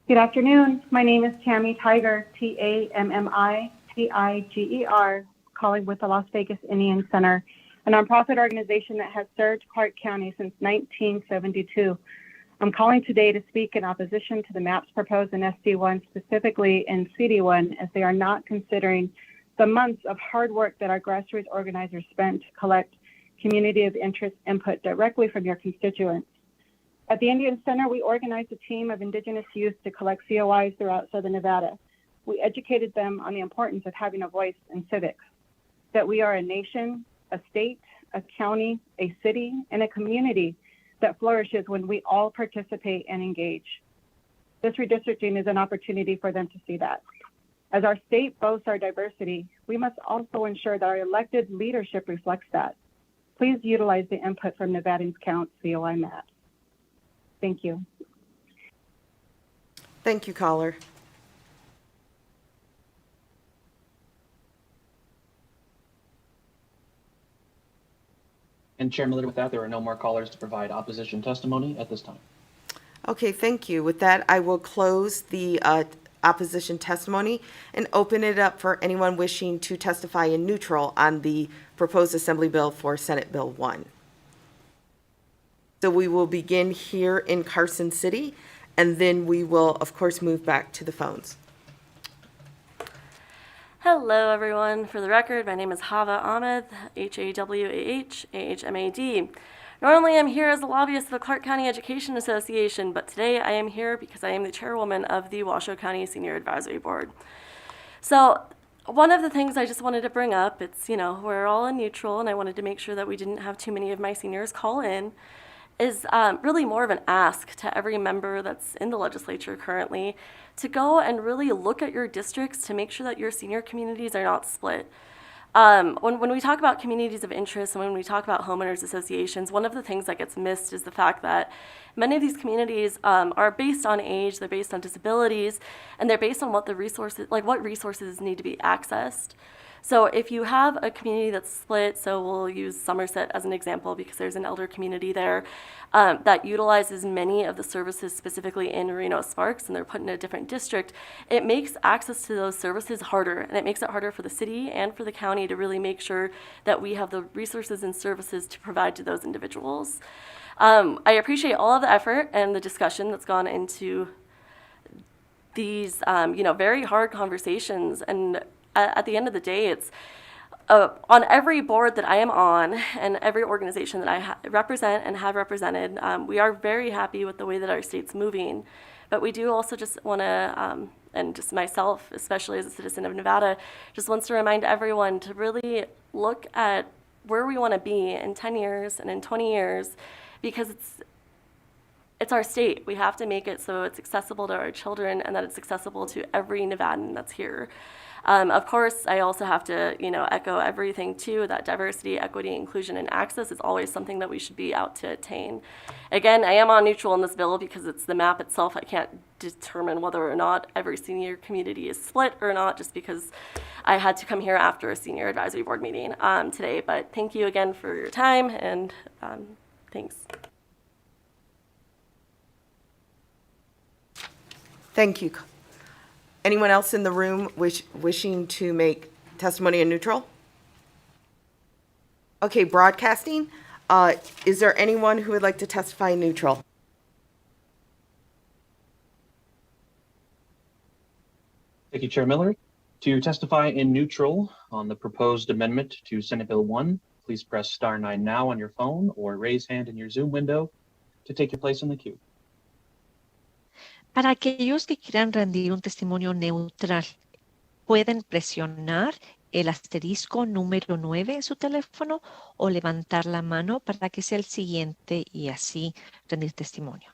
Good afternoon. My name is Tammy Tiger, TAMMITIGER, calling with the Las Vegas Indian Center, a nonprofit organization that has served Clark County since 1972. I'm calling today to speak in opposition to the maps proposed in SD1, specifically in CD1, as they are not considering the months of hard work that our grassroots organizers spent to collect community of interest input directly from your constituents. At the Indian Center, we organized a team of Indigenous youth to collect COIs throughout Southern Nevada. We educated them on the importance of having a voice in civics, that we are a nation, a state, a county, a city, and a community that flourishes when we all participate and engage. This redistricting is an opportunity for them to see that. As our state boasts our diversity, we must also ensure that our elected leadership reflects that. Please utilize the input from Nevadans Count COI maps. Thank you. Thank you, caller. And Chair Miller, with that, there are no more callers to provide opposition testimony at this time. Okay, thank you. With that, I will close the opposition testimony and open it up for anyone wishing to testify in neutral on the proposed Assembly Bill for Senate Bill 1. So we will begin here in Carson City, and then we will, of course, move back to the phones. Hello, everyone. For the record, my name is Hava Ahmed, Hawahahmad. Normally, I'm here as a lobbyist of the Clark County Education Association, but today I am here because I am the chairwoman of the Washoe County Senior Advisory Board. So one of the things I just wanted to bring up, it's, we're all in neutral, and I wanted to make sure that we didn't have too many of my seniors call in, is really more of an ask to every member that's in the legislature currently to go and really look at your districts to make sure that your senior communities are not split. When we talk about communities of interest and when we talk about homeowners associations, one of the things that gets missed is the fact that many of these communities are based on age, they're based on disabilities, and they're based on what resources need to be accessed. So if you have a community that's split, so we'll use Somerset as an example because there's an elder community there that utilizes many of the services specifically in Reno-Sparks, and they're put in a different district, it makes access to those services harder, and it makes it harder for the city and for the county to really make sure that we have the resources and services to provide to those individuals. I appreciate all of the effort and the discussion that's gone into these, very hard conversations, and at the end of the day, it's on every board that I am on and every organization that I represent and have represented, we are very happy with the way that our state's moving. But we do also just want to, and just myself, especially as a citizen of Nevada, just wants to remind everyone to really look at where we want to be in 10 years and in 20 years, because it's our state. We have to make it so it's accessible to our children and that it's accessible to every Nevadan that's here. Of course, I also have to, echo everything too, that diversity, equity, inclusion, and access is always something that we should be out to attain. Again, I am on neutral in this bill because it's the map itself. I can't determine whether or not every senior community is split or not, just because I had to come here after a senior advisory board meeting today. But thank you again for your time, and thanks. Thank you. Anyone else in the room wishing to make testimony in neutral? Okay, broadcasting. Is there anyone who would like to testify in neutral? Thank you, Chair Miller. To testify in neutral on the proposed amendment to Senate Bill 1, please press *9 now on your phone or raise hand in your Zoom window to take your place in the queue. Para aquellos que quieran rendir un testimonio neutral, pueden presionar el asterisco número 9 en su teléfono o levantar la mano para que sea el siguiente y así rendir testimonio.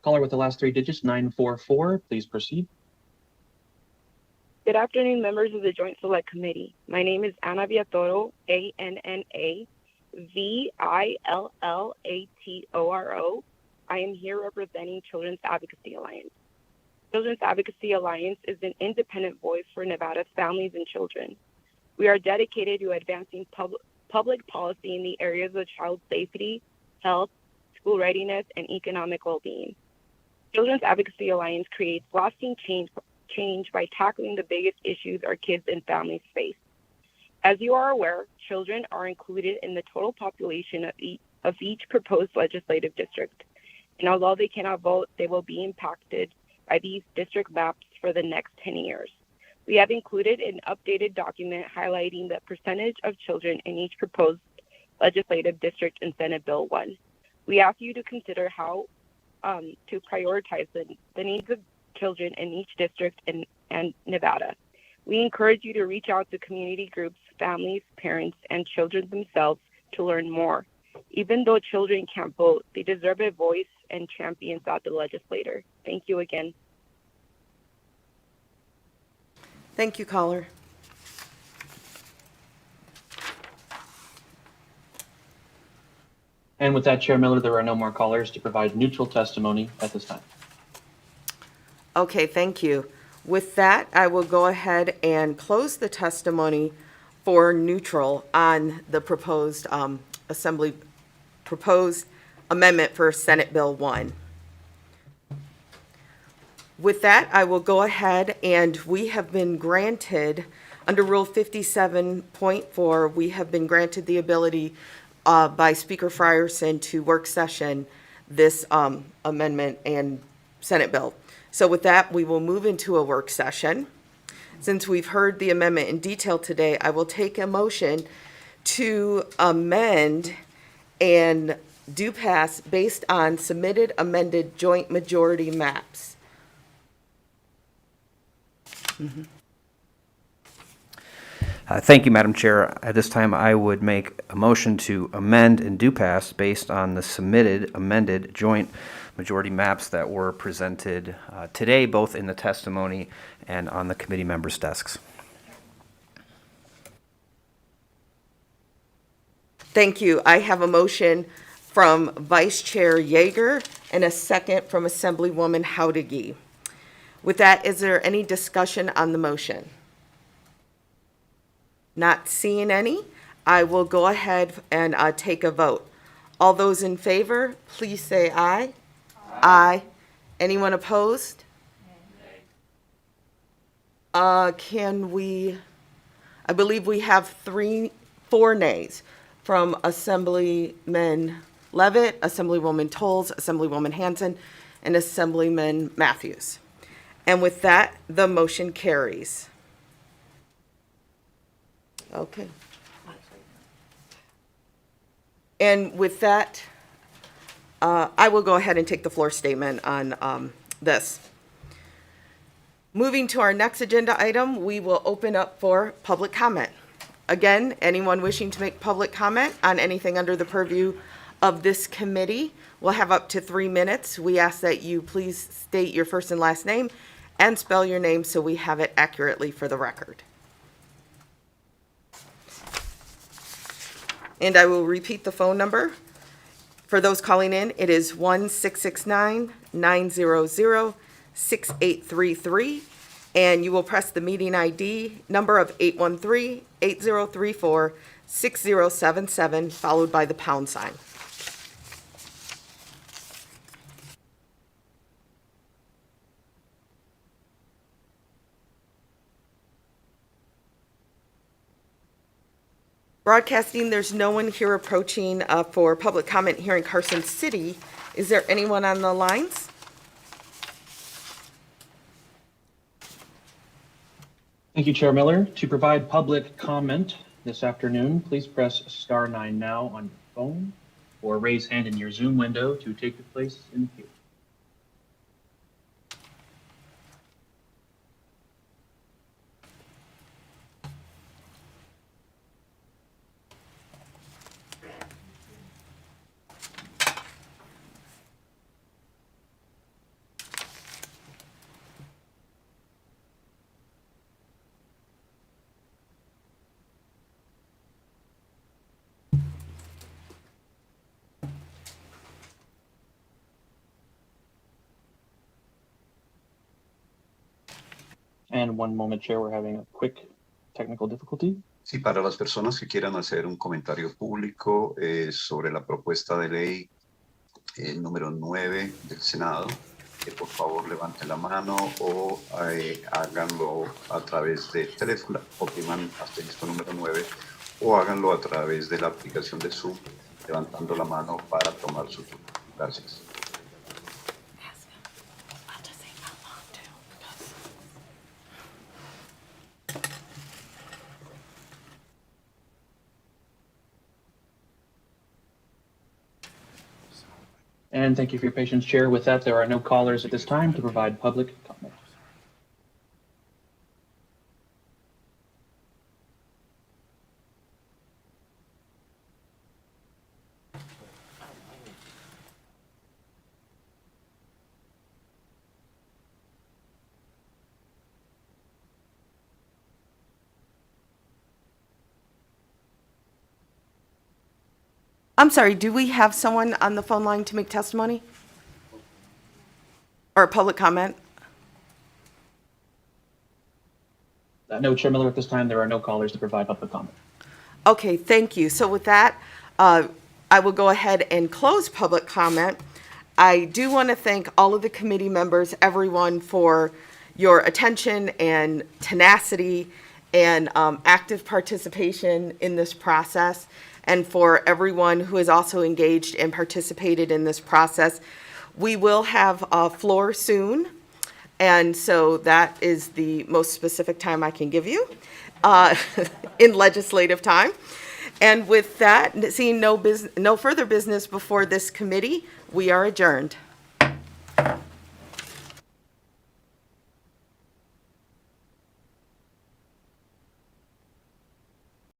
Caller with the last three digits, 944, please proceed. Good afternoon, members of the Joint Select Committee. My name is Ana Villatoro, ANNAVILLATORO. I am here representing Children's Advocacy Alliance. Children's Advocacy Alliance is an independent voice for Nevada's families and children. We are dedicated to advancing public policy in the areas of child safety, health, school readiness, and economic well-being. Children's Advocacy Alliance creates lasting change by tackling the biggest issues our kids and families face. As you are aware, children are included in the total population of each proposed legislative district. And although they cannot vote, they will be impacted by these district maps for the next 10 years. We have included an updated document highlighting the percentage of children in each proposed legislative district in Senate Bill 1. We ask you to consider how to prioritize the needs of children in each district and Nevada. We encourage you to reach out to community groups, families, parents, and children themselves to learn more. Even though children can't vote, they deserve a voice and champions at the legislature. Thank you again. Thank you, caller. And with that, Chair Miller, there are no more callers to provide neutral testimony at this time. Okay, thank you. With that, I will go ahead and close the testimony for neutral on the proposed proposed amendment for Senate Bill 1. With that, I will go ahead, and we have been granted, under Rule 57.4, we have been granted the ability by Speaker Frierson to work session this amendment and Senate bill. So with that, we will move into a work session. Since we've heard the amendment in detail today, I will take a motion to amend and do pass based on submitted amended joint majority maps. Thank you, Madam Chair. At this time, I would make a motion to amend and do pass based on the submitted amended joint majority maps that were presented today, both in the testimony and on the committee members' desks. Thank you. I have a motion from Vice Chair Yeager and a second from Assemblywoman Howdigee. With that, is there any discussion on the motion? Not seeing any, I will go ahead and take a vote. All those in favor, please say aye. Aye. Anyone opposed? Can we, I believe we have 4 nays from Assemblyman Levitt, Assemblywoman Tolles, Assemblywoman Hanson, and Assemblyman Matthews. And with that, the motion carries. Okay. And with that, I will go ahead and take the floor statement on this. Moving to our next agenda item, we will open up for public comment. Again, anyone wishing to make public comment on anything under the purview of this committee will have up to 3 minutes. We ask that you please state your first and last name and spell your name so we have it accurately for the record. And I will repeat the phone number. For those calling in, it is 1-669-900-6833, and you will press the meeting ID number of 813-8034-6077, followed by the pound sign. Broadcasting, there's no one here approaching for public comment here in Carson City. Is there anyone on the lines? Thank you, Chair Miller. To provide public comment this afternoon, please press *9 now on your phone or raise hand in your Zoom window to take your place in the queue. And one moment, Chair, we're having a quick technical difficulty. Sí, para las personas que quieran hacer un comentario público sobre la propuesta de ley número 9 del Senado, por favor levanten la mano o háganlo a través del teléfono, opriman asterisco número 9, o háganlo a través de la aplicación de Zoom, levantando la mano para tomar su turno. Gracias. And thank you for your patience, Chair. With that, there are no callers at this time to provide public comment. I'm sorry, do we have someone on the phone line to make testimony? Or public comment? No, Chair Miller, at this time, there are no callers to provide public comment. Okay, thank you. So with that, I will go ahead and close public comment. I do want to thank all of the committee members, everyone, for your attention and tenacity and active participation in this process, and for everyone who is also engaged and participated in this process. We will have a floor soon, and so that is the most specific time I can give you in legislative time. And with that, seeing no further business before this committee, we are adjourned.